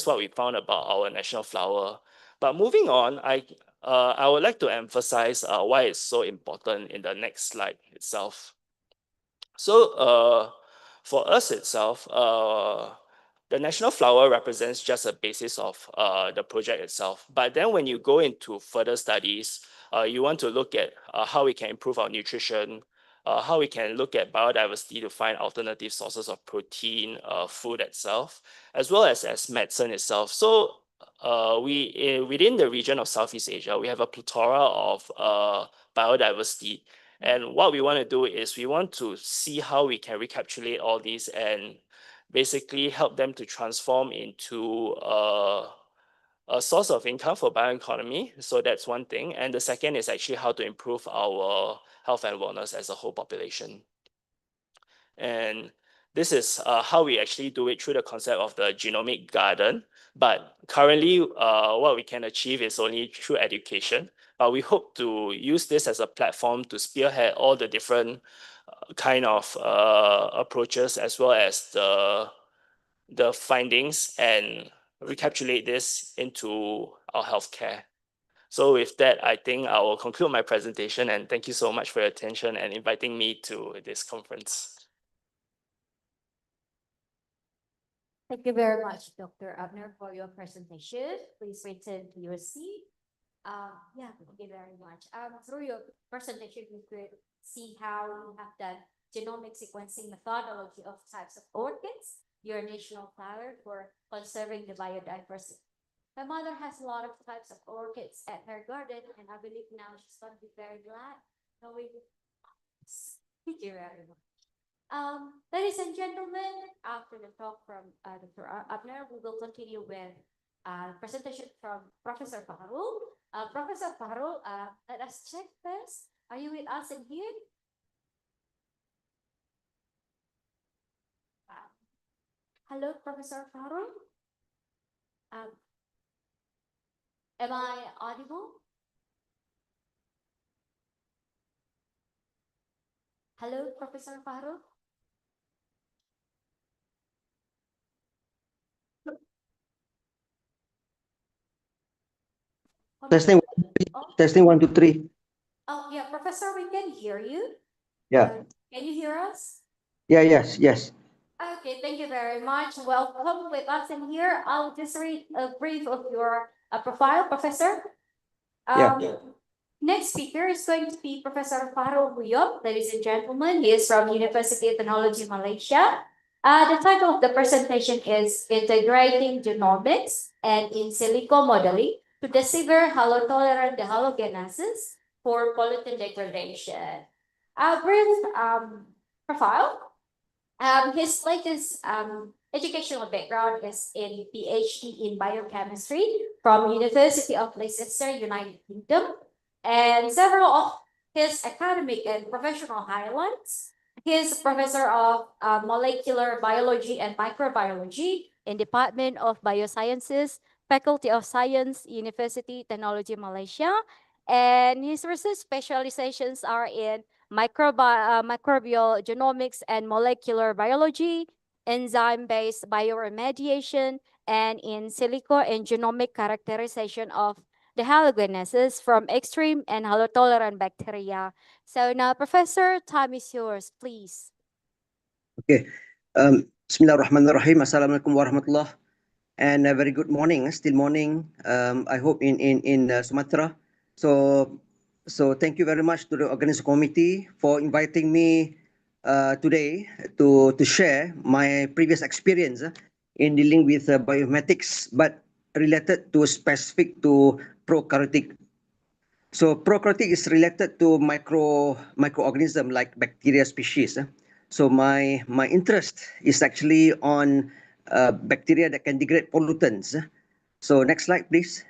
what we found about our national flower. But moving on, I would like to emphasize why it's so important in the next slide itself. So for us itself, the national flower represents just a basis of the project itself. But then when you go into further studies, you want to look at how we can improve our nutrition, how we can look at biodiversity to find alternative sources of protein, food itself, as well as medicine itself. So within the region of Southeast Asia, we have a plethora of biodiversity. And what we want to do is we want to see how we can recapitulate all these and basically help them to transform into a source of income for bioeconomy. So that's one thing. And the second is actually how to improve our health and wellness as a whole population. And this is how we actually do it through the concept of the genomic garden. But currently, what we can achieve is only through education. But we hope to use this as a platform to spearhead all the different kind of approaches as well as the findings and recapitulate this into our healthcare. So with that, I think I will conclude my presentation, and thank you so much for your attention and inviting me to this conference. Thank you very much, Dr. Abner, for your presentation. Please return to your seat. Yeah, thank you very much. Through your presentation, we could see how you have done genomic sequencing methodology of types of orchids, your national flower for conserving the biodiversity. My mother has a lot of types of orchids at her garden, and I believe now she's going to be very glad knowing. Thank you very much. Ladies and gentlemen, after the talk from Dr. Abner, we will continue with presentation from Professor Fahrul. Professor Fahrul, let us check first. Are you with us in here? Hello, Professor Fahrul. Am I audible? Hello, Professor Fahrul. Testing, Oh, testing 1, 2, 3. oh, yeah, Professor, we can hear you. Yeah. Can you hear us? Yeah, yes. Okay, thank you very much. Welcome with us in here. I'll just read a brief of your profile, Professor. Yeah. Next speaker is going to be Professor Fahrul Buyok, ladies and gentlemen. He is from University of Technology Malaysia. The title of the presentation is Integrating Genomics and In Silico Modeling to Deceiver Halotolerant Dehalogenases for Pollutant Degradation. A brief profile. His latest educational background is in PhD in biochemistry from University of Leicester, United Kingdom, and several of his academic and professional highlights. He is professor of molecular biology and microbiology in Department of Biosciences, Faculty of Science, University Technology Malaysia, and his research specializations are in microbial genomics and molecular biology, enzyme-based bioremediation, and in silico and genomic characterization of the halogenesis from extreme and halotolerant bacteria. So now, Professor, time is yours, please. Okay. Bismillahirrahmanirrahim. Assalamualaikum warahmatullah. And a very good morning. Still morning. I hope in Sumatra. So thank you very much to the organizing committee for inviting me today to share my previous experience in dealing with bioinformatics, but related to specific to prokaryotic. So prokaryotic is related to microorganism like bacteria species. So my interest is actually on bacteria that can degrade pollutants. So next slide, please.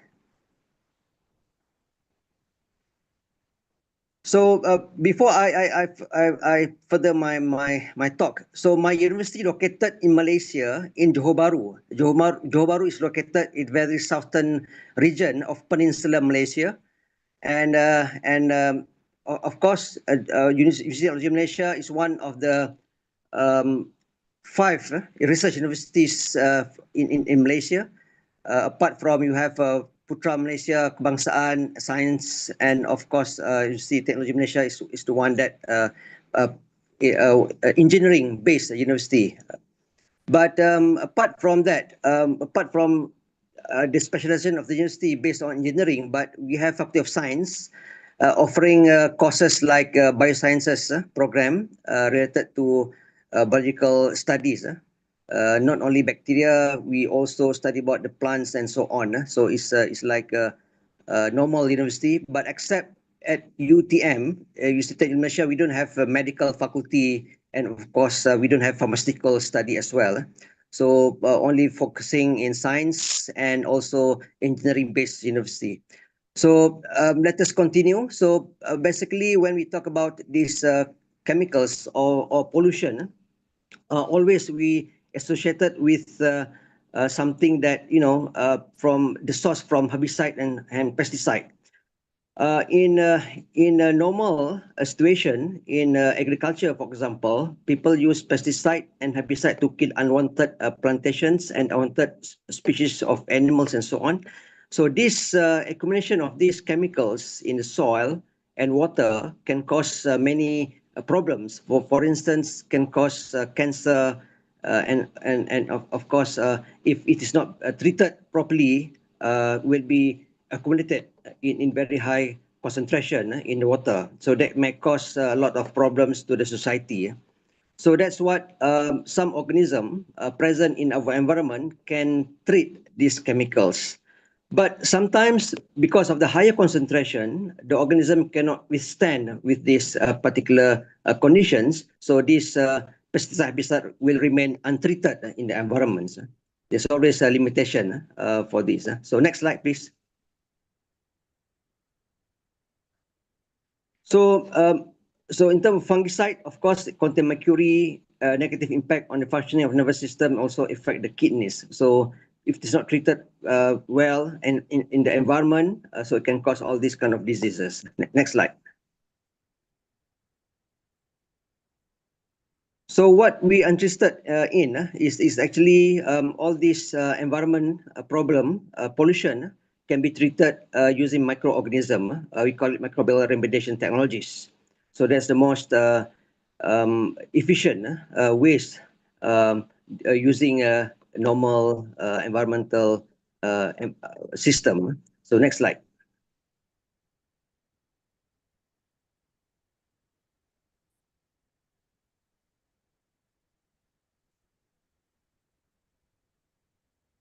So before I further my talk, so my university located in Malaysia in Johor Bahru. Johor Bahru is located in very southern region of Peninsular Malaysia. And of course, University of Malaysia is one of the 5 research universities in Malaysia. Apart from you have Putra Malaysia, Kebangsaan, Science, and of course, University of Technology Malaysia is the one that engineering-based university. But apart from that, apart from the specialization of the university based on engineering, but we have Faculty of Science offering courses like biosciences program related to biological studies. Not only bacteria, we also study about the plants and so on. So it's like a normal university, but except at UTM, University of Malaysia, we don't have a medical faculty, and of course, we don't have pharmaceutical study as well. So only focusing in science and also engineering-based university. So let us continue. So basically, when we talk about these chemicals or pollution, always we associated with something that from the source from herbicide and pesticide. In a normal situation in agriculture, for example, people use pesticide and herbicide to kill unwanted plantations and unwanted species of animals and so on. So this accumulation of these chemicals in the soil and water can cause many problems. For instance, can cause cancer and of course, if it is not treated properly, will be accumulated in very high concentration in the water. So that may cause a lot of problems to the society. So that's what some organism present in our environment can treat these chemicals. But sometimes, because of the higher concentration, the organism cannot withstand with these particular conditions. So these pesticide will remain untreated in the environment. There's always a limitation for this. So next slide, please. So, so in terms of fungicide, of course, it contain mercury, negative impact on the functioning of nervous system, also affect the kidneys. So if it's not treated well and in the environment, so it can cause all these kind of diseases. Next slide. So what we are interested in is actually all this environment problem, pollution, can be treated using microorganism. We call it microbial remediation technologies. So that's the most efficient ways using a normal environmental system. So next slide.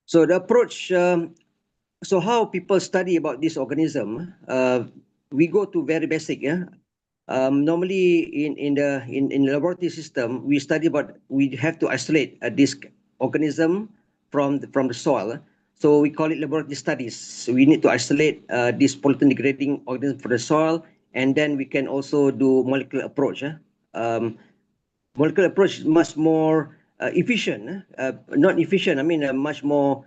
So the approach, so how people study about this organism, we go to very basic. Normally in the laboratory system, we study about, we have to isolate this organism from the soil. So we call it laboratory studies. So we need to isolate this pollutant degrading organism from the soil, and then we can also do molecular approach. Molecular approach is much more efficient, not efficient, I mean much more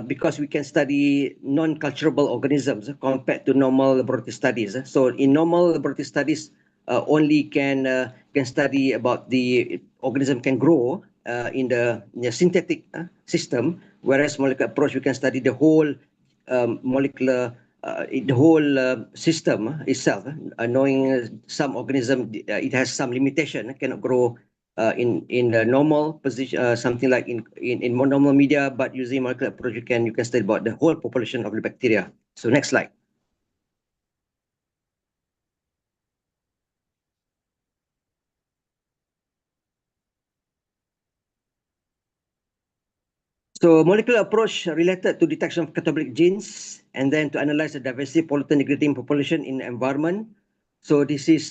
because we can study non-culturable organisms compared to normal laboratory studies. So in normal laboratory studies, only can study about the organism can grow in the synthetic system, whereas molecular approach, we can study the whole molecular the whole system itself, knowing some organism it has some limitation, cannot grow in the normal position, something like in normal media, but using molecular approach, you can study about the whole population of the bacteria. So next slide. So molecular approach related to detection of catabolic genes, and then to analyze the diversity pollutant degrading population in the environment. So this is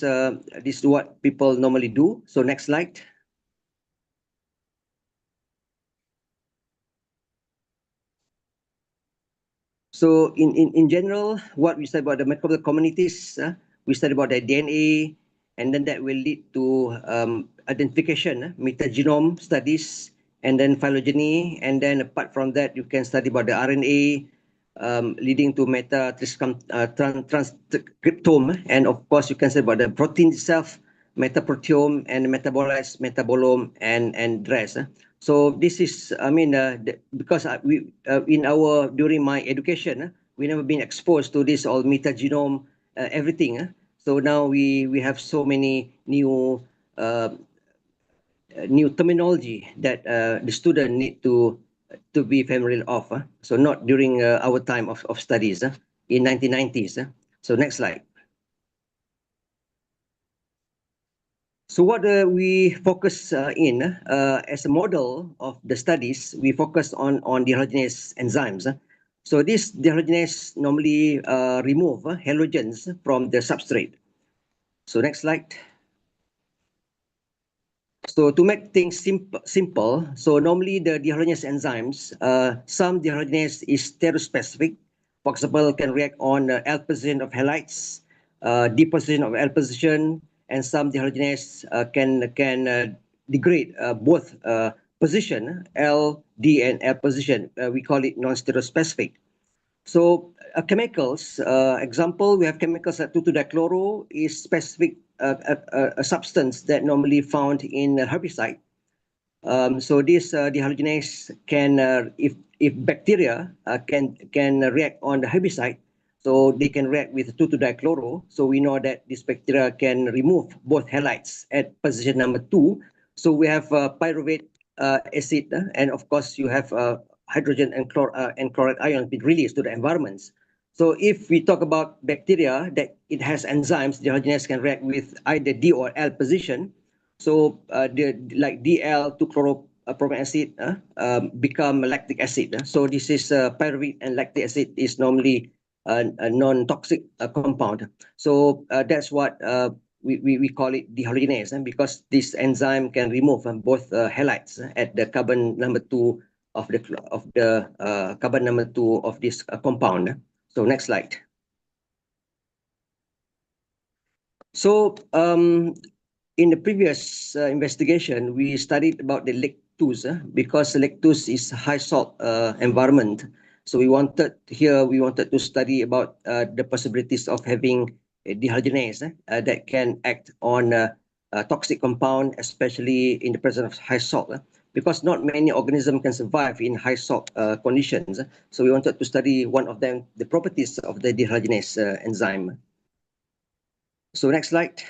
what people normally do. So next slide. So in general, what we study about the microbial communities, we study about their DNA, and then that will lead to identification, metagenome studies, and then phylogeny, and then apart from that, you can study about the RNA, leading to transcriptome, and of course, you can study about the protein itself, metaproteome, and metabolites, metabolome, and rest. So this is, I mean, because we in our during my education, we never been exposed to this all metagenome, everything. So now we have so many new new terminology that the student need to be familiar of. So not during our time of studies in 1990s. So next slide. So what we focus in as a model of the studies, we focus on dehalogenase enzymes. So these dehalogenase normally remove halogens from the substrate. So next slide. So to make things simple, so normally the dehalogenase enzymes, some dehalogenase is stereospecific. For example, can react on L position of halides, D position of L position, and some dehalogenase can degrade both position, L, D, and L position. We call it non-stereospecific. So chemicals, example, we have chemicals like 2,2-dichloro is specific a substance that normally found in herbicide. So this dehalogenase can, if bacteria can react on the herbicide, so they can react with 2,2-dichloro. So we know that this bacteria can remove both halides at position number 2. So we have pyruvate acid, and of course you have hydrogen and chloride ions being released to the environments. So if we talk about bacteria, that it has enzymes, dehydrogenase can react with either D or L position. So like DL to chloropropane acid become lactic acid. So this is pyruvate and lactic acid is normally a non-toxic compound. So that's what we call it dehydrogenase, because this enzyme can remove both halides at the carbon number 2 of the carbon number 2 of this compound. So next slide. So in the previous investigation, we studied about the lactose because lactose is high salt environment. So we wanted to study about the possibilities of having a dehydrogenase that can act on a toxic compound, especially in the presence of high salt. Because not many organisms can survive in high salt conditions. So we wanted to study one of them, the properties of the dehydrogenase enzyme. So next slide.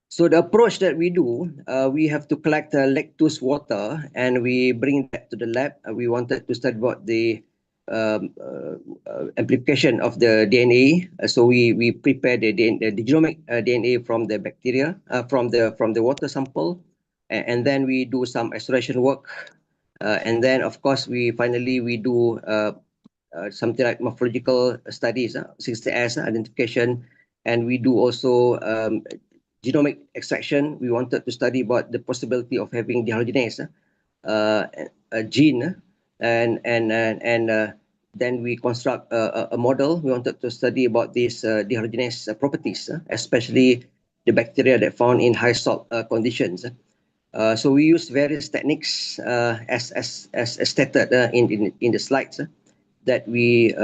So the approach that we do, we have to collect lactose water and we bring that to the lab. We wanted to study about the amplification of the DNA. So we prepare the genomic DNA from the bacteria, from the water sample, and then we do some isolation work. And then of course we do something like morphological studies, 60S identification, and we do also genomic extraction. We wanted to study about the possibility of having dehydrogenase a gene, and then we construct a model. We wanted to study about these dehydrogenase properties, especially the bacteria that found in high salt conditions. So we use various techniques as stated in the slides that we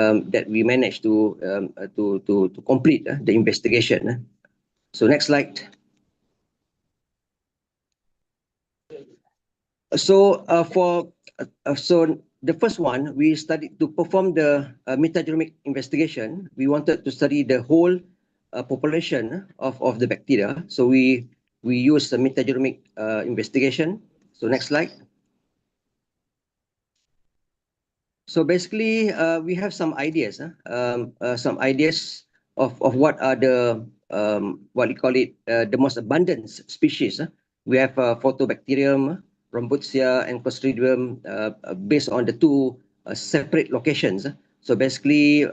managed to complete the investigation. So next slide. So so the first one, we studied to perform the metagenomic investigation. We wanted to study the whole population of the bacteria. So we use the metagenomic investigation. So next slide. So basically, we have some ideas of what are the what you call it the most abundant species. We have Photobacterium, Rhombutsia, and Clostridium based on the two separate locations. So basically,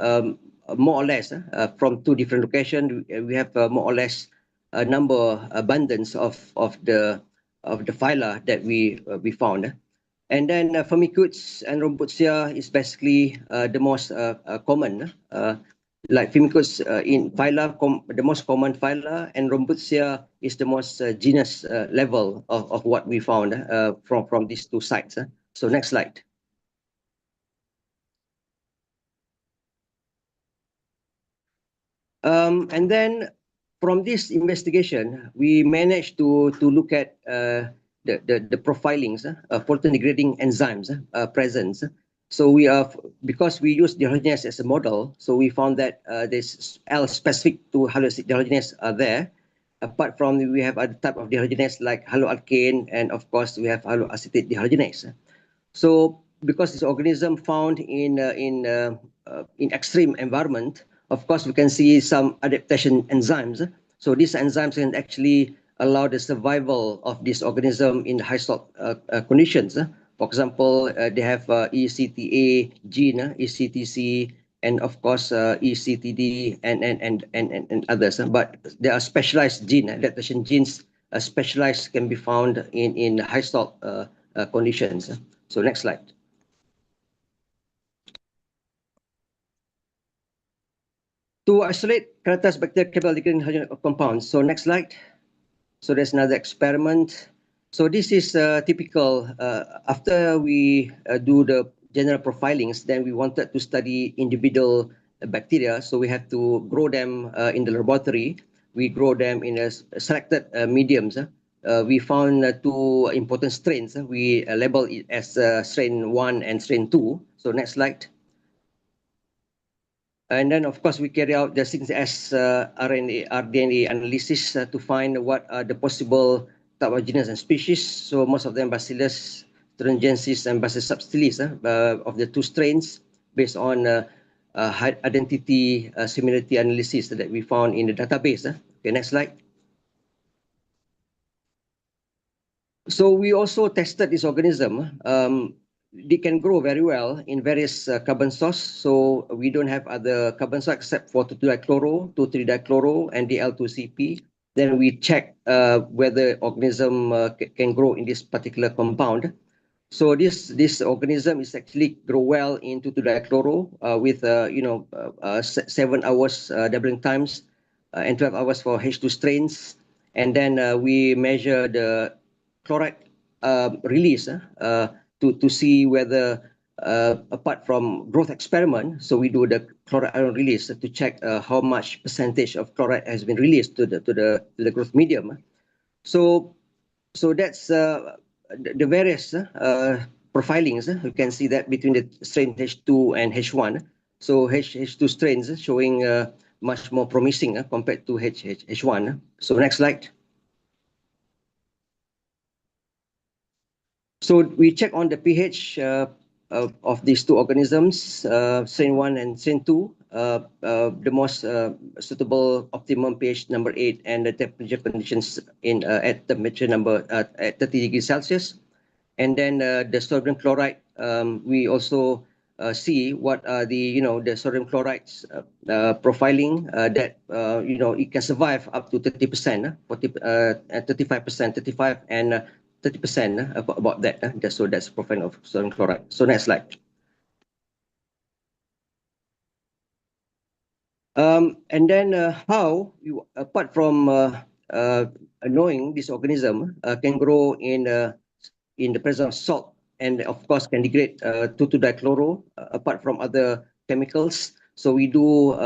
more or less from two different locations, we have more or less a number abundance of the phyla that we found. And then Firmicutes and Rhombutsia is basically the most common. Like Firmicutes in phyla, the most common phyla, and Rhombutsia is the most genus level of what we found from these two sites. So next slide. And then from this investigation, we managed to look at the profilings, protein degrading enzymes presence. So we are, because we use dehydrogenase as a model, so we found that this L specific to dehydrogenase are there. Apart from, we have other type of dehydrogenase like haloalkane, and of course we have haloacetate dehydrogenase. So because this organism found in extreme environment, of course we can see some adaptation enzymes. So these enzymes can actually allow the survival of this organism in high salt conditions. For example, they have ECTA gene, ECTC, and of course ECTD and others. But there are specialized gene, adaptation genes, specialized can be found in high salt conditions. So next slide. To isolate characterized bacteria capable of degrading hydrogen compounds. So next slide. So there's another experiment. So this is typical. After we do the general profilings, then we wanted to study individual bacteria. So we have to grow them in the laboratory. We grow them in a selected mediums. We found two important strains. We label it as strain 1 and strain 2. So next slide. And then, of course, we carry out the 6S RNA, RDNA analysis to find what are the possible type of genus and species. So most of them Bacillus thuringiensis and Bacillus subtilis of the two strains based on identity similarity analysis that we found in the database. Okay, next slide. So we also tested this organism. They can grow very well in various carbon source. So we don't have other carbon source except for 2,2-dichloro, 2,3-dichloro, and the L2CP. Then we check whether organism can grow in this particular compound. So this organism is actually grow well in 2,2-dichloro with 7 hours doubling times and 12 hours for H2 strains. And then we measure the chloride release to see whether apart from growth experiment, so we do the chloride ion release to check how much percentage of chloride has been released to the growth medium. So that's the various profilings. You can see that between the strain H2 and H1. So H2 strains showing much more promising compared to H1. So next slide. So we check on the pH of these two organisms, strain 1 and strain 2. The most suitable optimum pH number 8 and the temperature conditions at temperature number at 30 degrees Celsius. And then the sodium chloride, we also see what are the sodium chlorides profiling that it can survive up to 30%, 35%, 35 and 30% about that. So that's profiling of sodium chloride. So next slide. And then how you, apart from knowing this organism can grow in the presence of salt and of course can degrade 2,2-dichloro apart from other chemicals. So we do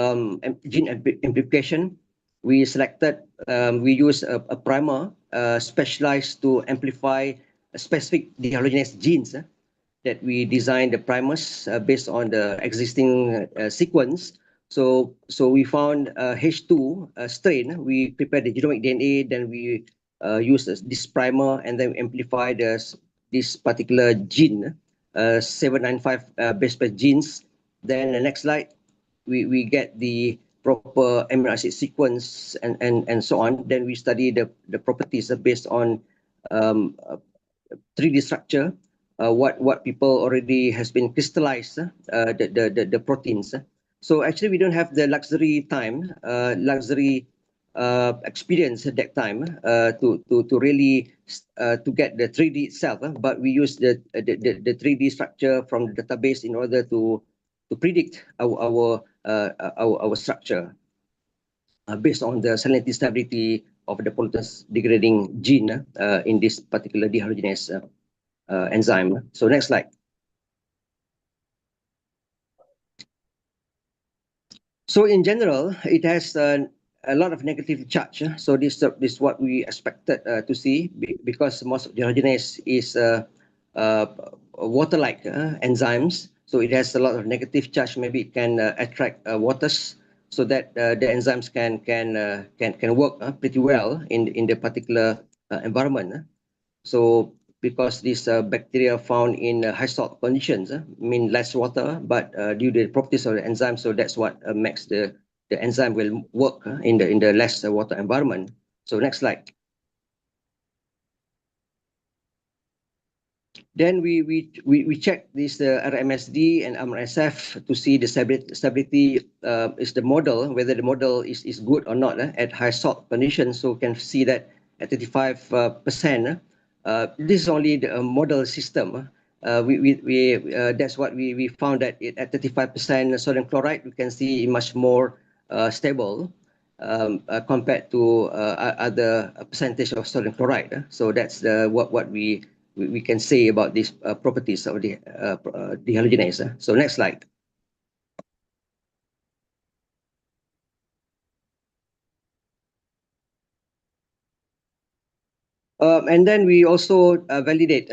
gene amplification. We selected, we use a primer specialized to amplify specific dehalogenase genes that we designed the primers based on the existing sequence. So we found H2 strain. We prepared the genomic DNA, then we use this primer and then amplify this particular gene, 795 base pair genes. Then the next slide, we get the proper amino acid sequence and so on. Then we study the properties based on 3D structure, what people already has been crystallized, the proteins. So actually we don't have the luxury time, experience at that time to really to get the 3D itself, but we use the 3D structure from the database in order to predict our structure based on the salinity stability of the pollutants degrading gene in this particular dehalogenase enzyme. So next slide. So in general, it has a lot of negative charge. So this is what we expected to see because most of dehalogenase is water-like enzymes. So it has a lot of negative charge. Maybe it can attract waters so that the enzymes can work pretty well in the particular environment. So because these bacteria found in high salt conditions mean less water, but due to the properties of the enzyme, so that's what makes the enzyme will work in the less water environment. So next slide. Then we check this RMSD and MRSF to see the stability is the model, whether the model is good or not at high salt conditions. So we can see that at 35%. This is only the model system. That's what we found that at 35% sodium chloride, we can see much more stable compared to other percentage of sodium chloride. So that's what we can say about these properties of the dehalogenase. So next slide. And then we also validate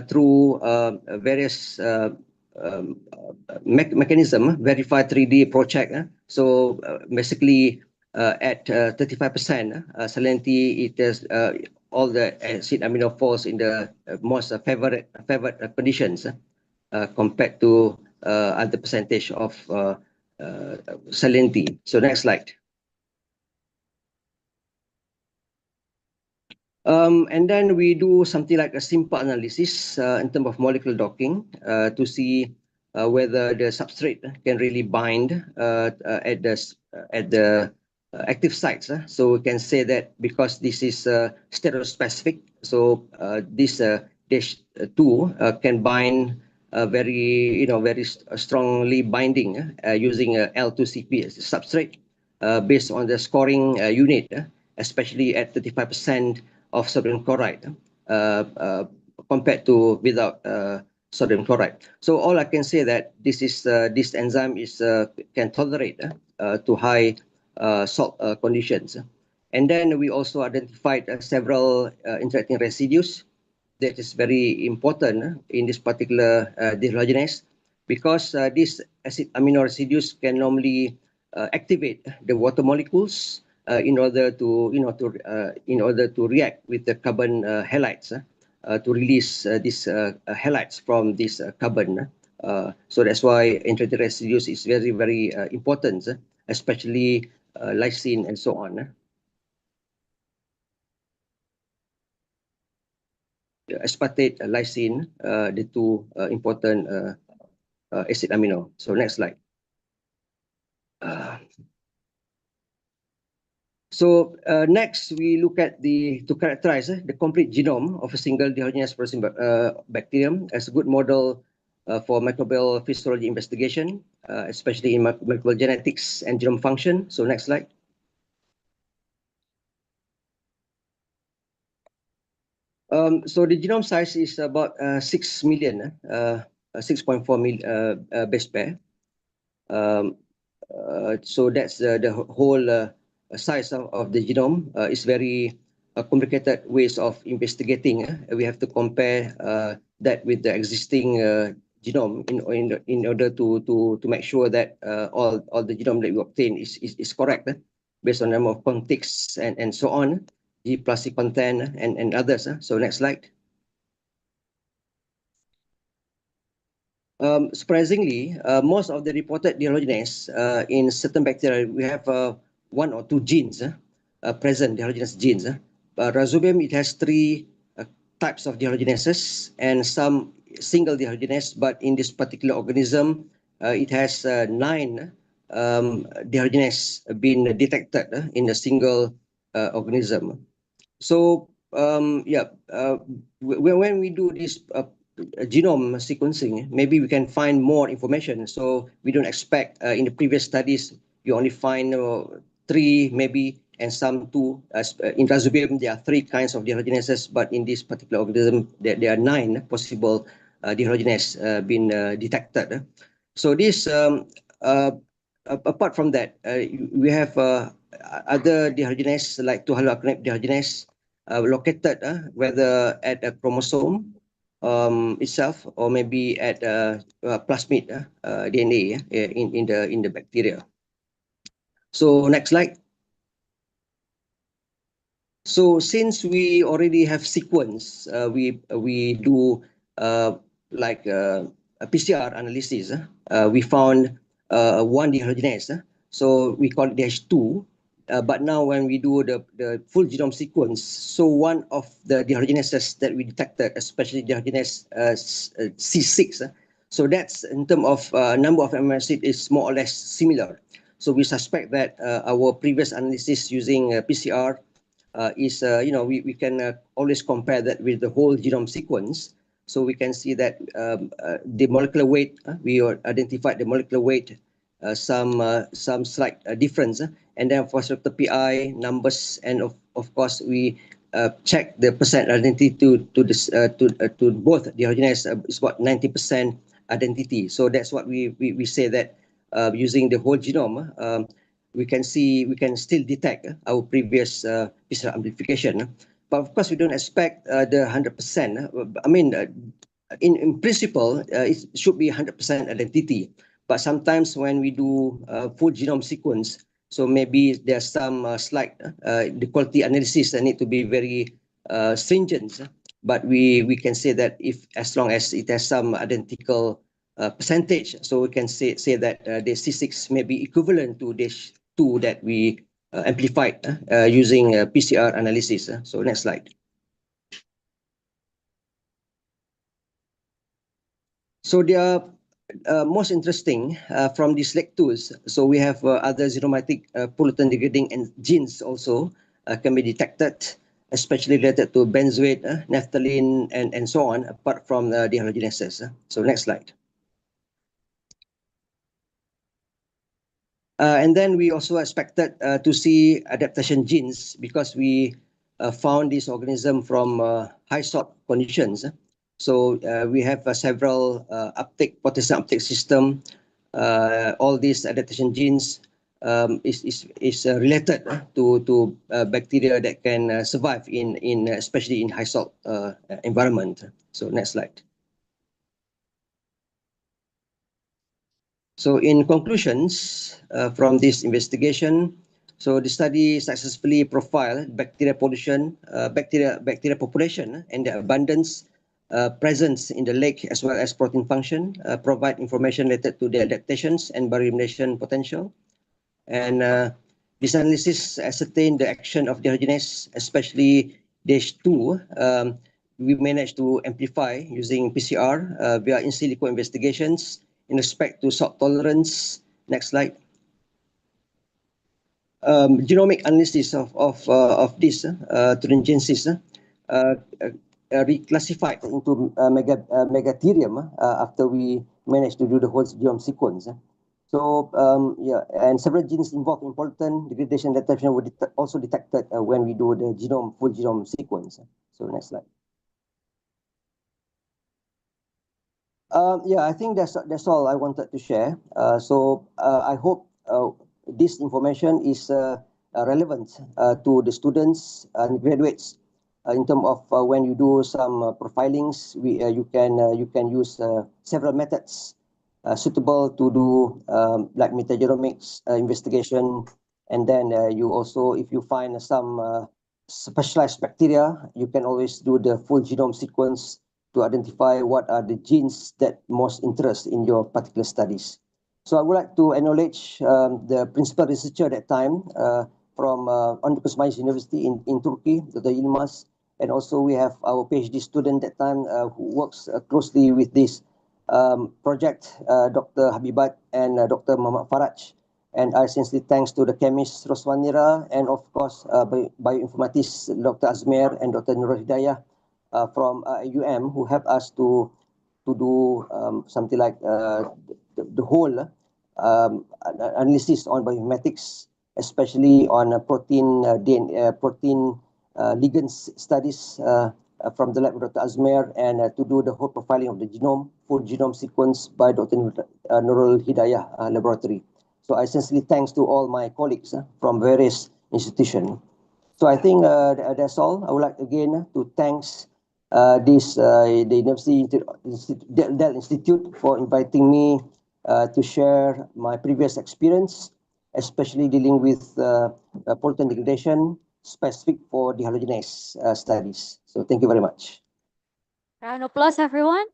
through various mechanism, verify 3D project. So basically at 35% salinity, it is all the acid amino falls in the most favored conditions compared to other percentage of salinity. So next slide. And then we do something like a simple analysis in terms of molecular docking to see whether the substrate can really bind at the active sites. So we can say that because this is stereospecific, so this dash 2 can bind very strongly binding using L2CP as a substrate based on the scoring unit, especially at 35% of sodium chloride compared to without sodium chloride. So all I can say that this enzyme can tolerate to high salt conditions. And then we also identified several interacting residues that is very important in this particular dehydrogenase, because these acid amino residues can normally activate the water molecules in order to react with the carbon halides to release these halides from this carbon. So that's why interacting residues is very, very important, especially lysine and so on. Aspartate, lysine, the two important acid amino. So next slide. So next we look at to characterize the complete genome of a single dehydrogenase producing bacterium as a good model for microbial physiology investigation, especially in microbial genetics and genome function. So next slide. So the genome size is about 6 million, 6.4 million base pair. So that's the whole size of the genome. Is very complicated ways of investigating. We have to compare that with the existing genome in order to make sure that all the genome that we obtain is correct based on number of contexts and so on. G plastic content and others. So next slide. Surprisingly, most of the reported dehydrogenase in certain bacteria, we have 1 or 2 genes present, dehydrogenase genes. Rhizobium, it has 3 types of dehydrogenases and some single dehydrogenase, but in this particular organism, it has 9 dehydrogenase been detected in a single organism. So when we do this genome sequencing, maybe we can find more information. So we don't expect in the previous studies you only find 3 maybe and some 2. In Rhizobium there are 3 kinds of dehydrogenases, but in this particular organism there are 9 possible dehydrogenase being detected. So this apart from that, we have other dehydrogenase like 2-haloarsenate dehydrogenase located whether at a chromosome itself or maybe at plasmid DNA in the bacteria. So next slide. So since we already have sequence, we do like a PCR analysis. We found 1 dehydrogenase, so we call it DH2. But now when we do the full genome sequence, so one of the dehydrogenases that we detected, especially dehydrogenase C6, so that's in terms of number of amino acids is more or less similar. So we suspect that our previous analysis using PCR is, we can always compare that with the whole genome sequence. So we can see that the molecular weight, we identified the molecular weight, some slight difference. And then for the PI numbers, and of course, we check the percent identity to both dehydrogenase is about 90% identity. So that's what we say that using the whole genome, we can still detect our previous PCR amplification. But of course, we don't expect the 100%. I mean, in principle, it should be 100% identity. But sometimes when we do full genome sequence, so maybe there's some slight the quality analysis that need to be very stringent, but we can say that if as long as it has some identical percentage, so we can say that the C6 may be equivalent to this 2 that we amplified using PCR analysis. So next slide. So they are most interesting from these select tools. So we have other xenomatic pollutant degrading and genes also can be detected, especially related to benzoate, naphthalene, and so on, apart from the halogenesis. So next slide. And then we also expected to see adaptation genes because we found this organism from high salt conditions. So we have several potassium uptake system. All these adaptation genes is related to bacteria that can survive in especially in high salt environment. So next slide. So in conclusions from this investigation, so the study successfully profiled bacteria pollution, bacteria population and the abundance presence in the lake as well as protein function, provide information related to the adaptations and bioremediation potential. And this analysis ascertained the action of diogenes, especially DASH2. We managed to amplify using PCR via in silico investigations in respect to salt tolerance. Next slide. Genomic analysis of this turingiensis reclassified into megatherium after we managed to do the whole genome sequence. So yeah, and several genes involved in pollutant degradation detection were also detected when we do the full genome sequence. So next slide. Yeah, I think that's all I wanted to share. So I hope this information is relevant to the students and graduates in terms of when you do some profilings. You can use several methods suitable to do like metagenomics investigation, and then you also, if you find some specialized bacteria, you can always do the full genome sequence to identify what are the genes that most interest in your particular studies. So I would like to acknowledge the principal researcher at that time from Anadolu University in Turkey, Dr. Yilmaz, and also we have our PhD student at that time who works closely with this project, Dr. Habibat and Dr. Muhammad Faraj. And I sincerely thanks to the chemist Roswanira and of course bioinformatics Dr. Azmer and Dr. Nurul Hidayah from UM who helped us to do something like the whole analysis on bioinformatics, especially on protein ligand studies from the lab of Dr. Azmer, and to do the whole profiling of the genome, full genome sequence by Dr. Nurul Hidayah laboratory. So I sincerely thanks to all my colleagues from various institutions. So I think that's all. I would like again to thanks the University Dell Institute for inviting me to share my previous experience, especially dealing with pollutant degradation specific for the halogenase studies. So thank you very much. Round of applause, everyone.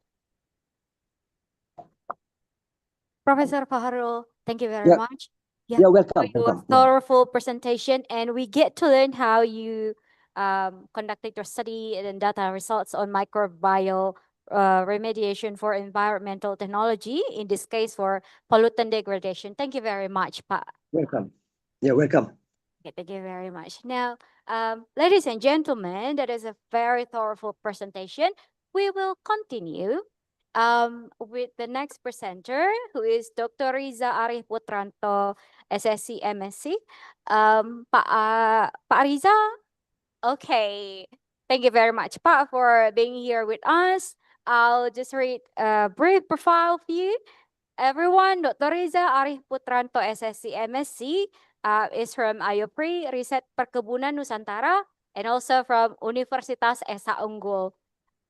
Professor Fahrul, thank you very much. Yeah, welcome. For your Welcome. thorough presentation, and we get to learn how you conducted your study and data results on microbial remediation for environmental technology, in this case for pollutant degradation. Thank you very much, Pa. Welcome. Yeah, welcome. Okay, thank you very much. Now, ladies and gentlemen, that is a very thorough presentation. We will continue with the next presenter, who is Dr. Riza Arif Putranto, SSC MSc. Pak Riza, okay. Thank you very much, Pak, for being here with us. I'll just read a brief profile of you. Everyone, Dr. Riza Arif Putranto, SSC MSc, is from IOPRI, Riset Perkebunan Nusantara, and also from Universitas Esa Unggul.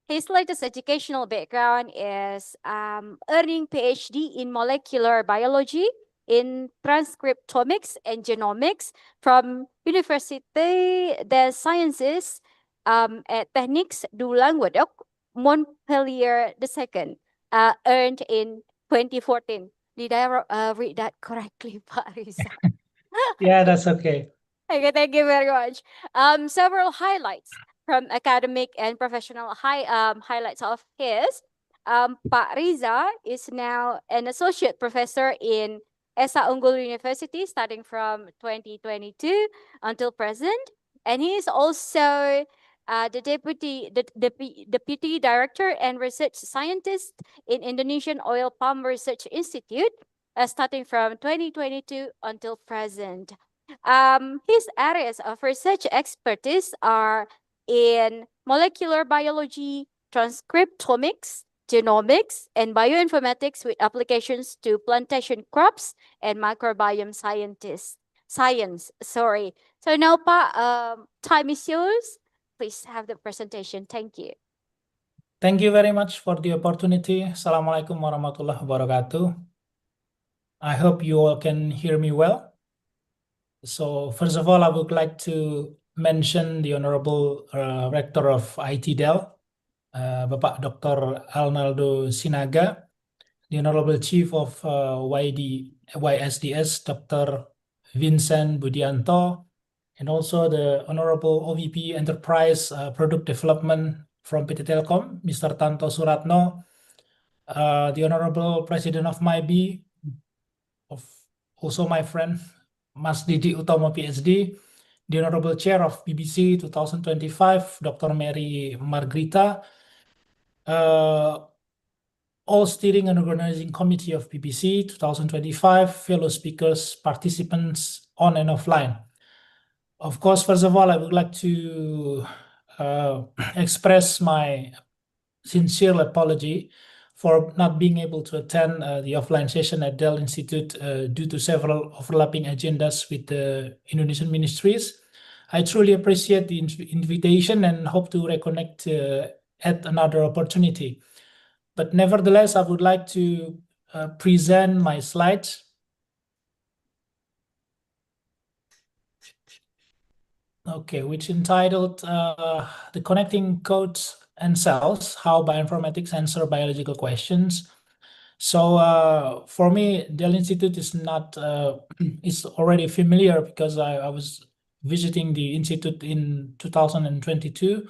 His latest educational background is earning PhD in molecular biology, in transcriptomics and genomics from Université des Sciences at Techniques du Languedoc, Montpellier II, earned in 2014. Did I read that correctly, Pak Riza? Yeah, that's okay. Okay, thank you very much. Several highlights from academic and professional highlights of his. Pak Riza is now an associate professor in Esa Unggul University starting from 2022 until present, and he is also the deputy director and research scientist in Indonesian Oil Palm Research Institute, starting from 2022 until present. His areas of research expertise are in molecular biology, transcriptomics, genomics, and bioinformatics with applications to plantation crops and microbiome science. Sorry. So now, Pa, time is yours. Please have the presentation. Thank you. Thank you very much for the opportunity. Assalamualaikum warahmatullahi wabarakatuh. I hope you all can hear me well. So first of all, I would like to mention the Honorable Rector of ITDEL, Bapak Dr. Arnaldo Sinaga, the Honorable Chief of YSDS, Dr. Vincent Budianto, and also the Honorable OVP Enterprise Product Development from PT Telkom, Mr. Tanto Suratno, the Honorable President of MIB, also my friend, Mas Didi Utomo PhD, the Honorable Chair of BBC 2025, Dr. Mary Margrita, all steering and organizing committee of BBC 2025, fellow speakers, participants on and offline. Of course, first of all, I would like to express my sincere apology for not being able to attend the offline session at Dell Institute due to several overlapping agendas with the Indonesian ministries. I truly appreciate the invitation and hope to reconnect at another opportunity. But nevertheless, I would like to present my slides. Okay, which entitled The Connecting Codes and Cells, How Bioinformatics Answer Biological Questions. So for me, Dell Institute is not, is already familiar because I was visiting the Institute in 2022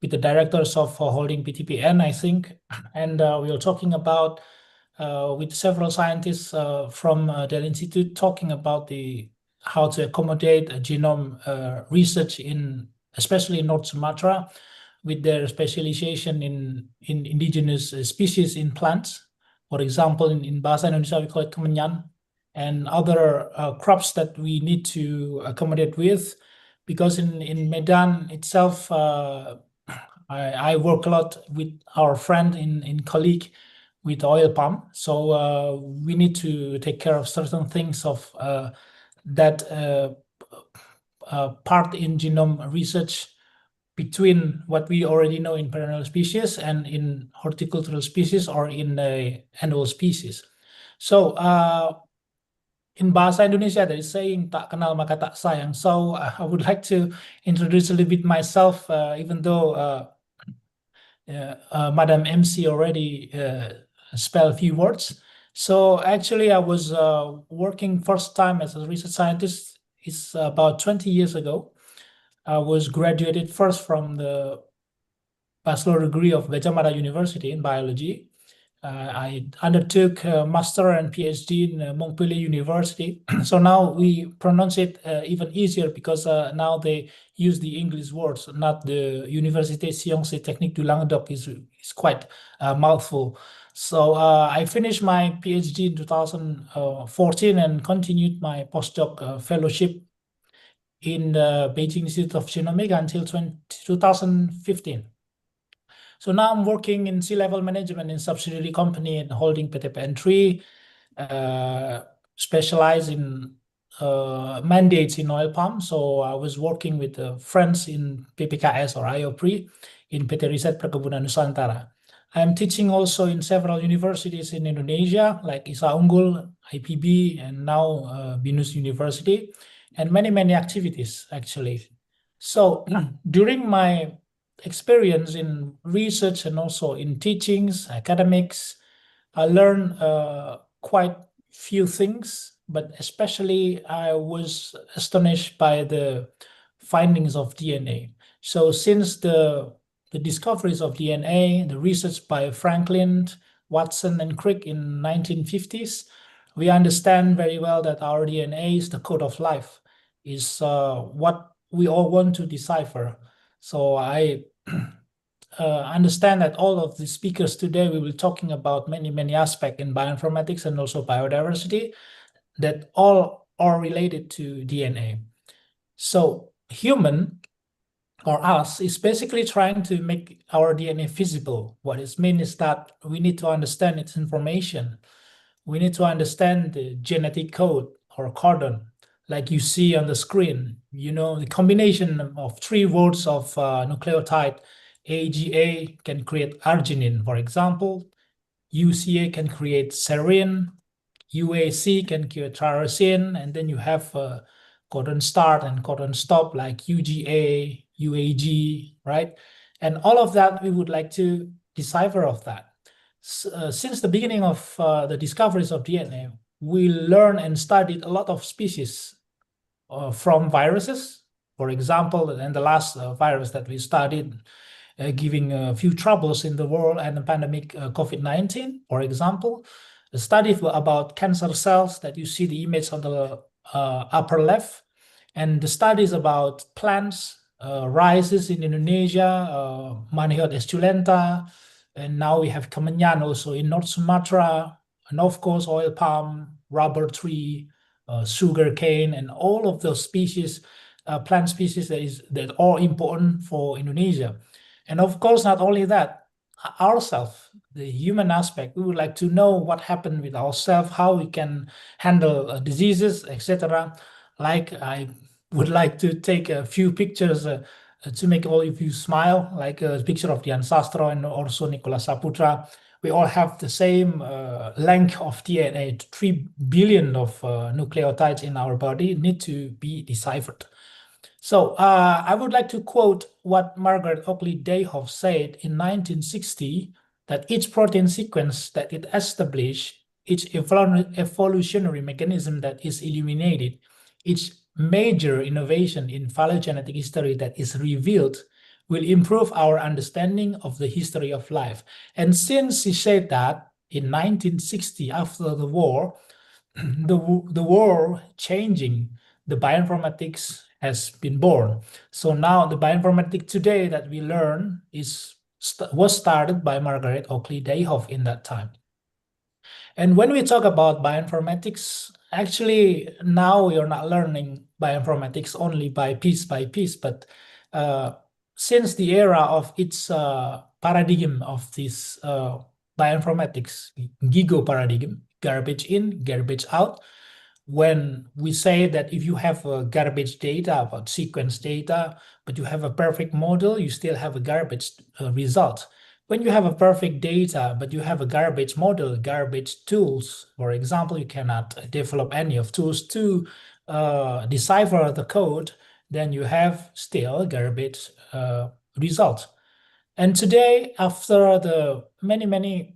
with the directors of holding PTPN, I think. And we were talking about, with several scientists from Dell Institute, talking about how to accommodate genome research especially in North Sumatra, with their specialization in indigenous species in plants. For example, in Bahasa Indonesia, we call it kemenyan, and other crops that we need to accommodate with. Because in Medan itself, I work a lot with our friend in colleague with oil palm. So we need to take care of certain things of that part in genome research between what we already know in perennial species and in horticultural species or in annual species. So in Bahasa Indonesia, there is saying tak kenal maka tak sayang. So I would like to introduce a little bit myself, even though Madam MC already spelled a few words. So actually, I was working first time as a research scientist. It's about 20 years ago. I was graduated first from the bachelor degree of Gajah Mada University in biology. I undertook a master and PhD in Montpellier University. So now we pronounce it even easier because now they use the English words, not the Université Sciences et Techniques du Languedoc is quite a mouthful. So I finished my PhD in 2014 and continued my postdoc fellowship in the Beijing Institute of Genomics until 2015. So now I'm working in C-level management in subsidiary company and holding PTPN3, specialized in mandates in oil palm. So I was working with friends in PPKS or IOPRI in PT Riset Perkebunan Nusantara. I'm teaching also in several universities in Indonesia, like Isa Unggul, IPB, and now BINUS University, and many activities actually. So during my experience in research and also in teachings, academics, I learned quite few things, but especially I was astonished by the findings of DNA. So since the discoveries of DNA, the research by Franklin, Watson, and Crick in 1950s, we understand very well that our DNA is the code of life, is what we all want to decipher. So I understand that all of the speakers today, we will be talking about many aspects in bioinformatics and also biodiversity that all are related to DNA. So human or us is basically trying to make our DNA visible. What it means is that we need to understand its information. We need to understand the genetic code or codon, like you see on the screen. You know, the combination of 3 words of nucleotide AGA can create arginine, for example. UCA can create serine. UAC can create tyrosine, and then you have codon start and codon stop like UGA, UAG, right? And all of that, we would like to decipher of that. Since the beginning of the discoveries of DNA, we learned and studied a lot of species from viruses. For example, and the last virus that we studied giving a few troubles in the world and the pandemic COVID-19, for example, the study about cancer cells that you see the image on the upper left, and the studies about plants, rices in Indonesia, Manihot esculenta, and now we have Kemenyan also in North Sumatra, and of course oil palm, rubber tree, sugar cane, and all of those species, plant species that are important for Indonesia. And of course, not only that, ourselves, the human aspect, we would like to know what happened with ourselves, how we can handle diseases, etc. Like I would like to take a few pictures to make all of you smile, like a picture of Dian Sastro and also Nicolas Saputra. We all have the same length of DNA, 3 billion of nucleotides in our body need to be deciphered. So I would like to quote what Margaret Oakley Dayhoff said in 1960, that each protein sequence that it established, each evolutionary mechanism that is illuminated, each major innovation in phylogenetic history that is revealed will improve our understanding of the history of life. And since she said that in 1960, after the war, the world changing, the bioinformatics has been born. So now the bioinformatics today that we learn was started by Margaret Oakley Dayhoff in that time. And when we talk about bioinformatics, actually now we are not learning bioinformatics only by piece, but since the era of its paradigm of this bioinformatics, GIGO paradigm, garbage in, garbage out, when we say that if you have garbage data about sequence data, but you have a perfect model, you still have a garbage result. When you have a perfect data, but you have a garbage model, garbage tools, for example, you cannot develop any of tools to decipher the code, then you have still garbage result. And today, after the many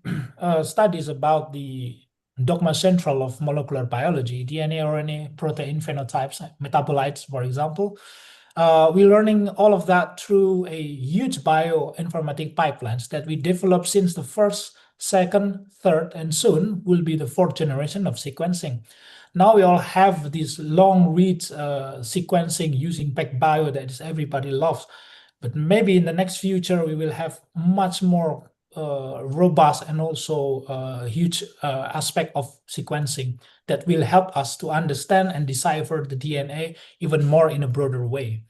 studies about the dogma central of molecular biology, DNA, RNA, protein phenotypes, metabolites, for example, we're learning all of that through a huge bioinformatic pipelines that we developed since the first, second, third, and soon will be the 4th generation of sequencing. Now we all have this long read sequencing using PacBio that is everybody loves. But maybe in the next future, we will have much more robust and also huge aspect of sequencing that will help us to understand and decipher the DNA even more in a broader way.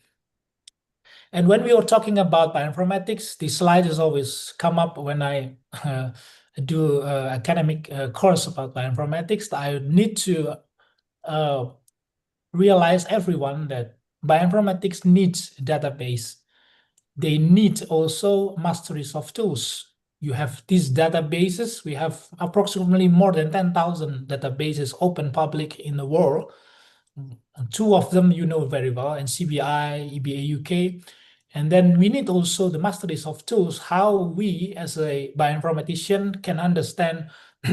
And when we are talking about bioinformatics, this slide has always come up when I do academic course about bioinformatics. I need to realize everyone that bioinformatics needs database. They need also masteries of tools. You have these databases. We have approximately more than 10,000 databases open public in the world. 2 of them you know very well, NCBI, EBA UK. And then we need also the masteries of tools, how we as a bioinformatician can understand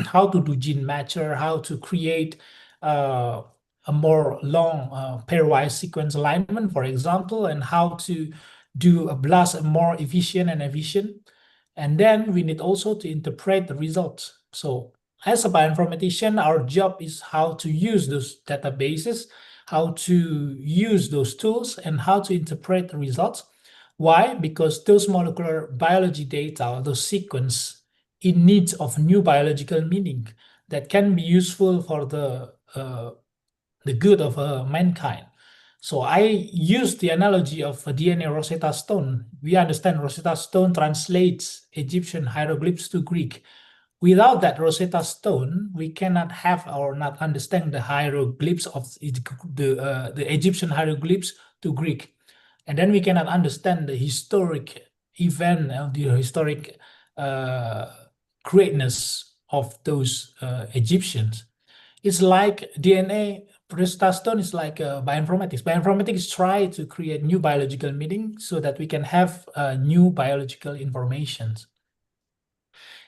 how to do gene matcher, how to create a more long pairwise sequence alignment, for example, and how to do a blast more efficient and efficient. And then we need also to interpret the results. So as a bioinformatician, our job is how to use those databases, how to use those tools, and how to interpret the results. Why? Because those molecular biology data, those sequence, in need of new biological meaning that can be useful for the good of mankind. So I use the analogy of a DNA Rosetta Stone. We understand Rosetta Stone translates Egyptian hieroglyphs to Greek. Without that Rosetta Stone, we cannot have or not understand the hieroglyphs of the Egyptian hieroglyphs to Greek. And then we cannot understand the historic event of the historic greatness of those Egyptians. It's like DNA. Rosetta Stone is like bioinformatics. Bioinformatics try to create new biological meaning so that we can have new biological information.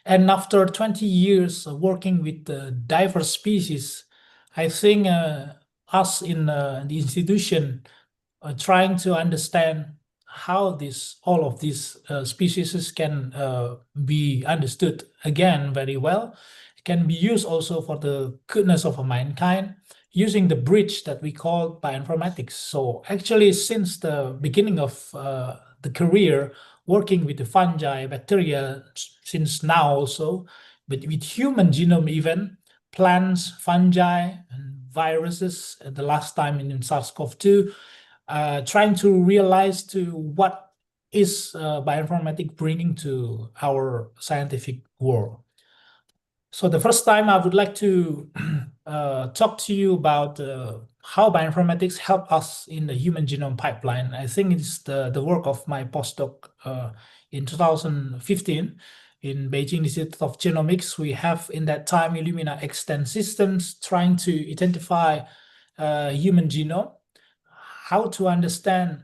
And after 20 years working with diverse species, I think us in the institution trying to understand how all of these species can be understood again very well, can be used also for the goodness of mankind, using the bridge that we call bioinformatics. So actually, since the beginning of the career, working with the fungi, bacteria, since now also, but with human genome even, plants, fungi, and viruses, the last time in SARS-CoV-2, trying to realize to what is bioinformatics bringing to our scientific world. So the first time I would like to talk to you about how bioinformatics help us in the human genome pipeline. I think it's the work of my postdoc in 2015 in Beijing Institute of Genomics. We have in that time Illumina Extend systems trying to identify human genome, how to understand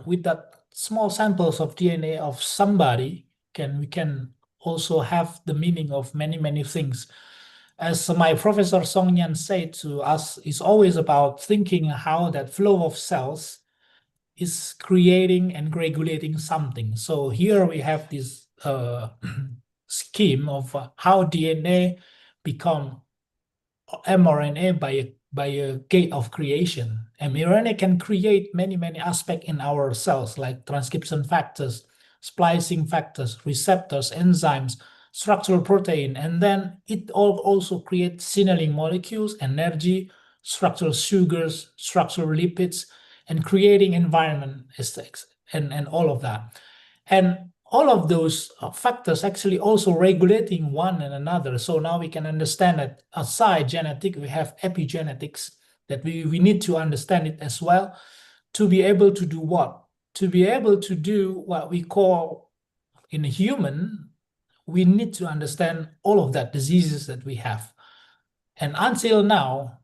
with that small samples of DNA of somebody we can also have the meaning of many things. As my professor Song Nhan said to us, it's always about thinking how that flow of cells is creating and regulating something. So here we have this scheme of how DNA become mRNA by a gate of creation. mRNA can create many aspects in our cells, like transcription factors, splicing factors, receptors, enzymes, structural protein, and then it also creates signaling molecules, energy, structural sugars, structural lipids, and creating environment aesthetics, and all of that. And all of those factors actually also regulating one and another. So now we can understand that aside genetic, we have epigenetics, that we need to understand it as well to be able to do what? To be able to do what we call in a human, we need to understand all of that diseases that we have. And until now,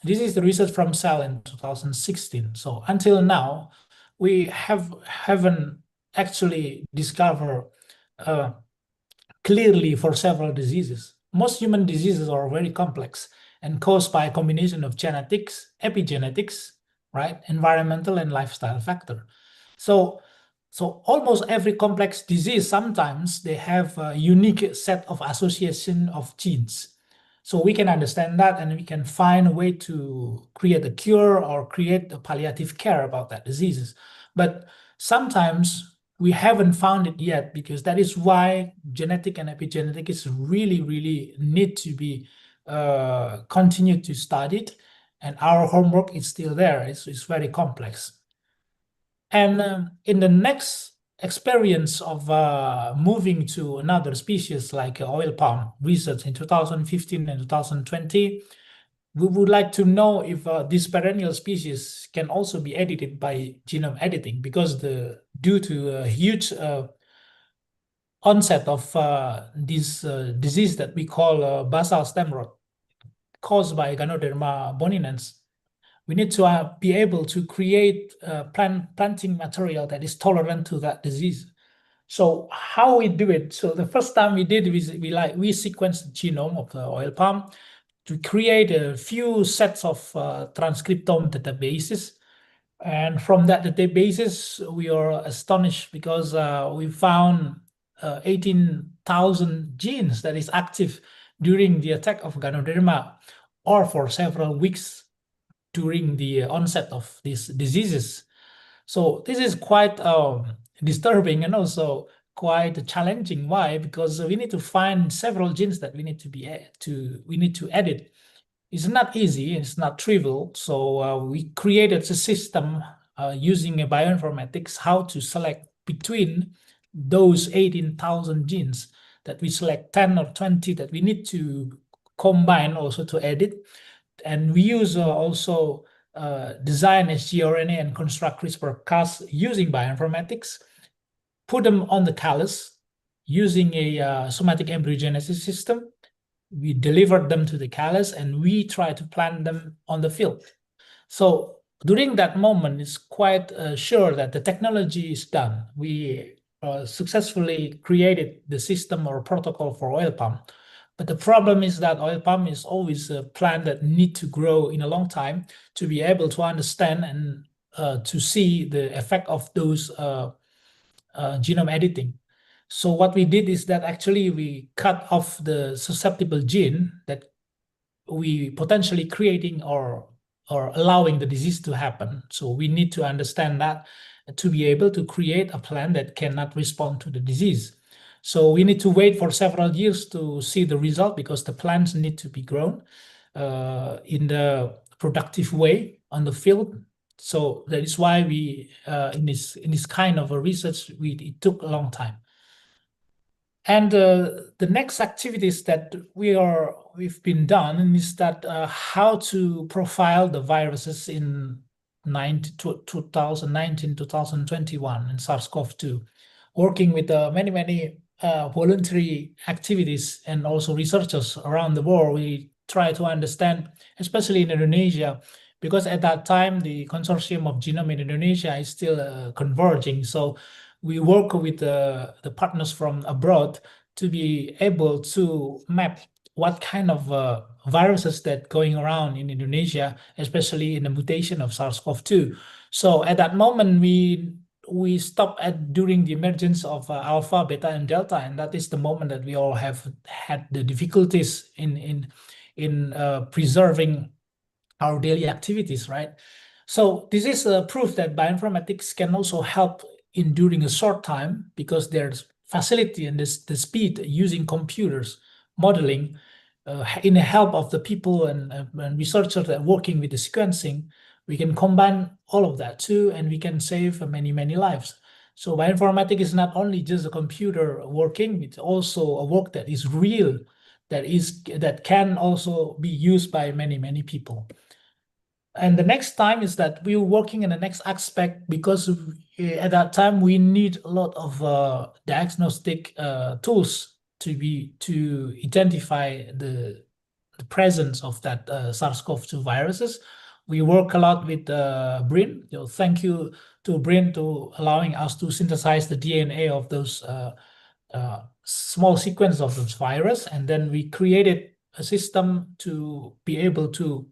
this is the research from Cell in 2016. So until now, we haven't actually discovered clearly for several diseases. Most human diseases are very complex and caused by a combination of genetics, epigenetics, right, environmental and lifestyle factor. So almost every complex disease, sometimes they have a unique set of association of genes. So we can understand that and we can find a way to create a cure or create a palliative care about that diseases. But sometimes we haven't found it yet, because that is why genetic and epigenetic is really need to be continued to study, and our homework is still there. It's very complex. And in the next experience of moving to another species like oil palm research in 2015 and 2020, we would like to know if this perennial species can also be edited by genome editing, because due to a huge onset of this disease that we call basal stem rot caused by Ganoderma boninens, we need to be able to create planting material that is tolerant to that disease. So how we do it? So the first time we did is we sequenced the genome of the oil palm to create a few sets of transcriptome databases. And from that databases, we are astonished because we found 18,000 genes that is active during the attack of Ganoderma or for several weeks during the onset of these diseases. So this is quite disturbing and also quite challenging. Why? Because we need to find several genes that we need to edit. It's not easy, it's not trivial. So we created a system using a bioinformatics how to select between those 18,000 genes that we select 10 or 20 that we need to combine also to edit. And we use also design sgRNA and construct CRISPR-Cas using bioinformatics, put them on the callus using a somatic embryogenesis system. We delivered them to the callus and we try to plant them on the field. So during that moment, it's quite sure that the technology is done. We successfully created the system or protocol for oil palm. But the problem is that oil palm is always a plant that need to grow in a long time to be able to understand and to see the effect of those genome editing. So what we did is that actually we cut off the susceptible gene that we potentially creating or allowing the disease to happen. So we need to understand that to be able to create a plant that cannot respond to the disease. So we need to wait for several years to see the result because the plants need to be grown in the productive way on the field. So that is why we in this kind of a research it took a long time. And the next activities that we've been done is that how to profile the viruses in 2019, 2021 in SARS-CoV-2, working with many voluntary activities and also researchers around the world. We try to understand, especially in Indonesia, because at that time the consortium of genome in Indonesia is still converging. So we work with the partners from abroad to be able to map what kind of viruses that going around in Indonesia, especially in the mutation of SARS-CoV-2. So at that moment, we stopped during the emergence of alpha, beta, and delta, and that is the moment that we all have had the difficulties in preserving our daily activities, right? So this is a proof that bioinformatics can also help in during a short time because there's facility and the speed using computers modeling in the help of the people and researchers that are working with the sequencing. We can combine all of that too, and we can save many lives. So bioinformatics is not only just a computer working, it's also a work that is real, that can also be used by many people. And the next time is that we're working in the next aspect because at that time we need a lot of diagnostic tools to identify the presence of that SARS-CoV-2 viruses. We work a lot with BRIN. Thank you to BRIN to allowing us to synthesize the DNA of those small sequence of those virus, and then we created a system to be able to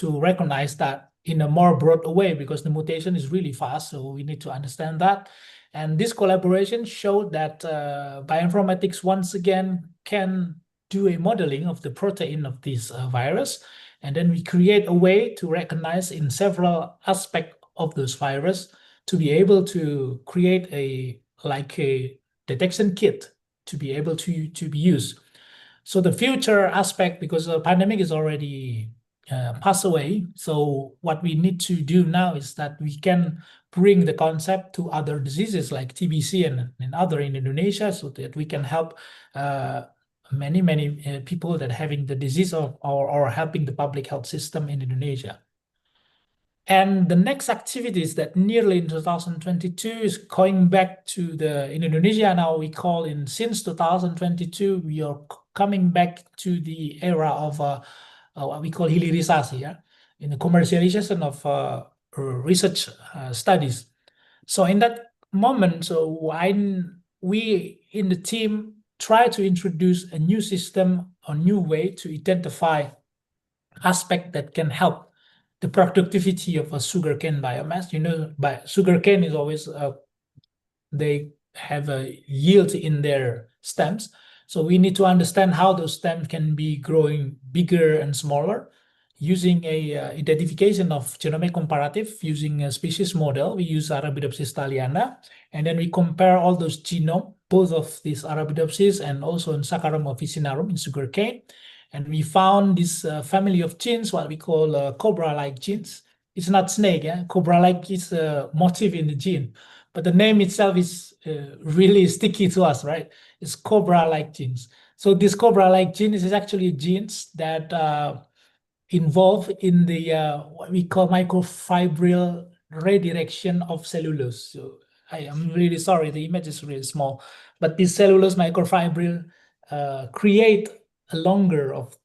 recognize that in a more broad way because the mutation is really fast. So we need to understand that. And this collaboration showed that bioinformatics once again can do a modeling of the protein of this virus. And then we create a way to recognize in several aspects of this virus to be able to create a detection kit to be able to be used. So the future aspect, because the pandemic is already passed away. So what we need to do now is that we can bring the concept to other diseases like TBC and other in Indonesia so that we can help many people that having the disease or helping the public health system in Indonesia. And the next activities that nearly in 2022 is going back to in Indonesia now we call since 2022 we are coming back to the era of what we call hilirisasi, yeah? in the commercialization of research studies. So in that moment, we in the team try to introduce a new system, a new way to identify aspect that can help the productivity of a sugarcane biomass. Sugarcane is always they have a yield in their stems. So we need to understand how those stems can be growing bigger and smaller using a identification of genomic comparative using a species model. We use Arabidopsis thaliana, and then we compare all those genome, both of these Arabidopsis and also in Saccharum officinarum in sugarcane. And we found this family of genes, what we call cobra-like genes. It's not snake, Cobra-like is a motif in the gene, but the name itself is really sticky to us, right? It's cobra-like genes. So this cobra-like genes is actually genes that involved in the what we call microfibril redirection of cellulose. So I am really sorry, the image is really small, but this cellulose microfibril create a longer of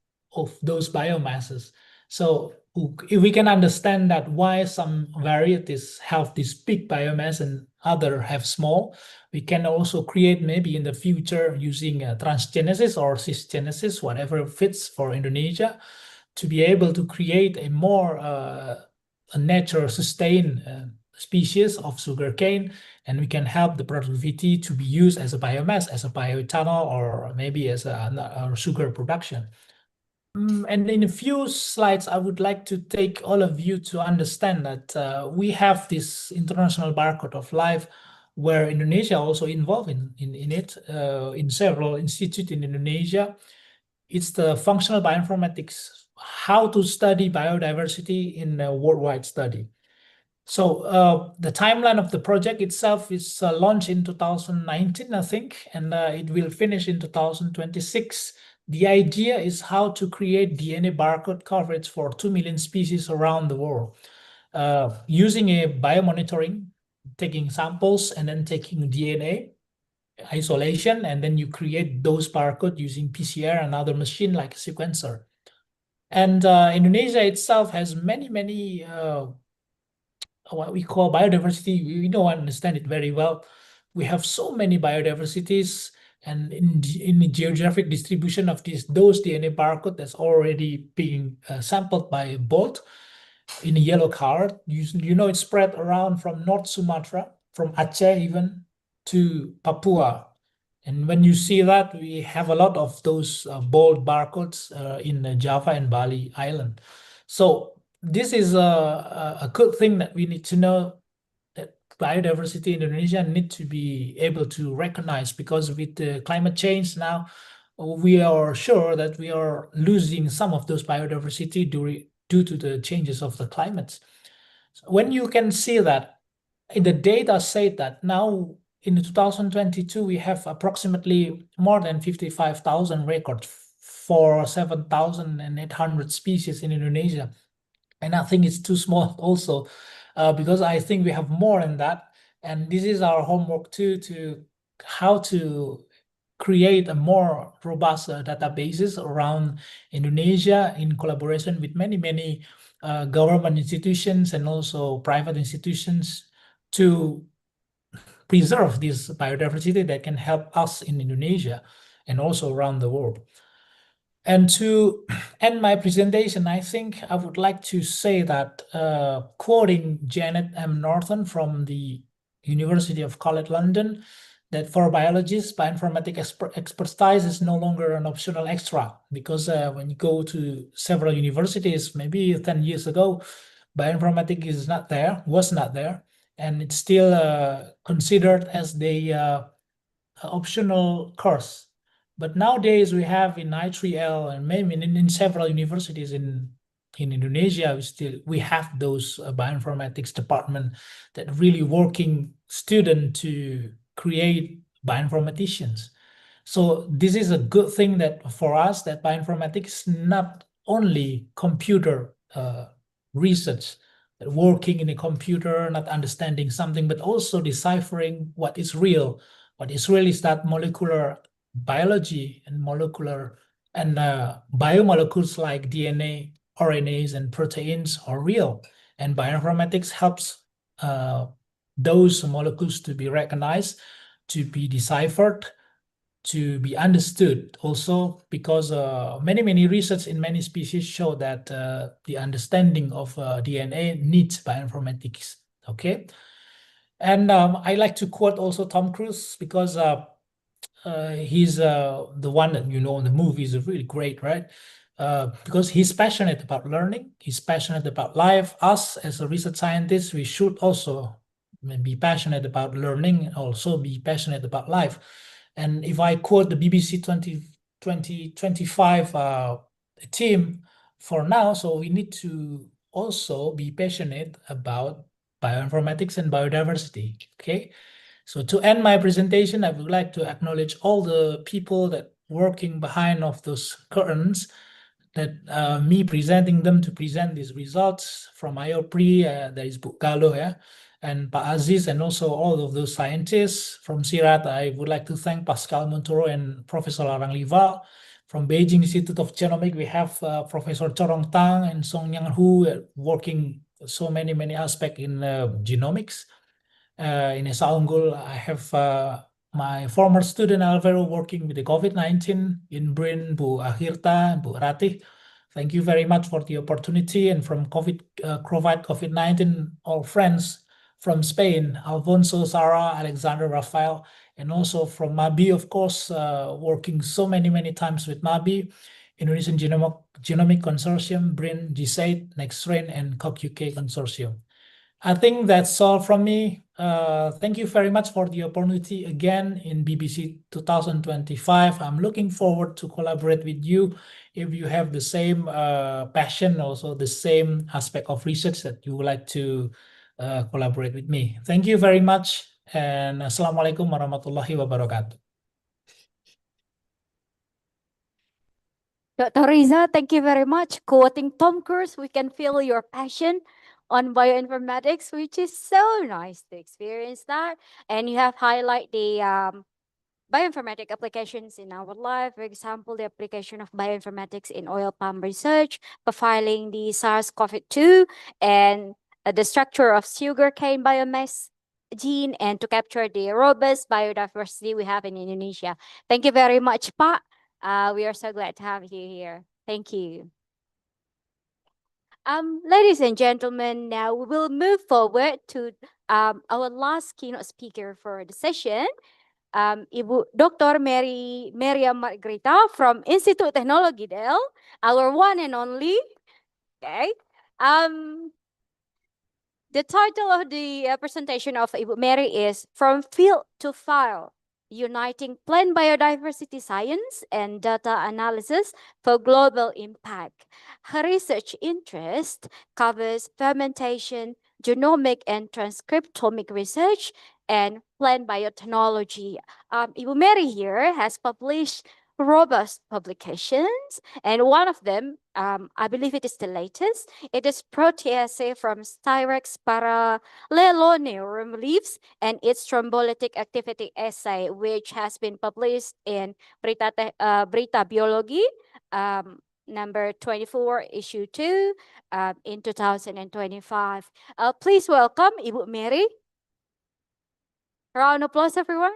those biomasses. So if we can understand that why some varieties have this big biomass and other have small, we can also create maybe in the future using transgenesis or cisgenesis, whatever fits for Indonesia, to be able to create a more a nature sustained species of sugarcane, and we can help the productivity to be used as a biomass, as a bioethanol, or maybe as a sugar production. And in a few slides, I would like to take all of you to understand that we have this international barcode of life where Indonesia also involved in it, in several institutes in Indonesia. It's the functional bioinformatics, how to study biodiversity in a worldwide study. So the timeline of the project itself is launched in 2019, I think, and it will finish in 2026. The idea is how to create DNA barcode coverage for 2 million species around the world using a biomonitoring, taking samples and then taking DNA isolation, and then you create those barcode using PCR and other machine like a sequencer. And Indonesia itself has many what we call biodiversity. We don't understand it very well. We have so many biodiversities, and in the geographic distribution of those DNA barcode that's already being sampled by Bolt in a yellow card. It's spread around from North Sumatra, from Aceh even to Papua. And when you see that, we have a lot of those bold barcodes in Java and Bali Island. So this is a good thing that we need to know, that biodiversity in Indonesia need to be able to recognize, because with the climate change now, we are sure that we are losing some of those biodiversity due to the changes of the climate. So when you can see that, the data say that now in 2022, we have approximately more than 55,000 records for 7,800 species in Indonesia. And I think it's too small also, because I think we have more than that. And this is our homework too, to how to create a more robust databases around Indonesia in collaboration with many government institutions and also private institutions to preserve this biodiversity that can help us in Indonesia and also around the world. And to end my presentation, I think I would like to say that, quoting Janet M. Norton from the University of College London, that for biologists, bioinformatics expertise is no longer an optional extra, because when you go to several universities, maybe 10 years ago, bioinformatics was not there, and it's still considered as the optional course. But nowadays we have in I3L and maybe in several universities in Indonesia, we have those bioinformatics department that really working student to create bioinformaticians. So this is a good thing that for us, that bioinformatics not only computer research, working in a computer, not understanding something, but also deciphering what is real. What is real is that molecular biology and molecular and biomolecules like DNA, RNAs and proteins are real, and bioinformatics helps those molecules to be recognized, to be deciphered, to be understood. Also, because many research in many species show that the understanding of DNA needs bioinformatics. Okay, and I like to quote also Tom Cruise, because he's the one that you know in the movie is really great, right? Because he's passionate about learning, he's passionate about life. Us as a research scientist, we should also be passionate about learning and also be passionate about life. And if I quote the BBC 2025 team for now, so we need to also be passionate about bioinformatics and biodiversity. Okay, so to end my presentation, I would like to acknowledge all the people that working behind of those curtains, that me presenting them to present these results from IOPRI. There is Bu Galo, and Pak Aziz, and also all of those scientists from CIRAT. I would like to thank Pascal Montoro and Professor Larang Lival. From Beijing Institute of Genomics, we have Professor Chorong Tang and Song Yang Hu, working so many aspects in genomics. In Esa Unggul, I have my former student Alvaro working with the COVID-19 in BRIN, Bu Akhirta, Bu Ratih. Thank you very much for the opportunity. And from COVID-19, all friends from Spain, Alfonso, Sarah, Alexander, Rafael, and also from MABI, of course, working so many times with MABI, Indonesian Genomic Consortium, BRIN, GSAID, NextRain, and COG-UK Consortium. I think that's all from me. Thank you very much for the opportunity again in BBC 2025. I'm looking forward to collaborate with you if you have the same passion, also the same aspect of research that you would like to collaborate with me. Thank you very much, and Assalamualaikum warahmatullahi wabarakatuh. Dr. Riza, thank you very much. Quoting Tom Cruise, we can feel your passion on bioinformatics, which is so nice to experience that. And you have highlight the bioinformatic applications in our life. For example, the application of bioinformatics in oil palm research, profiling the SARS-CoV-2, and the structure of sugarcane biomass gene, and to capture the robust biodiversity we have in Indonesia. Thank you very much, Pak. We are so glad to have you here. Thank you. Ladies and gentlemen, now we will move forward to our last keynote speaker for the session, Ibu Dr. Maria Margrita from Institut Teknologi Del, our one and only. Okay. The title of the presentation of Ibu Mary is From Field to File, Uniting Plant Biodiversity Science and Data Analysis for Global Impact. Her research interest covers fermentation, genomic and transcriptomic research, and plant biotechnology. Ibu Mary here has published robust publications, and one of them, I believe it is the latest, it is Proteaceae from Styrex parallelonium leaves and its thrombolytic activity assay, which has been published in Berita Biologi, number 24, issue 2, in 2025. Please welcome Ibu Mary. Round of applause, everyone.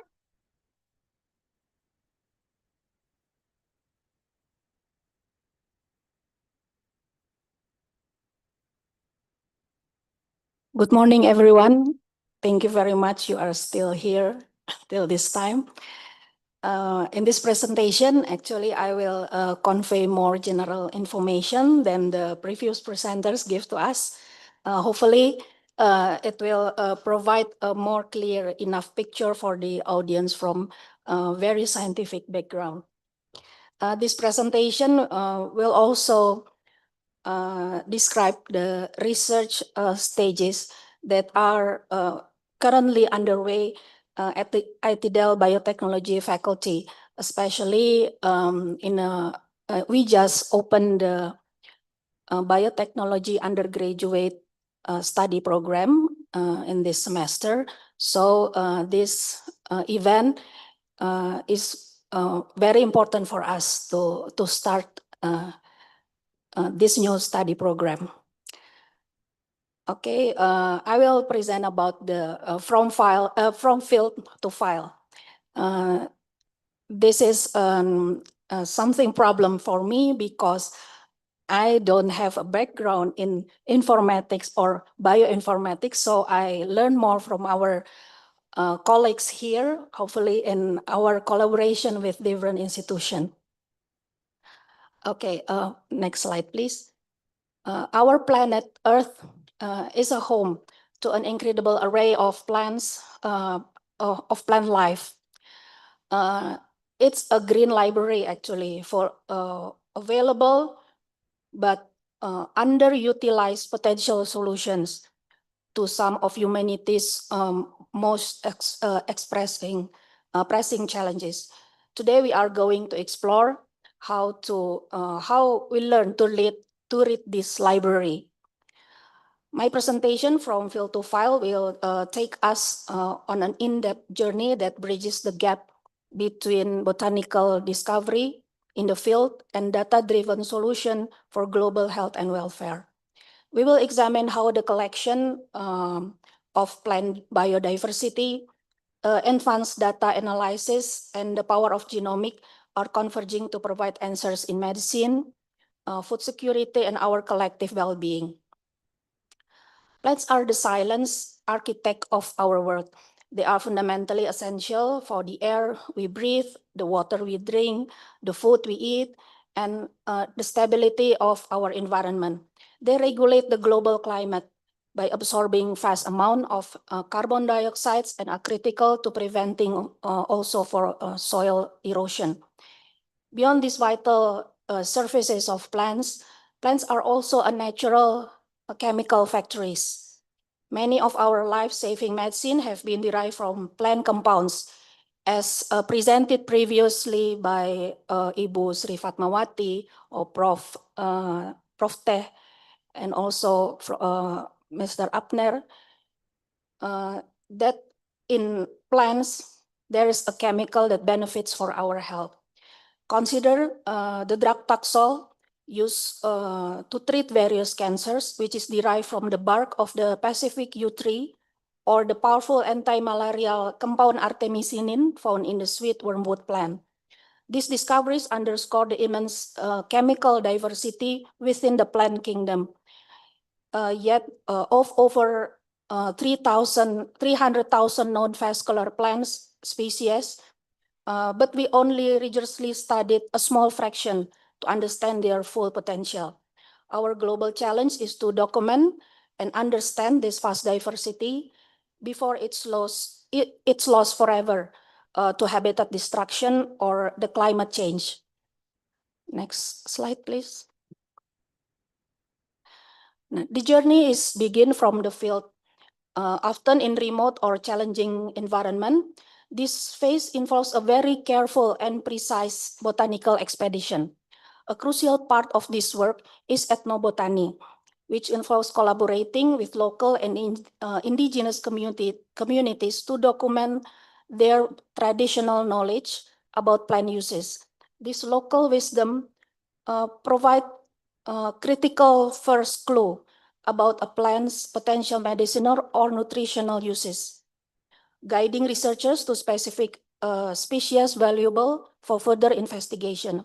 Good morning, everyone. Thank you very much. You are still here till this time. In this presentation, actually, I will convey more general information than the previous presenters give to us. Hopefully, it will provide a more clear enough picture for the audience from a very scientific background. This presentation will also describe the research stages that are currently underway at the ITDEL Biotechnology faculty, especially we just opened the biotechnology undergraduate study program in this semester. So this event is very important for us to start this new study program. Okay, I will present about the from field to file. This is something problem for me because I don't have a background in informatics or bioinformatics, so I learn more from our colleagues here, hopefully in our collaboration with different institutions. Okay, next slide, please. Our planet Earth is a home to an incredible array of plants, of plant life. It's a green library actually for available but underutilized potential solutions to some of humanity's most pressing challenges. Today we are going to explore how we learn to read this library. My presentation from field to file will take us on an in-depth journey that bridges the gap between botanical discovery in the field and data-driven solution for global health and welfare. We will examine how the collection of plant biodiversity, advanced data analysis, and the power of genomic are converging to provide answers in medicine, food security, and our collective well-being. Plants are the silent architect of our world. They are fundamentally essential for the air we breathe, the water we drink, the food we eat, and the stability of our environment. They regulate the global climate by absorbing vast amount of carbon dioxide and are critical to preventing also for soil erosion. Beyond these vital surfaces of plants are also a natural chemical factories. Many of our life-saving medicine have been derived from plant compounds, as presented previously by Ibu Sri Fatmawati or Prof. Teh, and also Mr. Abner, that in plants there is a chemical that benefits for our health. Consider the drug Taxol used to treat various cancers, which is derived from the bark of the Pacific yew tree, or the powerful anti-malarial compound artemisinin found in the sweet wormwood plant. These discoveries underscore the immense chemical diversity within the plant kingdom. Yet of over 300,000 known vascular plants species, but we only rigorously studied a small fraction to understand their full potential. Our global challenge is to document and understand this vast diversity before it's lost forever to habitat destruction or the climate change. Next slide, please. Now, the journey is begin from the field, often in remote or challenging environment. This phase involves a very careful and precise botanical expedition. A crucial part of this work is ethnobotany, which involves collaborating with local and indigenous communities to document their traditional knowledge about plant uses. This local wisdom provide critical first clue about a plant's potential medicinal or nutritional uses, guiding researchers to specific species valuable for further investigation.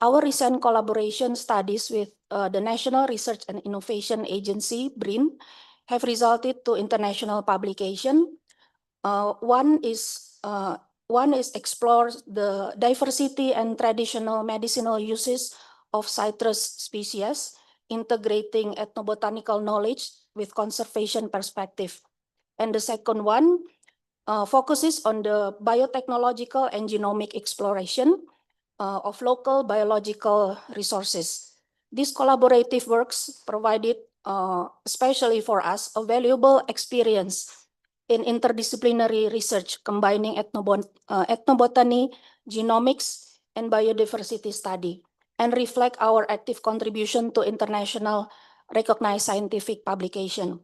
Our recent collaboration studies with the National Research and Innovation Agency, BRIN, have resulted to international publication. One is explores the diversity and traditional medicinal uses of citrus species, integrating ethnobotanical knowledge with conservation perspective. And the second one focuses on the biotechnological and genomic exploration of local biological resources. These collaborative works provided, especially for us, a valuable experience in interdisciplinary research combining ethnobotany, genomics, and biodiversity study, and reflect our active contribution to international recognized scientific publication.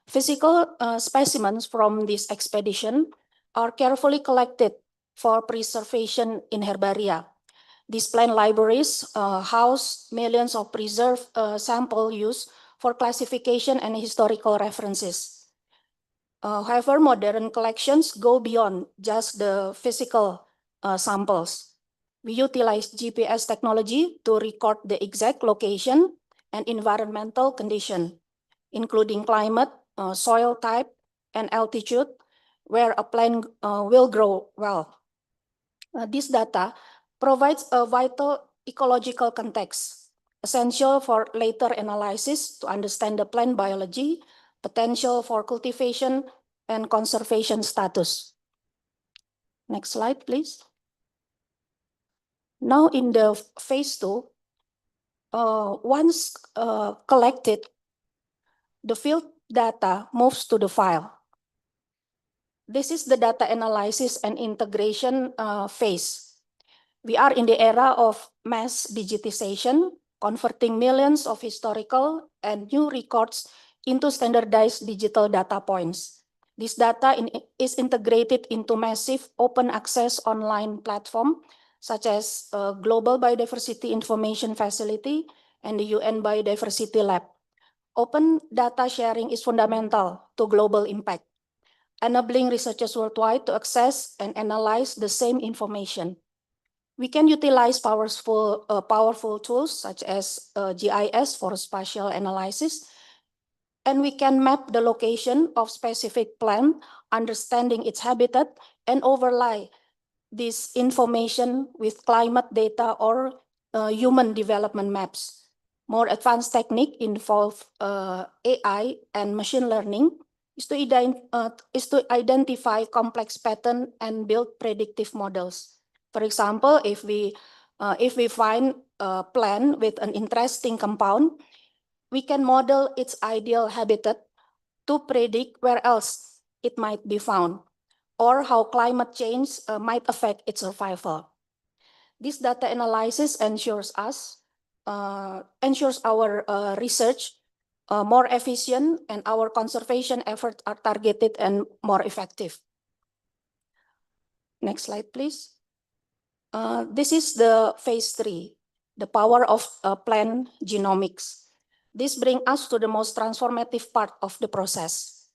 Physical specimens from this expedition are carefully collected for preservation in herbaria. These plant libraries house millions of preserved sample used for classification and historical references. However, modern collections go beyond just the physical samples. We utilize GPS technology to record the exact location and environmental condition, including climate, soil type, and altitude, where a plant will grow well. This data provides a vital ecological context, essential for later analysis to understand the plant biology, potential for cultivation, and conservation status. Next slide, please. Now in the phase 2, once collected, the field data moves to the file. This is the data analysis and integration phase. We are in the era of mass digitization, converting millions of historical and new records into standardized digital data points. This data is integrated into massive open access online platform, such as Global Biodiversity Information Facility and the UN Biodiversity Lab. Open data sharing is fundamental to global impact, enabling researchers worldwide to access and analyze the same information. We can utilize powerful tools such as GIS for spatial analysis, and we can map the location of specific plant, understanding its habitat, and overlay this information with climate data or human development maps. More advanced technique involve AI and machine learning is to identify complex pattern and build predictive models. For example, if we find a plant with an interesting compound, we can model its ideal habitat to predict where else it might be found, or how climate change might affect its survival. This data analysis ensures our research more efficient and our conservation efforts are targeted and more effective. Next slide, please. This is the phase 3, the power of plant genomics. This brings us to the most transformative part of the process.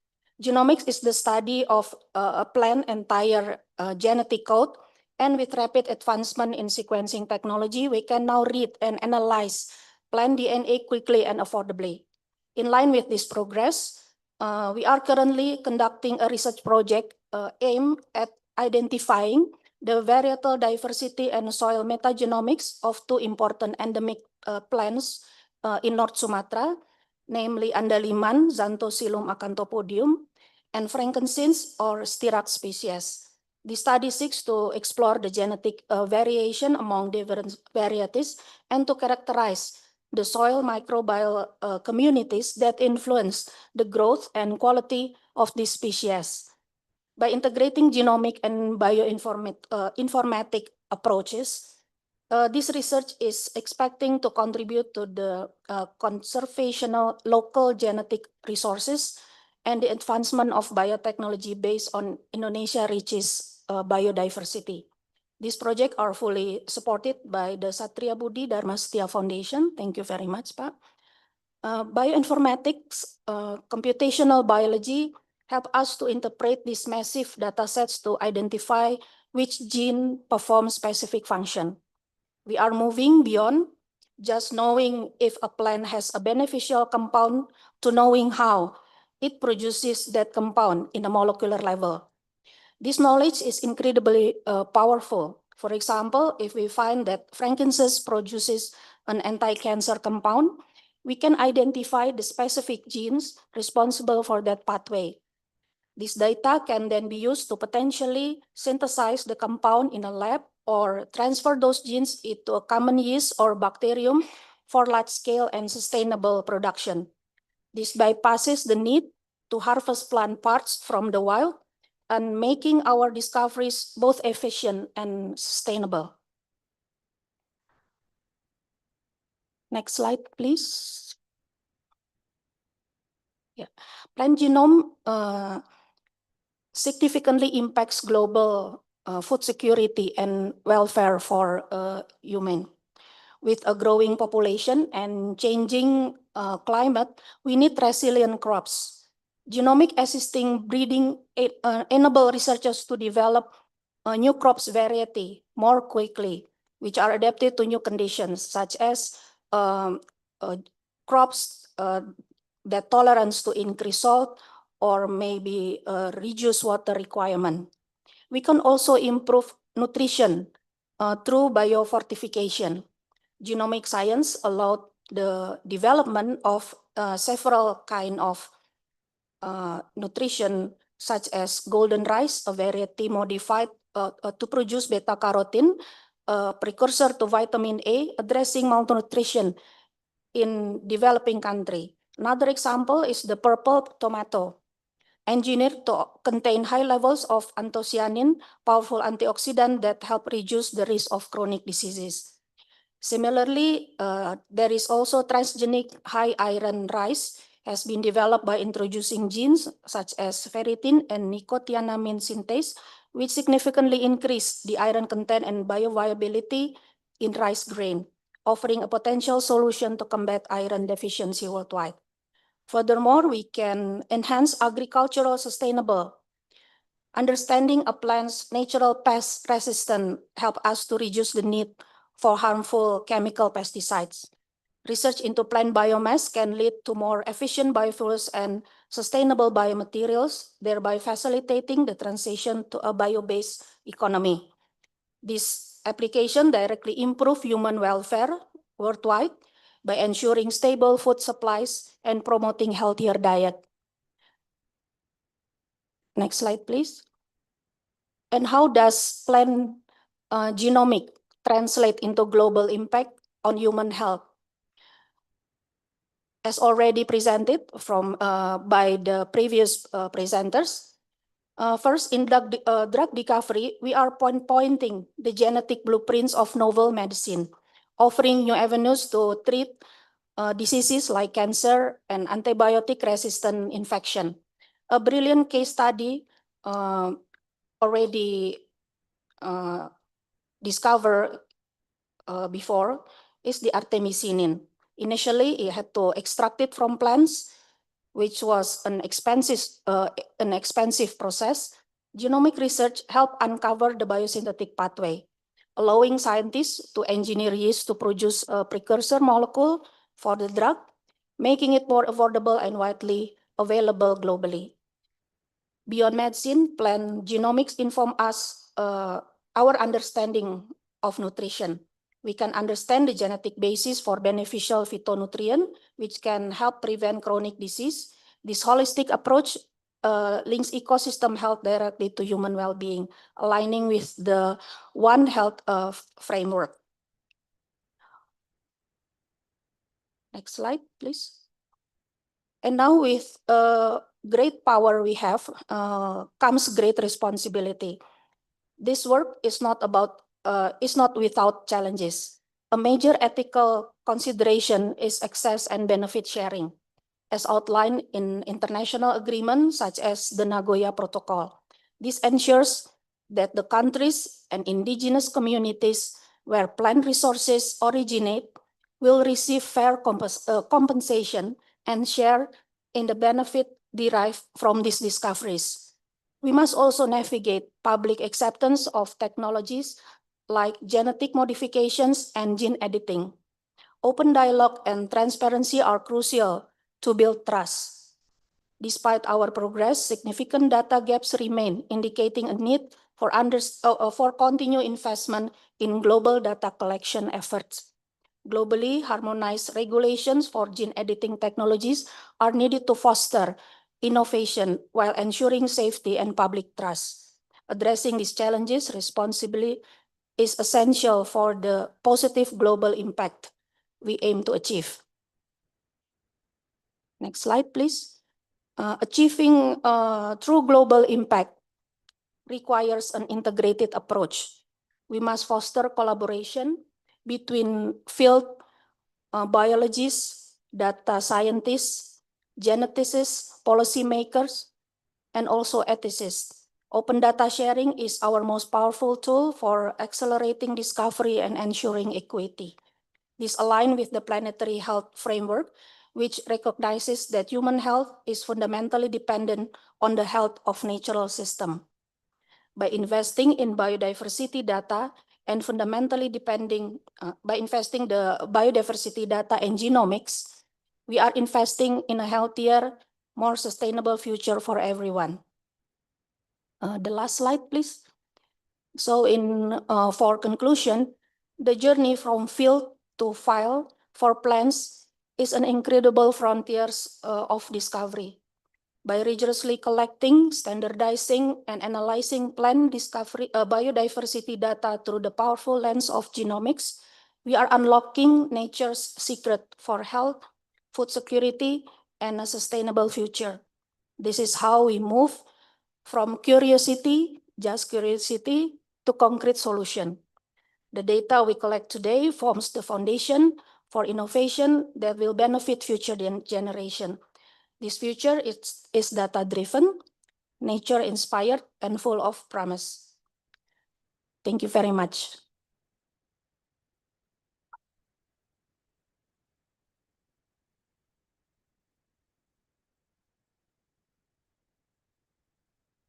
Genomics is the study of a plant entire genetic code, and with rapid advancement in sequencing technology, we can now read and analyze plant DNA quickly and affordably. In line with this progress, we are currently conducting a research project aimed at identifying the varietal diversity and soil metagenomics of two important endemic plants in North Sumatra, namely Andaliman, Xanthocillum acanthopodium, and frankincense or styrax species. The study seeks to explore the genetic variation among different varieties and to characterize the soil microbial communities that influence the growth and quality of these species. By integrating genomic and bioinformatic approaches, this research is expecting to contribute to the conservation of local genetic resources and the advancement of biotechnology based on Indonesia's rich biodiversity. These projects are fully supported by the Satria Budi Dharma Setia Foundation. Thank you very much, Pak. Bioinformatics, computational biology help us to interpret these massive data sets to identify which gene performs specific function. We are moving beyond just knowing if a plant has a beneficial compound to knowing how it produces that compound in a molecular level. This knowledge is incredibly powerful. For example, if we find that frankincense produces an anti-cancer compound, we can identify the specific genes responsible for that pathway. This data can then be used to potentially synthesize the compound in a lab or transfer those genes into a common yeast or bacterium for large-scale and sustainable production. This bypasses the need to harvest plant parts from the wild and making our discoveries both efficient and sustainable. Next slide, please. Yeah. Plant genome significantly impacts global food security and welfare for human. With a growing population and changing climate, we need resilient crops. Genomic assisting breeding enable researchers to develop new crops variety more quickly, which are adapted to new conditions, such as crops that tolerance to increase salt or maybe reduce water requirement. We can also improve nutrition through biofortification. Genomic science allowed the development of several kind of nutrition, such as golden rice, a variety modified to produce beta-carotene, a precursor to vitamin A, addressing malnutrition in developing country. Another example is the purple tomato, engineered to contain high levels of anthocyanin, powerful antioxidant that help reduce the risk of chronic diseases. Similarly, there is also transgenic high iron rice has been developed by introducing genes such as ferritin and nicotinamide synthase, which significantly increase the iron content and bioavailability in rice grain, offering a potential solution to combat iron deficiency worldwide. Furthermore, we can enhance agricultural sustainable. Understanding a plant's natural pest resistance help us to reduce the need for harmful chemical pesticides. Research into plant biomass can lead to more efficient biofuels and sustainable biomaterials, thereby facilitating the transition to a bio-based economy. This application directly improve human welfare worldwide by ensuring stable food supplies and promoting healthier diet. Next slide, please. And how does plant genomic translate into global impact on human health? As already presented by the previous presenters, first in drug discovery, we are pointing the genetic blueprints of novel medicine, offering new avenues to treat diseases like cancer and antibiotic-resistant infection. A brilliant case study already discovered before is the artemisinin. Initially, it had to extract it from plants, which was an expensive process. Genomic research helped uncover the biosynthetic pathway, allowing scientists to engineer yeast to produce a precursor molecule for the drug, making it more affordable and widely available globally. Beyond medicine, plant genomics inform us our understanding of nutrition. We can understand the genetic basis for beneficial phytonutrient, which can help prevent chronic disease. This holistic approach links ecosystem health directly to human well-being, aligning with the One Health framework. Next slide, please. And now with great power we have comes great responsibility. This work is not without challenges. A major ethical consideration is access and benefit sharing, as outlined in international agreements such as the Nagoya Protocol. This ensures that the countries and indigenous communities where plant resources originate will receive fair compensation and share in the benefit derived from these discoveries. We must also navigate public acceptance of technologies like genetic modifications and gene editing. Open dialogue and transparency are crucial to build trust. Despite our progress, significant data gaps remain, indicating a need for continued investment in global data collection efforts. Globally, harmonized regulations for gene editing technologies are needed to foster innovation while ensuring safety and public trust. Addressing these challenges responsibly is essential for the positive global impact we aim to achieve. Next slide, please. Achieving true global impact requires an integrated approach. We must foster collaboration between field biologists, data scientists, geneticists, policymakers, and also ethicists Open data sharing is our most powerful tool for accelerating discovery and ensuring equity. This aligns with the planetary health framework, which recognizes that human health is fundamentally dependent on the health of natural system. By investing in biodiversity data and by investing the biodiversity data and genomics, we are investing in a healthier, more sustainable future for everyone. The last slide, please. So for conclusion, the journey from field to file for plants is an incredible frontiers of discovery. By rigorously collecting, standardizing, and analyzing plant biodiversity data through the powerful lens of genomics, we are unlocking nature's secret for health, food security, and a sustainable future. This is how we move from curiosity, just curiosity, to concrete solution. The data we collect today forms the foundation for innovation that will benefit future generation. This future is data-driven, nature-inspired, and full of promise. Thank you very much.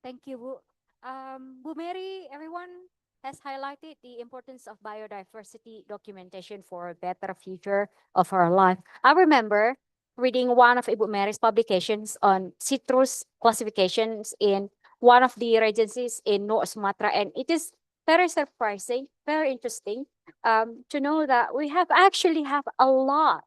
Thank you, Bu. Bu Mary, everyone has highlighted the importance of biodiversity documentation for a better future of our life. I remember reading one of Ibu Mary's publications on citrus classifications in one of the regencies in North Sumatra, and it is very surprising, very interesting to know that we actually have a lot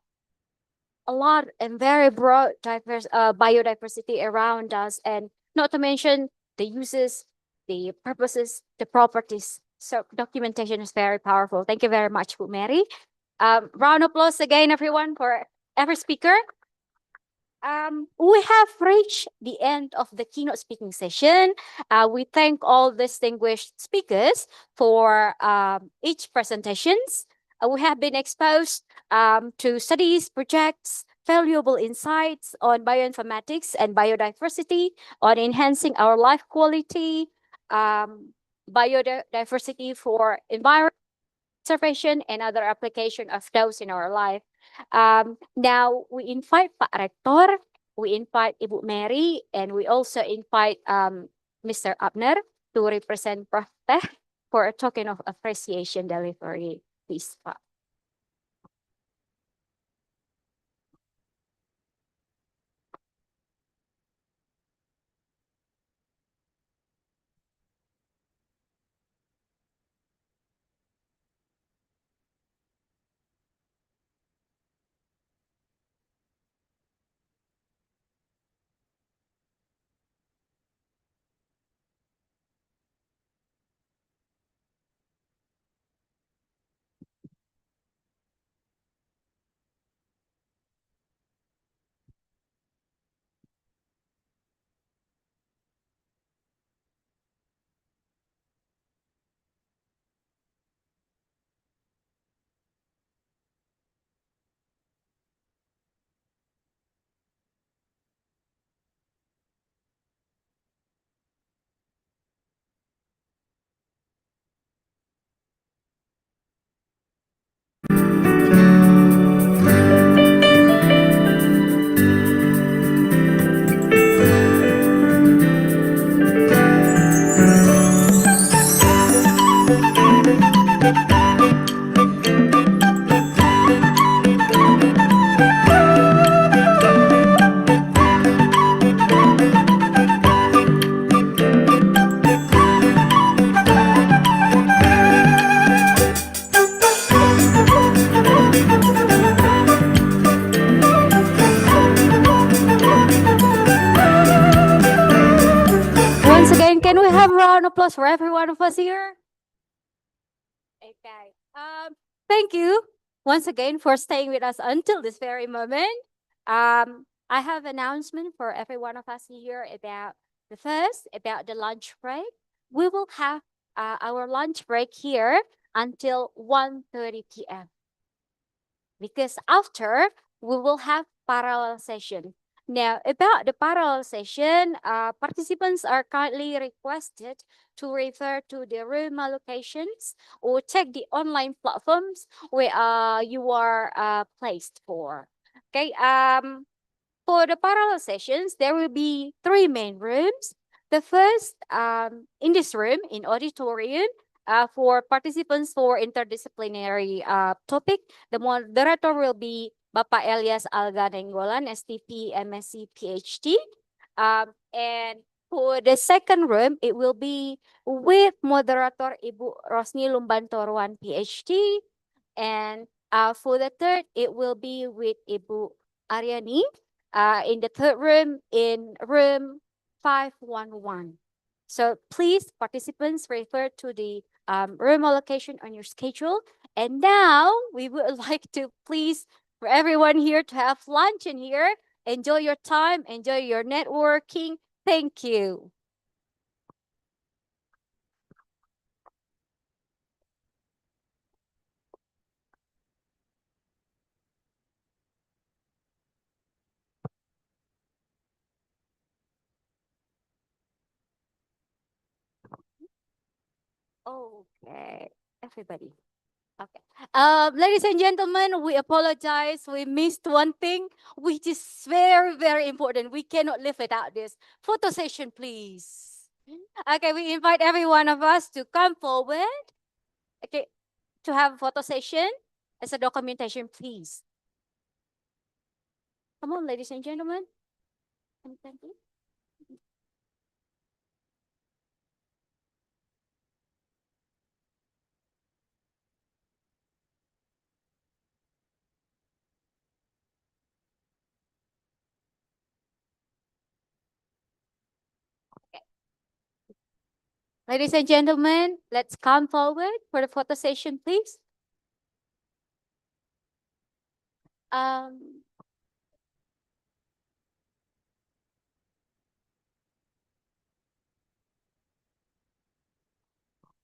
and very broad biodiversity around us, and not to mention the uses, the purposes, the properties. So documentation is very powerful. Thank you very much, Bu Mary. Round of applause again, everyone, for every speaker. We have reached the end of the keynote speaking session. We thank all distinguished speakers for each presentations. We have been exposed to studies, projects, valuable insights on bioinformatics and biodiversity, on enhancing our life quality, biodiversity for environment conservation, and other application of those in our life. Now we invite Pak Rektor, we invite Ibu Mary, and we also invite Mr. Abner to represent Prof. Teh for a token of appreciation delivery. Please, Pak. Once again, can we have a round of applause for every one of us here? Okay. Thank you once again for staying with us until this very moment. I have announcement for every one of us here about the lunch break. We will have our lunch break here until 1:30 p.m. because after we will have parallel session. Now, about the parallel session, participants are kindly requested to refer to the room allocations or check the online platforms where you are placed for. Okay. For the parallel sessions, there will be 3 main rooms. The first, in this room, in auditorium, for participants for interdisciplinary topic, the moderator will be Bapak Elias Alga Nenggolan, STP, MSc, PhD. And for the second room, it will be with moderator Ibu Rosni Lumbantoruan, PhD. And for the third, it will be with Ibu Aryani, in the third room, in room 511. So please, participants, refer to the room allocation on your schedule. And now we would like to please for everyone here to have lunch in here. Enjoy your time, enjoy your networking. Thank you. Okay, everybody. Okay. Ladies and gentlemen, we apologize. We missed one thing, which is very, very important. We cannot live without this. Photo session, please. Okay, we invite every one of us to come forward. Okay, to have a photo session as a documentation, please. Come on, ladies and gentlemen. Anytime, please. Ladies and gentlemen, let's come forward for the photo session, please.